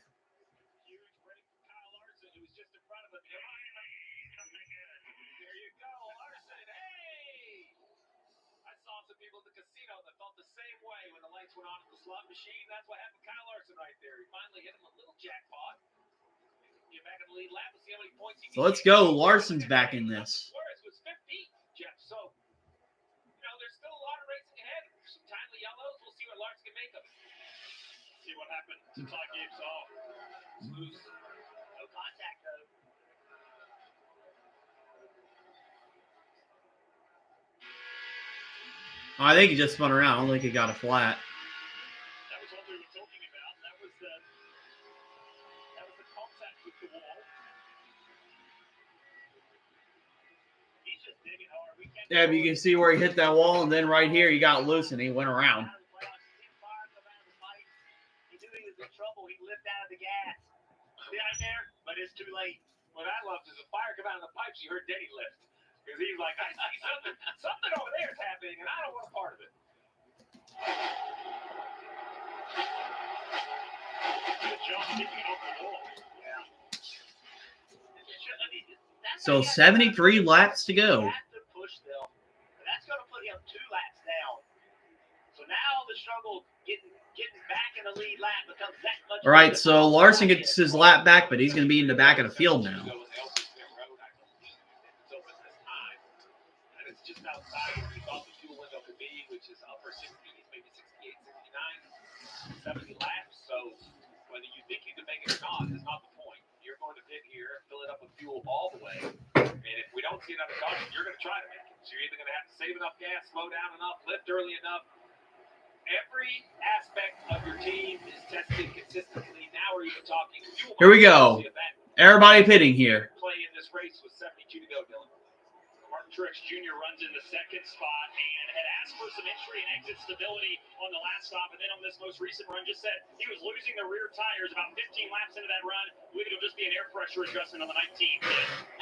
Machine. That's what happened to Kyle Larson right there. He finally hit him a little jackpot. Get back in the lead lap and see how many points he can So let's go. Larson's back in this. Suarez was 15, Jeff. So, there's still a lot of racing ahead. Some timely yellows. We'll see what Larson can make of it. See what happened to Ty Gibbs off. Loose. No contact, though. I think he just spun around. I don't think he got a flat. Yeah, but you can see where he hit that wall, and then right here he got loose and he went around. He knew he was in trouble. He lived out of the gas. See right there? But it's too late. What I loved is a fire come out of the pipes. You heard Denny lift. Because he was like, I see something over there is happening, and I don't want a part of it. Good job keeping it off the wall. Yeah. So 73 laps to go. That's going to put him 2 laps down. struggle getting back in the lead lap becomes that much. All right, so Larson gets his lap back, but he's going to be in the back of the field now. It's just outside where we thought the fuel window could be, which is upper 60s, maybe 68, 69, 70 laps. So whether you think you can make it or not is not the point. You're going to pit here, fill it up with fuel all the way. And if we don't see it under caution, you're going to try to make it. So you're either going to have to save enough gas, slow down enough, lift early enough. Every aspect of your team is tested consistently. Now we're even talking fuel. Here we go. Everybody pitting here. Play in this race with 72 to go, Dylan. Martin Truex Jr. runs in the second spot and had asked for some entry and exit stability on the last stop. And then on this most recent run, just said he was losing the rear tires about 15 laps into that run. Believe it'll just be an air pressure adjustment on the 19th.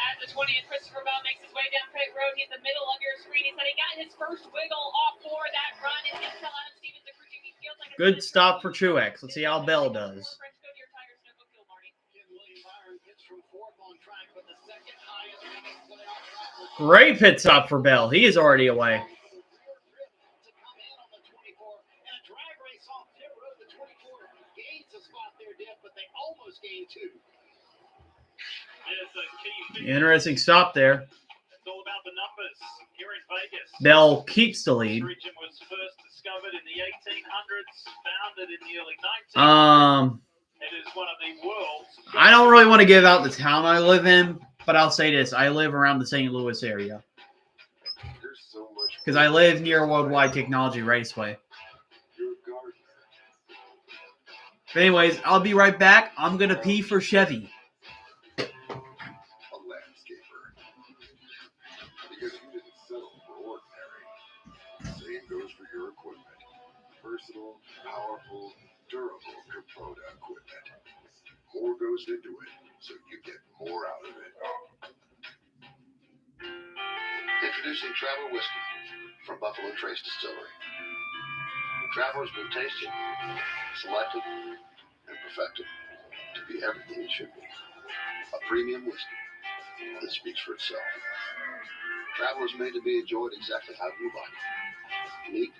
At the 20th, Christopher Bell makes his way down pit road. He's in the middle of your screen. He said he got his first wiggle off for that run. And he tell Adam Stevens the crew chief he feels like Good stop for Truex. Let's see how Bell does. Great pit stop for Bell. He is already away. Interesting stop there. It's all about the numbers here in Vegas. Bell keeps the lead. This region was first discovered in the 1800s, founded in the early 1900s. It is one of the world's. I don't really want to give out the town I live in, but I'll say this. I live around the St. Louis area. Because I live near Worldwide Technology Raceway. But anyways, I'll be right back. I'm going to pee for Chevy. A landscaper. Because you didn't settle for ordinary. Same goes for your equipment. Versatile, powerful, durable Kubota equipment. More goes into it, so you get more out of it. Introducing Traveler Whiskey from Buffalo Trace Distillery. Traveler's been tasted, selected, and perfected to be everything it should be. A premium whiskey that speaks for itself. Traveler's made to be enjoyed exactly how you like it. Neat,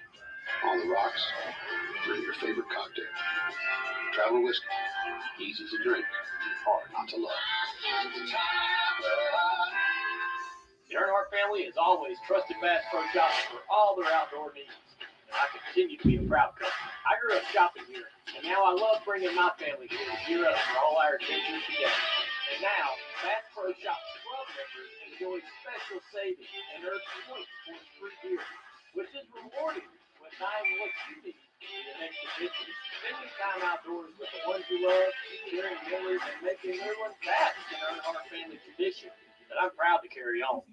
on the rocks, or in your favorite cocktail. Traveler Whiskey. Easy to drink, hard not to love. The Earnhardt family has always trusted Bass Pro Shops for all their outdoor needs. And I continue to be a proud customer. I grew up shopping here, and now I love bringing my family here to gear up for all our adventures together. And now, Bass Pro Shops Club members enjoy special savings and earn points for free gear, which is rewarding when buying what you need for your next adventure. Spending time outdoors with the ones you love, sharing memories, and making new ones, that's an Earnhardt family tradition that I'm proud to carry on.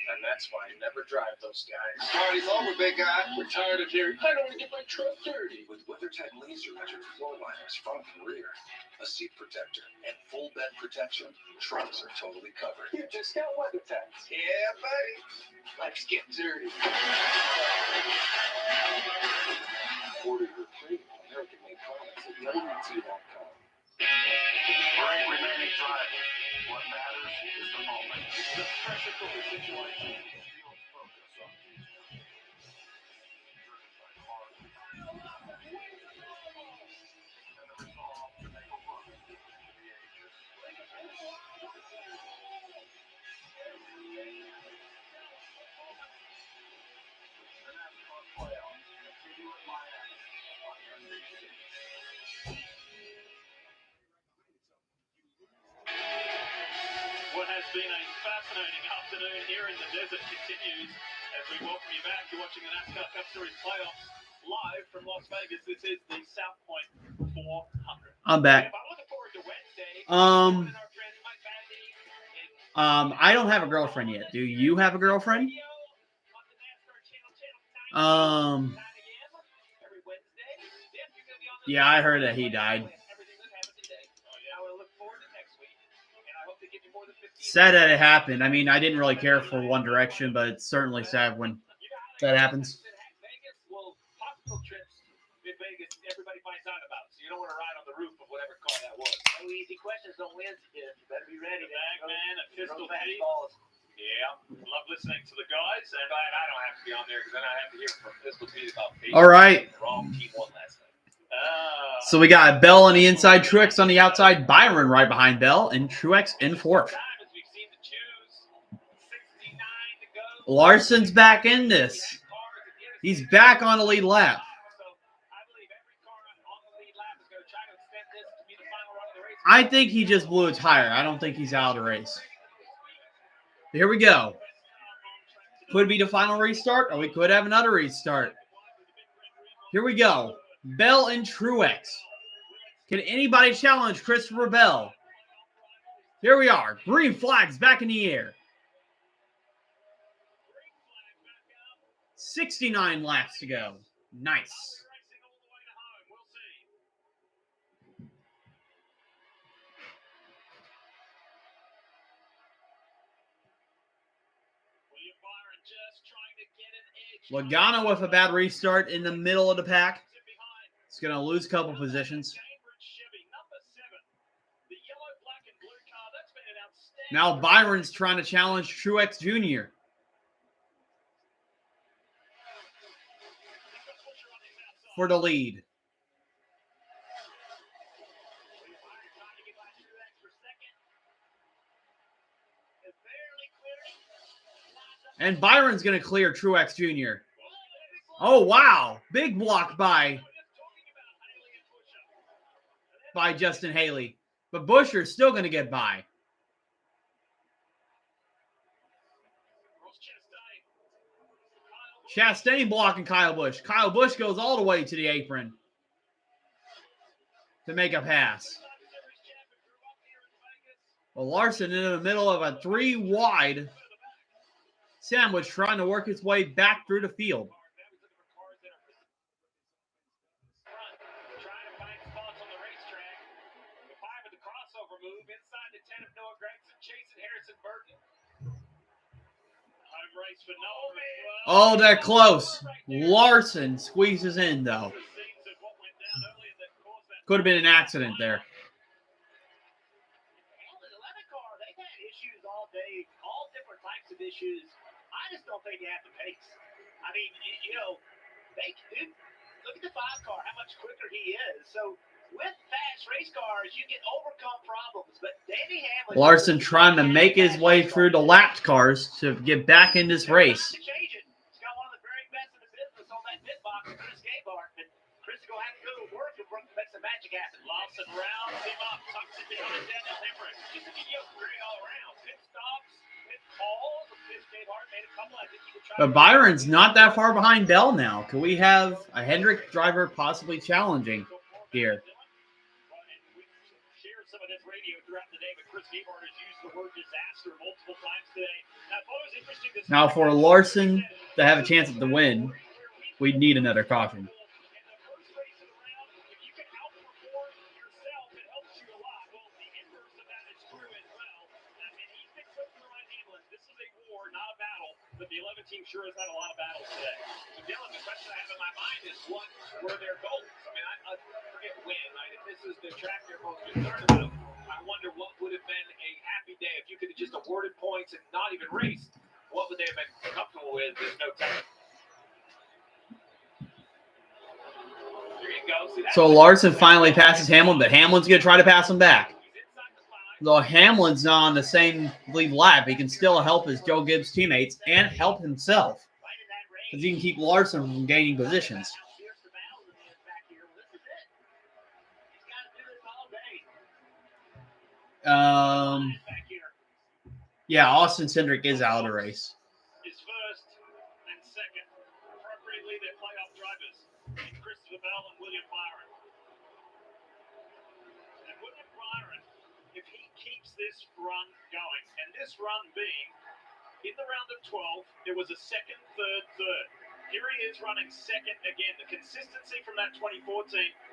And that's why you never drive those guys. Party's over, big guy. We're tired of hearing, I don't want to get my truck dirty. With WeatherTech laser measured floor liners front and rear, a seat protector, and full bed protection, trucks are totally covered. You just got WeatherTech. Yeah, buddy. Let's get dirty. Order your premium American-made products at WeatherTech.com. Break remaining drivers. What matters is the moment. The pressure cooker situation. Field's focus on future. Driven by hard and the resolve to make a run into the ages. The NASCAR playoffs continue in Miami on NBC. What has been a fascinating afternoon here in the desert continues as we welcome you back. You're watching the NASCAR Cup Series playoffs live from Las Vegas. This is the South Point 400. I'm back. I'm looking forward to Wednesday. I don't have a girlfriend yet. Do you have a girlfriend? Yeah, I heard that he died. Sad that it happened. I mean, I didn't really care for One Direction, but it's certainly sad when that happens. Well, hospital trips in Vegas, everybody finds out about, so you don't want to ride on the roof of whatever car that was. No easy questions on Wednesday. You better be ready. Bag man, a pistol thief. Yeah, love listening to the guys, and I don't have to be on there because then I have to hear from this would be about All right. the wrong team won last night. So we got Bell on the inside, Truex on the outside, Byron right behind Bell, and Truex in fourth. Larson's back in this. He's back on the lead lap. I think he just blew a tire. I don't think he's out of the race. Here we go. Could be the final restart, or we could have another restart. Here we go. Bell and Truex. Can anybody challenge Christopher Bell? Here we are. Green flags back in the air. 69 laps to go. Nice. Logano with a bad restart in the middle of the pack. He's going to lose a couple positions. Now Byron's trying to challenge Truex Jr. for the lead. And Byron's going to clear Truex Jr. Oh, wow. Big block by Justin Haley. But Buescher's still going to get by. Chastain blocking Kyle Busch. Kyle Busch goes all the way to the apron to make a pass. Well, Larson in the middle of a 3-wide sandwich trying to work his way back through the field. Oh, they're close. Larson squeezes in, though. Could have been an accident there. Issues. I just don't think they have the pace. I mean, you know, they do. Look at the 5 car, how much quicker he is. So with fast race cars, you can overcome problems. But Danny Hamlin, Larson trying to make his way through the lapped cars to get back in this race. He's got one of the very best in the business on that pit box, Chris Gabehart. And Chris is going to have to go to work and make some magic happen. Lawson rounds him up, tucks it behind Daniel Hemrick. He's a great all around. Pit stops. But Byron's not that far behind Bell now. Could we have a Hendrick driver possibly challenging here? Now, for Larson to have a chance at the win, we'd need another caution. But the 11 team sure has had a lot of battles today. So, Dylan, the question I have in my mind is what were their goals? I mean, I forget when, right? If this is the track they're most concerned about, I wonder what would have been a happy day if you could have just awarded points and not even raced. What would they have been comfortable with? There's no time. There you go. See, so Larson finally passes Hamlin, but Hamlin's going to try to pass him back. Though Hamlin's not on the same lead lap, he can still help his Joe Gibbs teammates and help himself, because he can keep Larson from gaining positions. Yeah, Austin Cindric is out of the race. Is first and second. Appropriately, their playoff drivers, Christopher Bell and William Byron. And William Byron, if he keeps this run going, and this run being in the round of 12, there was a second, third. Here he is running second again. The consistency from that 2014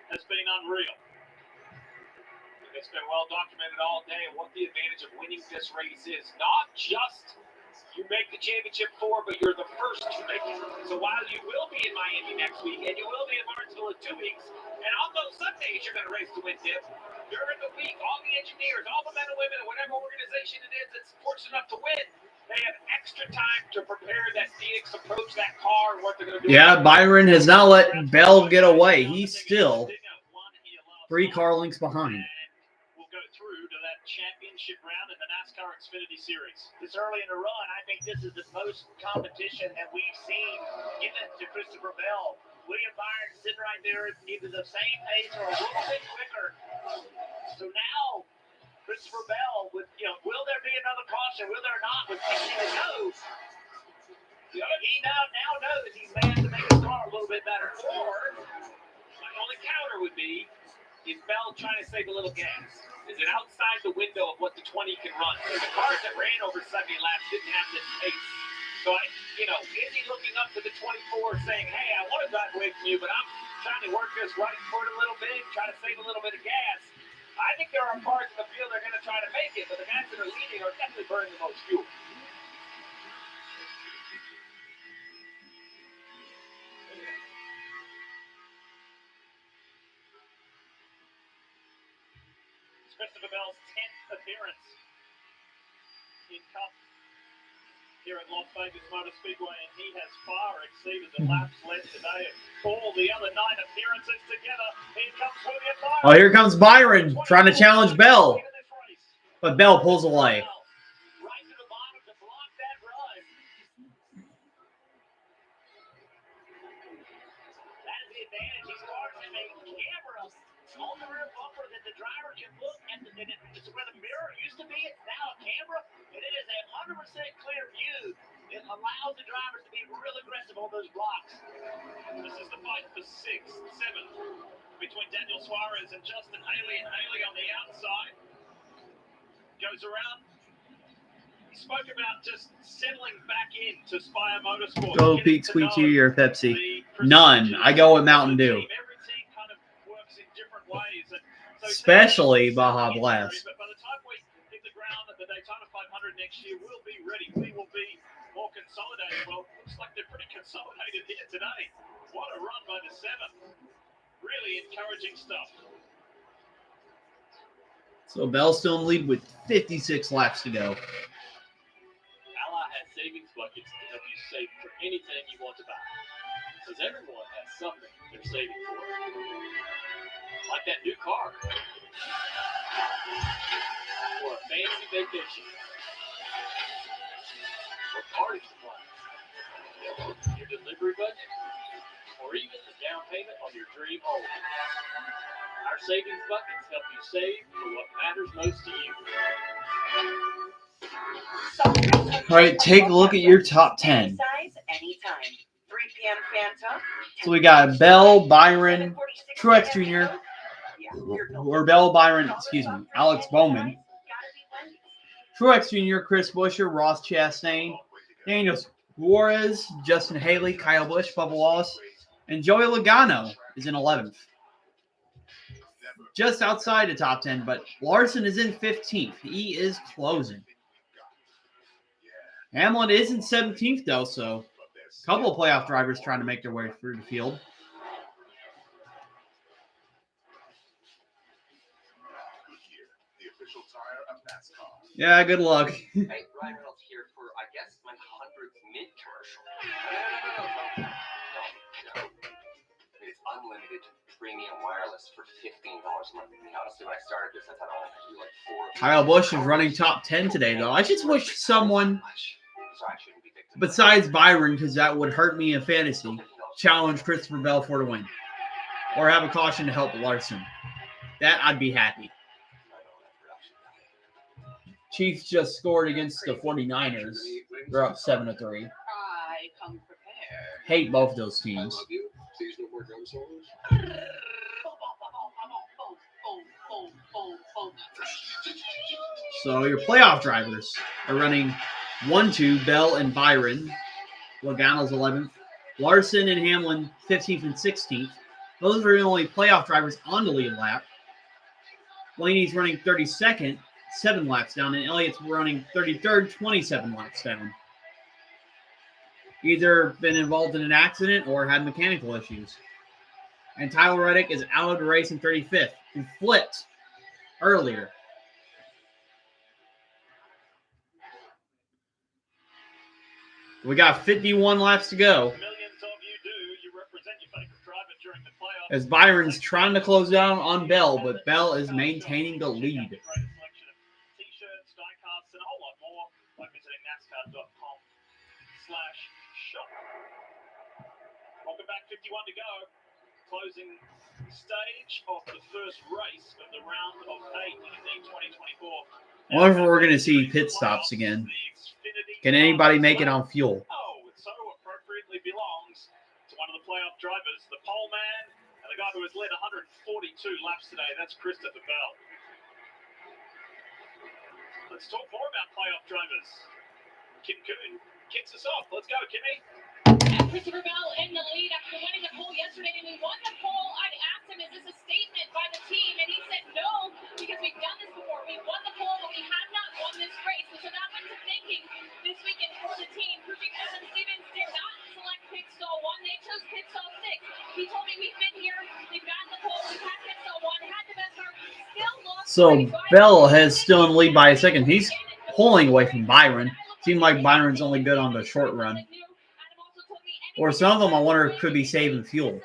has been unreal. It's been well documented all day what the advantage of winning this race is. Not just you make the championship 4, but you're the first to make it. So while you will be in Miami next week, and you will be in Martinsville in 2 weeks, and on those Sundays you're going to race to win, Dip. During the week, all the engineers, all the men and women, whatever organization it is that's fortunate enough to win, They have extra time to prepare that Phoenix approach that car, what they're going to do. Yeah, Byron has not let Bell get away. He's still 3 car lengths behind. We'll go through to that championship round in the NASCAR Xfinity Series. This early in the run, I think this is the most competition that we've seen given to Christopher Bell. William Byron sitting right there at either the same pace or a little bit quicker. So now, Christopher Bell, with will there be another caution? Will there not? With 60 to go, he now knows he's man to make his car a little bit better. Or my only counter would be, is Bell trying to save a little gas? Is it outside the window of what the 20 can run? So the cars that ran over 70 laps didn't have this pace. So is he looking up to the 24 saying, hey, I want to drive away from you, but I'm trying to work this right foot a little bit, try to save a little bit of gas. I think there are cars in the field that are going to try to make it, but the guys that are leading are definitely burning the most fuel. It's Christopher Bell's 10th appearance in Cup here at Las Vegas Motor Speedway, and he has far exceeded the laps led today and all the other 9 appearances together. Here comes William Byron. Oh, here comes Byron trying to challenge Bell. But Bell pulls away. Right to the bottom to block that run. That is the advantage. These cars have a camera on the rear bumper that the driver can look at. It's where the mirror used to be. It's now a camera, and it is a 100% clear view. It allows the drivers to be real aggressive on those blocks. This is the fight for 6th, 7th between Daniel Suarez and Justin Haley, and Haley on the outside goes around. He spoke about just settling back into Spire Motorsports. Go Pete Sweet Tea or Pepsi? None. I go with Mountain Dew. Every team kind of works in different ways. And so Especially Baja Blast. But by the time we hit the ground at the Daytona 500 next year, we'll be ready. We will be more consolidated. Well, looks like they're pretty consolidated here today. What a run by the 7th. Really encouraging stuff. So Bell's still in lead with 56 laps to go. Ally has savings buckets to help you save for anything you want to buy. Because everyone has something they're saving for. Like that new car. Or a fancy vacation. Or party supplies. Your delivery budget. Or even the down payment on your dream home. Our savings buckets help you save for what matters most to you. All right, take a look at your top 10. Anytime. 3 p.m. Phantom. So we got Bell, Byron, Truex Jr., or Bell, Byron, Alex Bowman, Truex Jr., Chris Buescher, Ross Chastain, Daniel Suarez, Justin Haley, Kyle Busch, Bubba Wallace, and Joey Logano is in 11th. Just outside the top 10, but Larson is in 15th. He is closing. Hamlin is in 17th, though, so a couple of playoff drivers trying to make their way through the field. Yeah, good luck. Hey, Ryan Reynolds here for, I guess, my 100th mid commercial. No. It's unlimited premium wireless for $15 a month. Honestly, when I started this, I thought I wanted to do like 4. Kyle Busch is running top 10 today, though. I just wish someone, besides Byron, because that would hurt me in fantasy, challenge Christopher Bell for the win. Or have a caution to help Larson. That I'd be happy. Chiefs just scored against the 49ers. They're up 7-3. I come prepared. Hate both those teams. So your playoff drivers are running 1-2, Bell and Byron. Logano's 11th. Larson and Hamlin 15th and 16th. Those are the only playoff drivers on the lead lap. Blaney's running 32nd, 7 laps down, and Elliott's running 33rd, 27 laps down. Either been involved in an accident or had mechanical issues. And Tyler Reddick is out of the race in 35th, who flipped earlier. We got 51 laps to go. Millions of you do. You represent your favorite driver during the playoffs. As Byron's trying to close down on Bell, but Bell is maintaining the lead. T-shirts, die-casts, and a whole lot more by visiting NASCAR.com/shop. Welcome back, 51 to go. Closing stage of the first race of the round of 8 in the 2024. I wonder if we're going to see pit stops again. Can anybody make it on fuel? Oh, it so appropriately belongs to one of the playoff drivers, the pole man, and the guy who has led 142 laps today. That's Christopher Bell. Let's talk more about playoff drivers. Kim Coon kicks us off. Let's go, Kimmy. And Christopher Bell in the lead after winning the pole yesterday. And we won the pole. I asked him, is this a statement by the team? And he said no, because we've done this before. We won the pole, but we have not won this race. And so that went to thinking this weekend for the team. Proving Adam Stevens did not select pit stall 1. They chose pit stall 6. He told me we've been here, they've gotten the pole, we've had pit stall 1, had the best car, still lost. So Bell has still in the lead by a second. He's pulling away from Byron. Seems like Byron's only good on the short run. Or some of them, I wonder, could be saving fuel. Kim,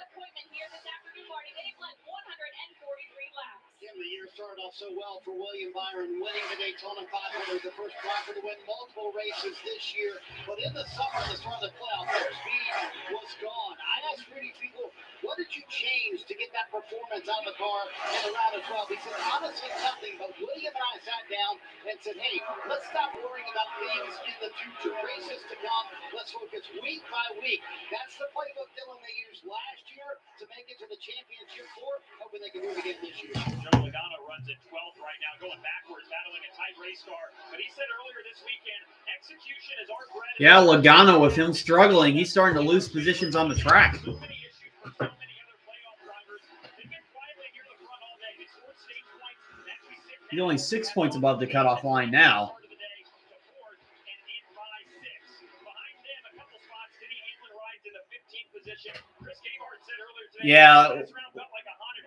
the year started off so well for William Byron, winning the Daytona 500, the first driver to win multiple races this year. But in the summer, the start of the playoffs, their speed was gone. I asked Rudy Fiegel, what did you change to get that performance out of the car and around as well? He said, honestly, nothing. But William and I sat down and said, hey, let's stop worrying about things in the future. Races to come. Let's focus week by week. That's the playbook, Dylan, they used last year to make it to the championship floor. Hoping they can do it again this year. Joe Logano runs at 12th right now, going backwards, battling a tight race car. But he said earlier this weekend, execution is our bread. Yeah, Logano, with him struggling, he's starting to lose positions on the track. He's only 6 points above the cutoff line now. Yeah,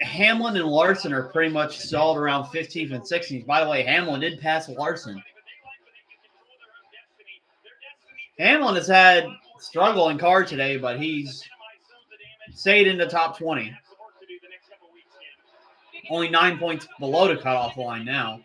Hamlin and Larson are pretty much stalled around 15th and 16th. By the way, Hamlin did pass Larson. Hamlin has had struggling car today, but he's stayed in the top 20. Only 9 points below the cutoff line now.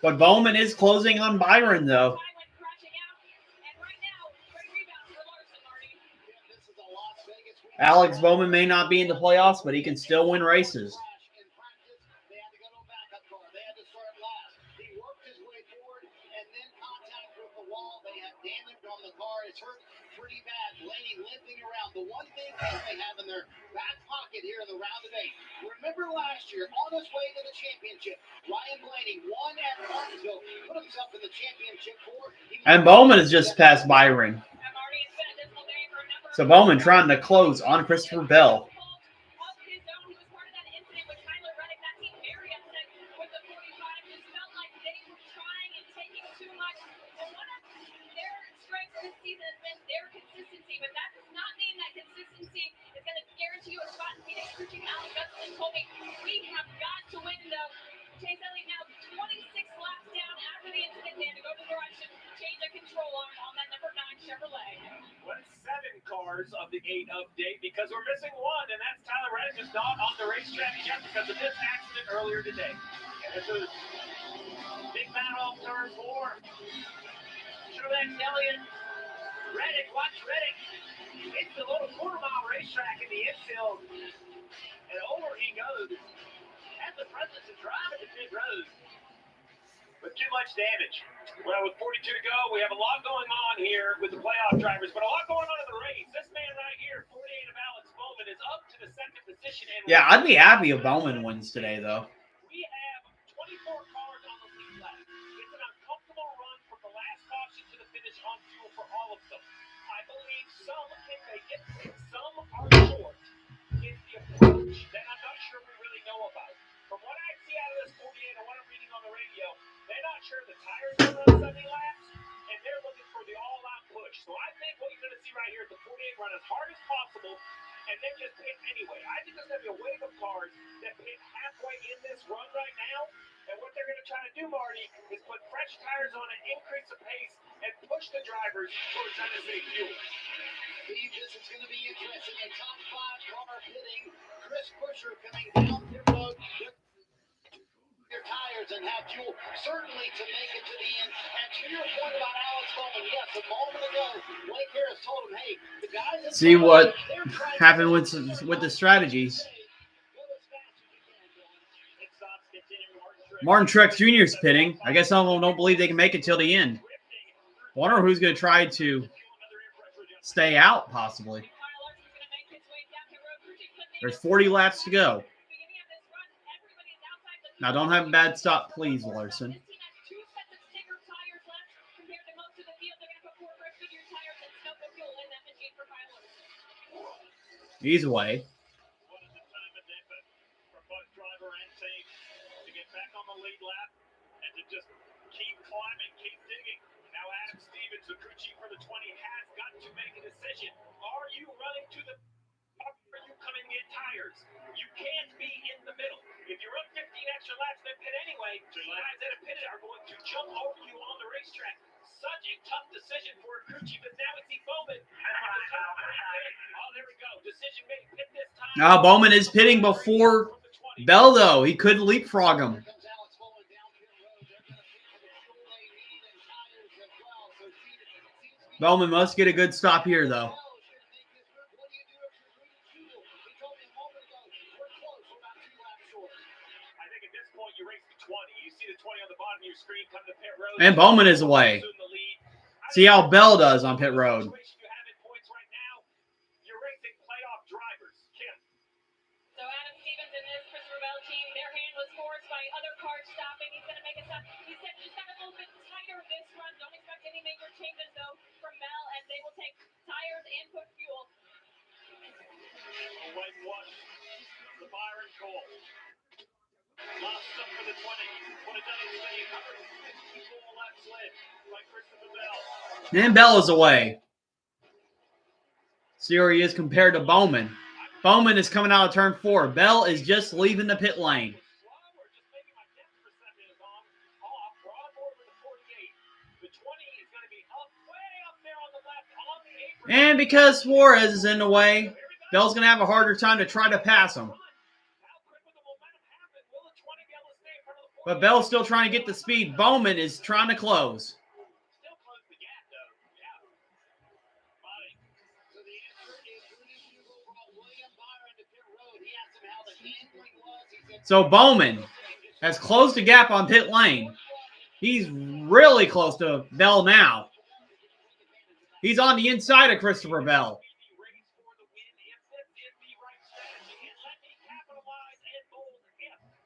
But Bowman is closing on Byron, though. Alex Bowman may not be in the playoffs, but he can still win races. Pretty bad. Blaney limping around. The one thing they have in their back pocket here in the round of 8. Remember last year, on his way to the championship, Ryan Blaney won at Martinsville, put himself in the championship 4. And Bowman has just passed Byron. So Bowman trying to close on Christopher Bell. Of the 8 update because we're missing one, and that's Tyler Reddick is not on the racetrack yet because of this accident earlier today. This was big battle off turn 4. Truex, Elliott, Reddick, watch Reddick. It's the little quarter-mile racetrack in the infield, and over he goes. Has the presence of driving the pit road, but too much damage. Well, with 42 to go, we have a lot going on here with the playoff drivers, but a lot going on in the race. This man right here, 48 of Alex Bowman, is up to the 2nd position. And yeah, I'd be happy if Bowman wins today, though. We have 24 cars on the lead lap. It's an uncomfortable run from the last caution to the finish on fuel for all of them. I believe some can make it, some are short. It's the approach that I'm not not sure the tires are on 70 laps, and they're looking for the all-out push. So I think what you're going to see right here is the 48 run as hard as possible, and then just pit anyway. I think there's going to be a wave of cars that pit halfway in this run right now, and what they're going to try to do, Marty, is put fresh tires on it, increase the pace, and push the drivers towards NSA fuel. Steve, this is going to be interesting. A top 5 car pitting. Chris Buescher coming down pit road. Their tires and have fuel certainly to make it to the end. And to your point about Alex Bowman, yes, a moment ago, Blake Harris told him, hey, the guys. See what happened with the strategies. Martin Truex Jr. is pitting. I guess some of them don't believe they can make it till the end. Wonder who's going to try to stay out, possibly. There's 40 laps to go. Now, don't have a bad stop, please, Larson. He's away. Are you running to the or are you coming to get tires? You can't be in the middle. If you run 15 extra laps, then pit anyway. The guys that have pitted are going to jump over you on the racetrack. Such a tough decision for a crew chief, but now it's Bowman. Oh, there we go. Decision made. Pit this time. Now, Bowman is pitting before Bell, though. He couldn't leapfrog him. Bowman must get a good stop here, though. And Bowman is away. See how Bell does on pit road. And Bell is away. See where he is compared to Bowman. Bowman is coming out of turn 4. Bell is just leaving the pit lane. And because Suarez is in the way, Bell's going to have a harder time to try to pass him. But Bell's still trying to get the speed. Bowman is trying to close. So Bowman has closed the gap on pit lane. He's really close to Bell now. He's on the inside of Christopher Bell.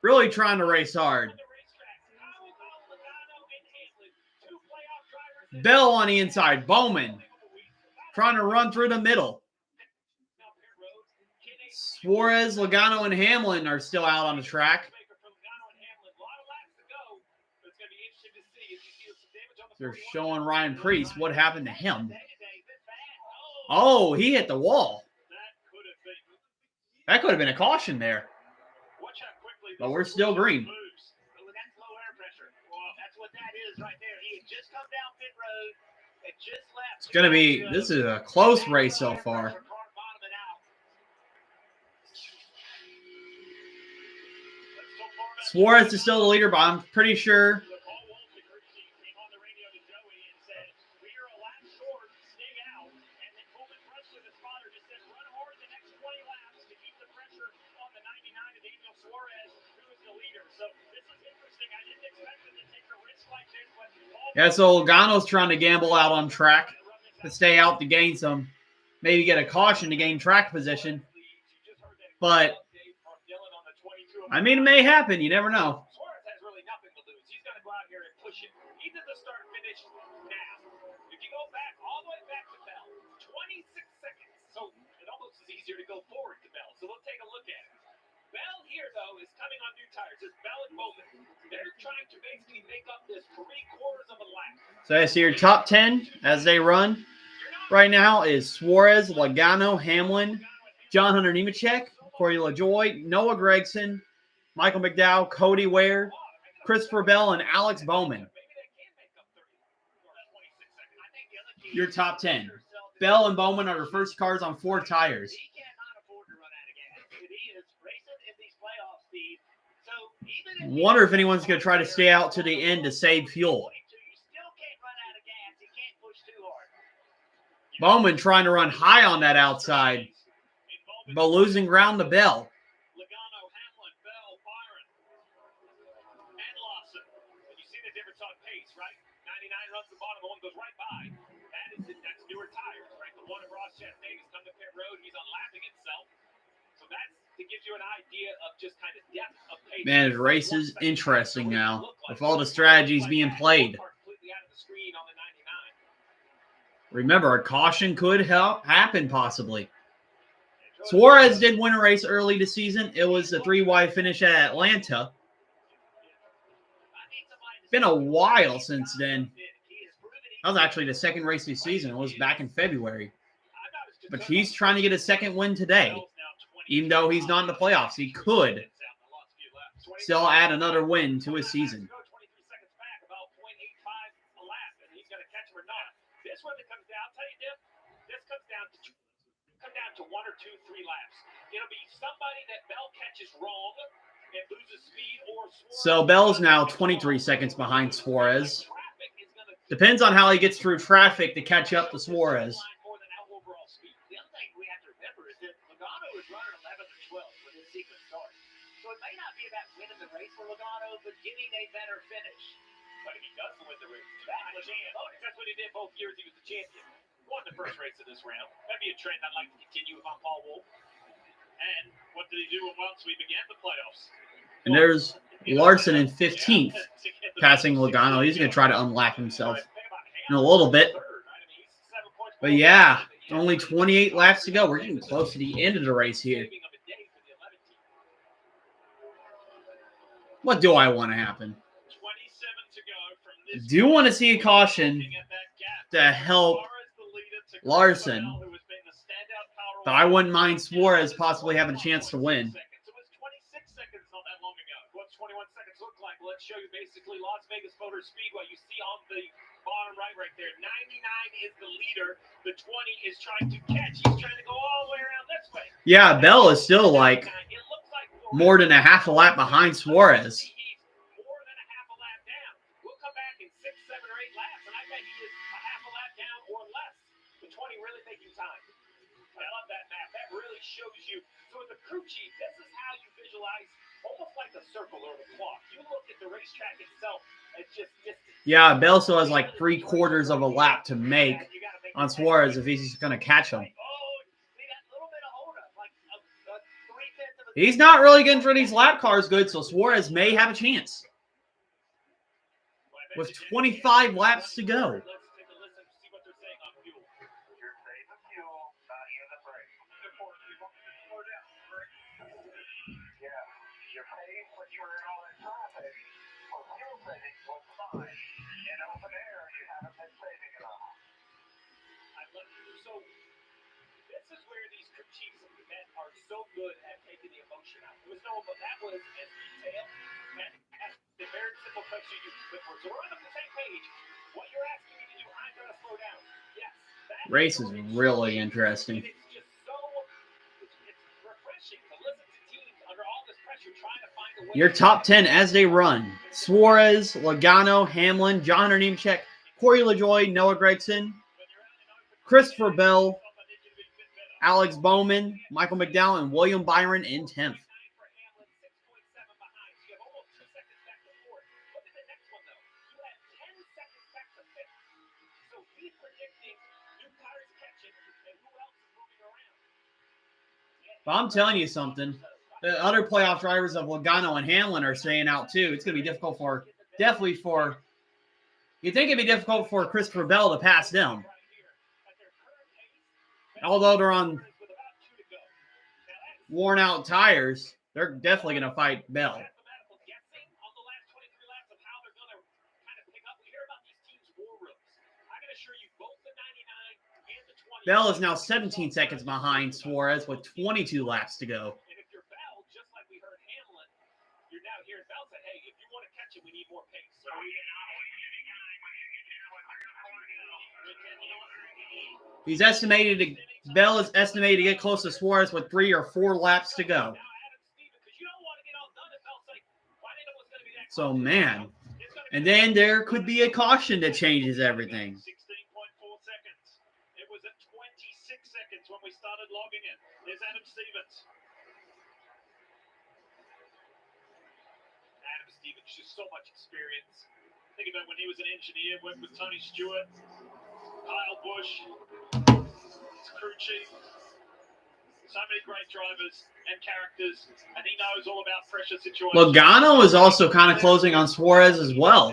Really trying to race hard. Bell on the inside. Bowman trying to run through the middle. Suarez, Logano, and Hamlin are still out on the track. They're showing Ryan Preece what happened to him. Oh, he hit the wall. That could have been a caution there. But we're still green. It's going to be, this is a close race so far. Suarez is still the leader, but I'm pretty sure yeah, so Logano's trying to gamble out on track to stay out to gain some, maybe get a caution to gain track position. But, I mean, it may happen. You never know. Suarez has really nothing to lose. He's going to go out here and push it. He did the start finish now. If you go back, all the way back to Bell, 26 seconds. So it almost is easier to go forward to Bell. So we'll take a look at it. Bell here, though, is coming on new tires. It's Bell and Bowman. They're trying to basically make up this 3/4 of a lap. So I see your top 10 as they run right now is Suarez, Logano, Hamlin, John Hunter Nemechek, Corey LaJoie, Noah Gragson, Michael McDowell, Cody Ware, Christopher Bell, and Alex Bowman. Your top 10. Bell and Bowman are the first cars on 4 tires. Wonder if anyone's going to try to stay out to the end to save fuel. Bowman trying to run high on that outside, but losing ground to Bell. Logano, Hamlin, Bell, Byron, and Lawson. And you see the difference on pace, right? 99 runs the bottom, one goes right by. That's newer tires, right? The one of Ross Chastain has come to pit road, he's unlapping himself. So that's to give you an idea of just kind of depth of pace. Man, this race is interesting now with all the strategies being played. Remember, a caution could happen possibly. Suarez did win a race early this season. It was a 3-wide finish at Atlanta. It's been a while since then. That was actually the second race of the season. It was back in February. But he's trying to get a second win today. Even though he's not in the playoffs, he could still add another win to his season. This one that comes down, I'll tell you, Dip, this comes down to 1 or 2, 3 laps. It'll be somebody that Bell catches wrong and loses speed or Suarez. So Bell's now 23 seconds behind Suarez. Depends on how he gets through traffic to catch up to Suarez. The other thing we have to remember is that Logano is running 11 or 12 when this sequence starts. So it may not be about winning the race for Logano, but getting a better finish. But if he does win the race, that's what he did both years he was the champion. Won the first race of this round. That'd be a trend I'd like to continue if I'm Paul Wolf. And what did he do once we began the playoffs? And there's Larson in 15th, passing Logano. He's going to try to unlap himself in a little bit. But yeah, only 28 laps to go. We're getting close to the end of the race here. What do I want to happen? I do want to see a caution to help Larson, but I wouldn't mind Suarez possibly having a chance to win. It was 26 seconds not that long ago. What's 21 seconds look like? Let's show you basically Las Vegas Motor Speedway. You see on the bottom right there. 99 is the leader. The 20 is trying to catch. He's trying to go all the way around this way. Yeah, Bell is still like more than a half a lap behind Suarez. Shows you. So with the crew chief, this is how you visualize almost like a circle or the clock. You look at the racetrack itself as just distance. Yeah, Bell still has like 3/4 of a lap to make on Suarez if he's going to catch him. He's not really getting for these lap cars good, so Suarez may have a chance. With 25 laps to go. So this is where these crew chiefs and the men are so good at taking the emotion out. There was no, but that was as detailed and as the very simple question you put forward. So we're on the same page. What you're asking me to do, I'm going to slow down. Yes. Race is really interesting. It's just so it's refreshing to listen to teams under all this pressure trying to find a way. Your top 10 as they run: Suarez, Logano, Hamlin, John Hunter Nemechek, Corey LaJoie, Noah Gragson, Christopher Bell, Alex Bowman, Michael McDowell, and William Byron in 10th. But I'm telling you something. The other playoff drivers of Logano and Hamlin are staying out too. It's going to be difficult for, definitely for, you think it'd be difficult for Christopher Bell to pass them. Although they're on worn out tires, They're definitely going to fight Bell. Mathematical guessing on the last 23 laps of how they're going to kind of pick up. We hear about these teams' war rooms. I can assure you, both the 99 and the 20. Bell is now 17 seconds behind Suarez with 22 laps to go. And if you're Bell, just like we heard Hamlin, you're now hearing Bell say, hey, if you want to catch him, we need more pace. So he's estimated to, Bell is estimated to get close to Suarez with 3 or 4 laps to go. So, man. And then there could be a caution that changes everything. 16.4 seconds. It was at 26 seconds when we started logging it. There's Adam Stevens. Adam Stevens, just so much experience. Think about when he was an engineer, worked with Tony Stewart, Kyle Busch, his crew chief. So many great drivers and characters, and he knows all about pressure situations. Logano is also kind of closing on Suarez as well.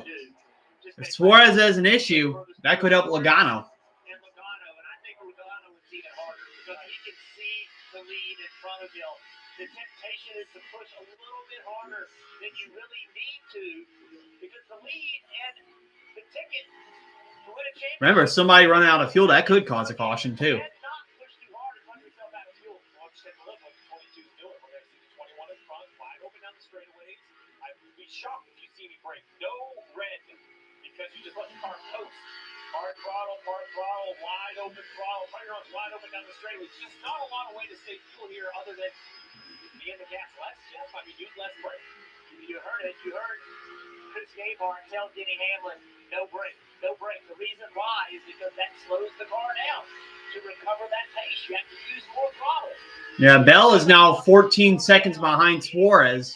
If Suarez has an issue, that could help Logano. And I think Logano is even harder because he can see the lead in front of him. The temptation is to push a little bit harder than you really need to because the lead and the ticket to win a championship. Remember, somebody running out of fuel, that could cause a caution too. Shocked if you see me break. No red because you just let the car coast. Hard throttle, wide open throttle. Fire runs wide open down the straightaway. It's just not a lot of way to save fuel here other than be in the gas less. Yes, I mean, use less brake. You heard it. You heard Chris Gabehart tell Denny Hamlin, no brake, no brake. The reason why is because that slows the car down. To recover that pace, you have to use more throttle. Yeah, Bell is now 14 seconds behind Suarez.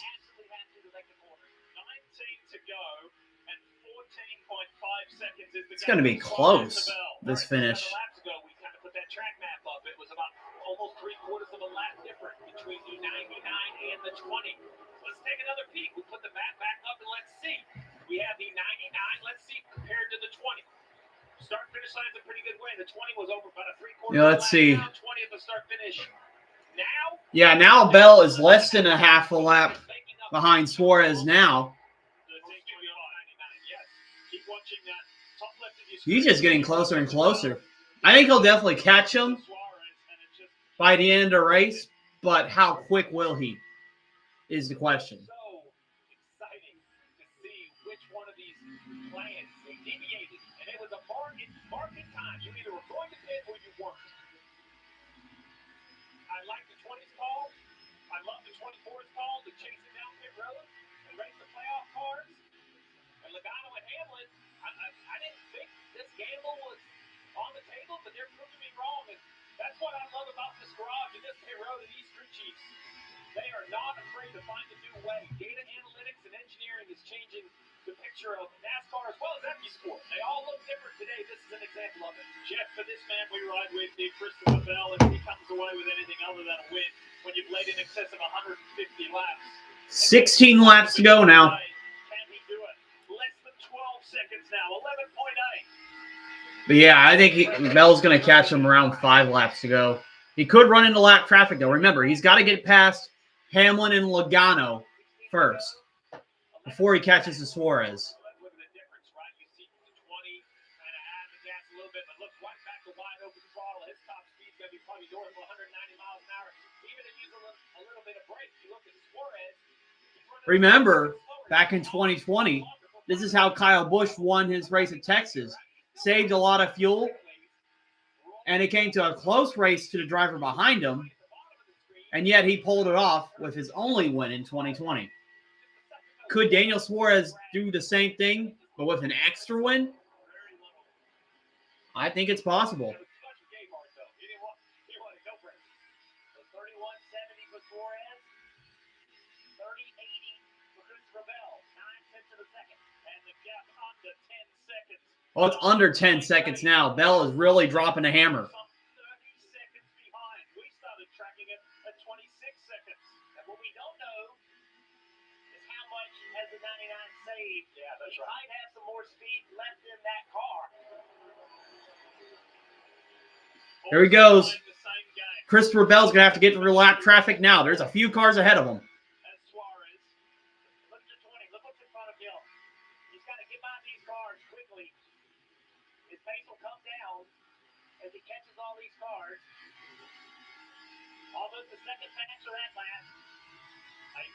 It's going to be close, this finish. We kind of put that track map up. It was about almost 3/4 of a lap difference between the 99 and the 20. Let's take another peek. We'll put the map back up and let's see. We have the 99. Let's see compared to the 20. Start finish line's a pretty good way. The 20 was over about a 3/4. Yeah, let's see. 20 at the start finish. Now. Yeah, now Bell is less than a half a lap behind Suarez now. He's just getting closer and closer. I think he'll definitely catch him by the end of the race, but how quick will he is the question. So exciting to see which one of these plans they deviated. And it was a market time. You either were going to pit or you weren't. I like the 20s call. I love the 24s call to chase it down pit road and race the playoff cars. And Logano and Hamlin, I didn't think this gamble was on the table, but they're proving me wrong. And that's what I love about this garage and this pit road and these crew chiefs. They are not afraid to find a new way. Data analytics and engineering is changing the picture of NASCAR as well as every sport. They all look different today. This is an example of it. Jeff, for this man we ride with, Christopher Bell, and he comes away with anything other than a win when you've laid in excess of 150 laps. 16 laps to go now. Can he do it? Less than 12 seconds now, 11.8. But yeah, I think Bell's going to catch him around 5 laps to go. He could run into lap traffic, though. Remember, he's got to get past Hamlin and Logano first before he catches the Suarez. Look at the difference, right? You see the 20 kind of add the gas a little bit, but look right back to wide open throttle. His top speed's going to be probably north of 190 miles an hour. Even if you use a little bit of brake, you look at Suarez. Remember, back in 2020, this is how Kyle Busch won his race at Texas. Saved a lot of fuel, and it came to a close race to the driver behind him, and yet he pulled it off with his only win in 2020. Could Daniel Suarez do the same thing, but with an extra win? I think it's possible. Oh, it's under 10 seconds now. Bell is really dropping the hammer. 30 seconds behind. We started tracking it at 26 seconds. And what we don't know is how much has the 99 saved. Yeah, that's right. Might have some more speed left in that car. Here he goes. Christopher Bell's going to have to get through lap traffic now. There's a few cars ahead of him. His pace will come down as he catches all these cars. Almost a second faster that lap.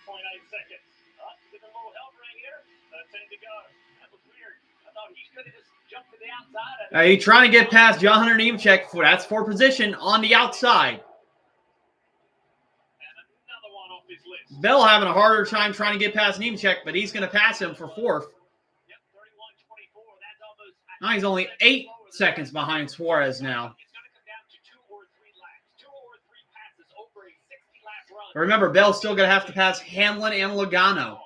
8.8 seconds. Up, get a little help right here. 13 to go. That was weird. I thought he could have just jumped to the outside. He's trying to get past John Hunter Nemechek. That's for position on the outside. Bell having a harder time trying to get past Nemechek, but he's going to pass him for fourth. Now he's only 8 seconds behind Suarez now. But remember, Bell's still going to have to pass Hamlin and Logano,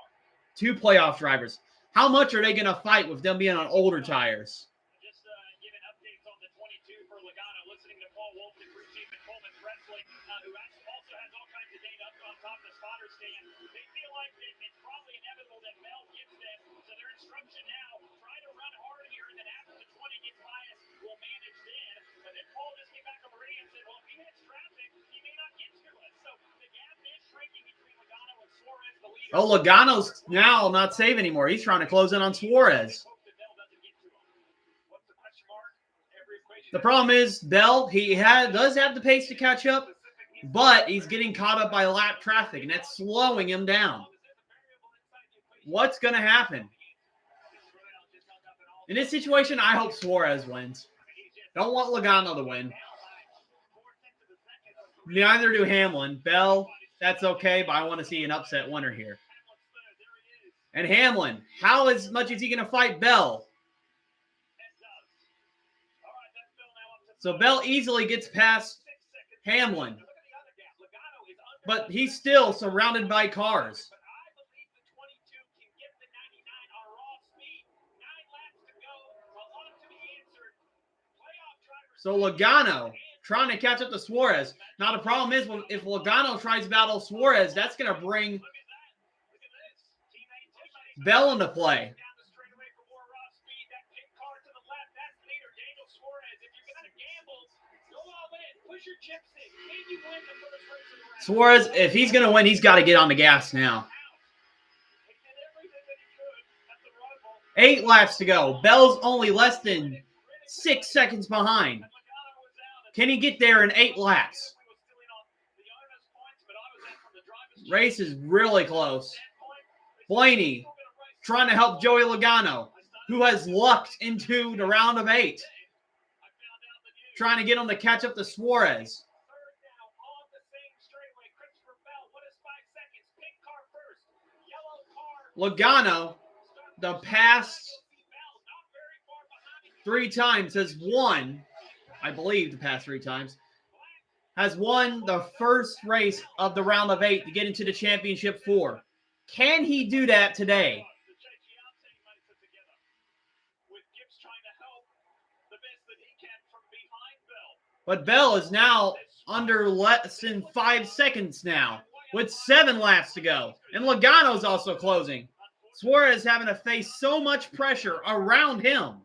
2 playoff drivers. How much are they going to fight with them being on older tires? Just giving updates on the 22 for Logano, listening to Paul Wolf, the crew chief, and Coleman Presley, who also has all kinds of data up on top of the spotter stand. They feel like it's probably inevitable that Bell gets them. So their instruction now, try to run hard here, and then after the 20 gets biased, we'll manage then. But then Paul just came back on the radio and said, well, if he hits traffic, he may not get to us. So the gap is shrinking between Logano and Suarez, the leader. Oh, Logano's now not safe anymore. He's trying to close in on Suarez. The problem is, Bell, does have the pace to catch up, but he's getting caught up by lap traffic, and that's slowing him down. What's going to happen? In this situation, I hope Suarez wins. Don't want Logano to win. Neither do Hamlin. Bell, that's okay, but I want to see an upset winner here. And Hamlin, how much is he going to fight Bell? So Bell easily gets past Hamlin. But he's still surrounded by cars. So Logano trying to catch up to Suarez. Now the problem is, if Logano tries to battle Suarez, that's going to bring Bell into play. Suarez, if he's going to win, he's got to get on the gas now. 8 laps to go. Bell's only less than 6 seconds behind. Can he get there in 8 laps? Race is really close. Blaney trying to help Joey Logano, who has lucked into the round of 8. Trying to get him to catch up to Suarez. Logano, the past 3 times has won, I believe the past 3 times, has won the first race of the round of 8 to get into the championship 4. Can he do that today? But Bell is now under less than 5 seconds now, with 7 laps to go. And Logano's also closing. Suarez having to face so much pressure around him.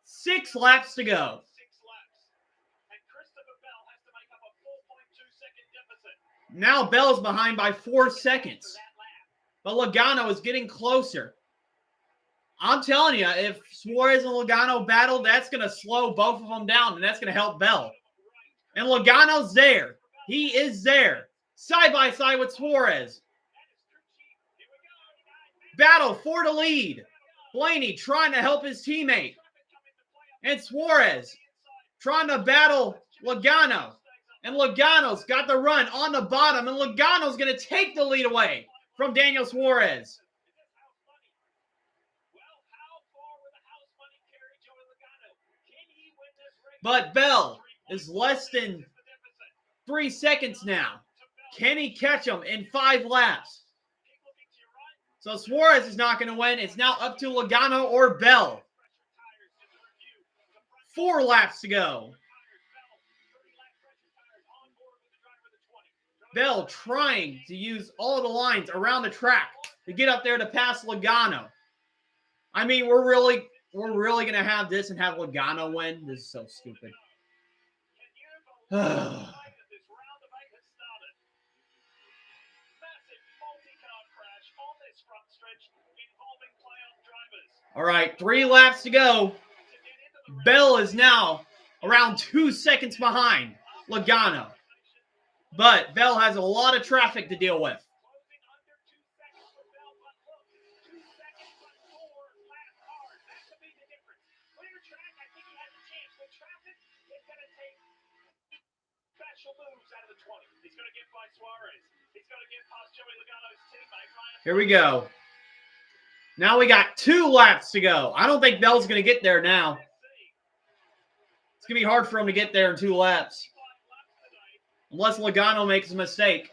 Six laps to go. Now Bell's behind by 4 seconds. But Logano is getting closer. I'm telling you, if Suarez and Logano battle, that's going to slow both of them down, and that's going to help Bell. And Logano's there. He is there. Side by side with Suarez. Battle for the lead. Blaney trying to help his teammate. And Suarez trying to battle Logano. And Logano's got the run on the bottom, and Logano's going to take the lead away from Daniel Suarez. But Bell is less than 3 seconds now. Can he catch him in 5 laps? So Suarez is not going to win. It's now up to Logano or Bell. 4 laps to go. Bell trying to use all the lines around the track to get up there to pass Logano. I mean, we're really going to have this and have Logano win? This is so stupid. All right, 3 laps to go. Bell is now around 2 seconds behind Logano. But Bell has a lot of traffic to deal with. Here we go. Now we got 2 laps to go. I don't think Bell's going to get there now. It's going to be hard for him to get there in 2 laps. Unless Logano makes a mistake.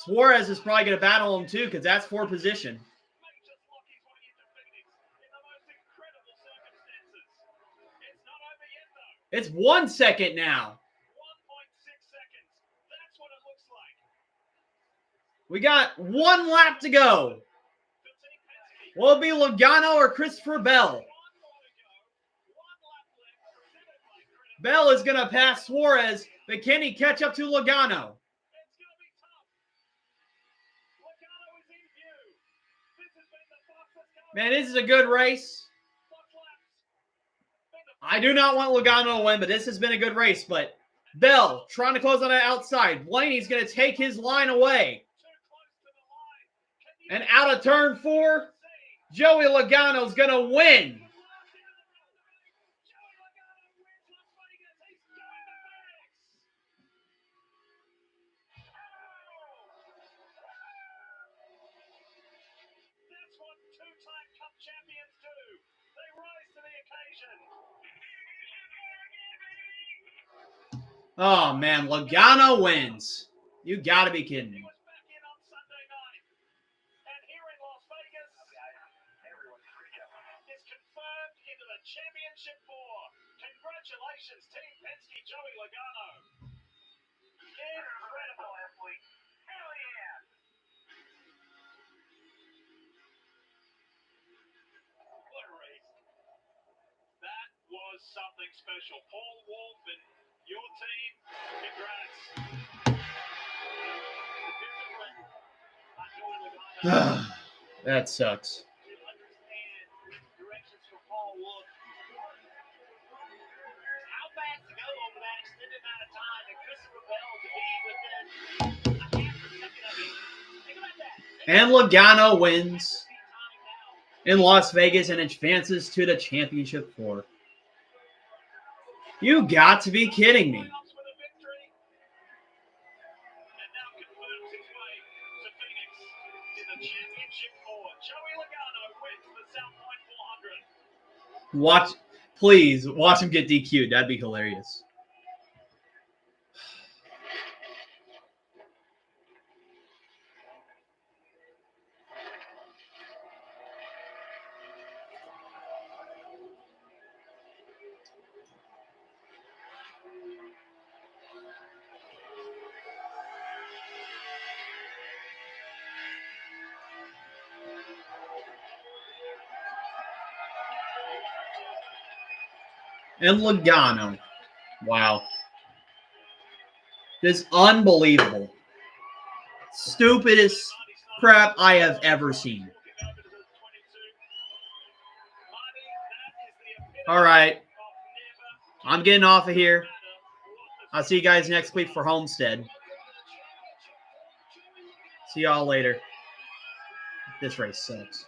Suarez is probably going to battle him too because that's 4 position. It's 1 second now. We got 1 lap to go. Will it be Logano or Christopher Bell? Bell is going to pass Suarez, but can he catch up to Logano? Man, this is a good race. I do not want Logano to win, but this has been a good race. But Bell trying to close on the outside. Blaney's going to take his line away. And out of turn 4, Joey Logano's going to win. Oh, man, Logano wins. You got to be kidding me. Championship 4. Congratulations, Team Penske, Joey Logano. Incredible athlete. Hell yeah. What a race. That was something special. Paul Wolf and your team, congrats. That sucks. And Logano wins in Las Vegas and advances to the championship 4. You got to be kidding me. Watch, please, watch him get DQ'd. That'd be hilarious. And Logano. Wow. This is unbelievable. Stupidest crap I have ever seen. All right. I'm getting off of here. I'll see you guys next week for Homestead. See y'all later. This race sucks.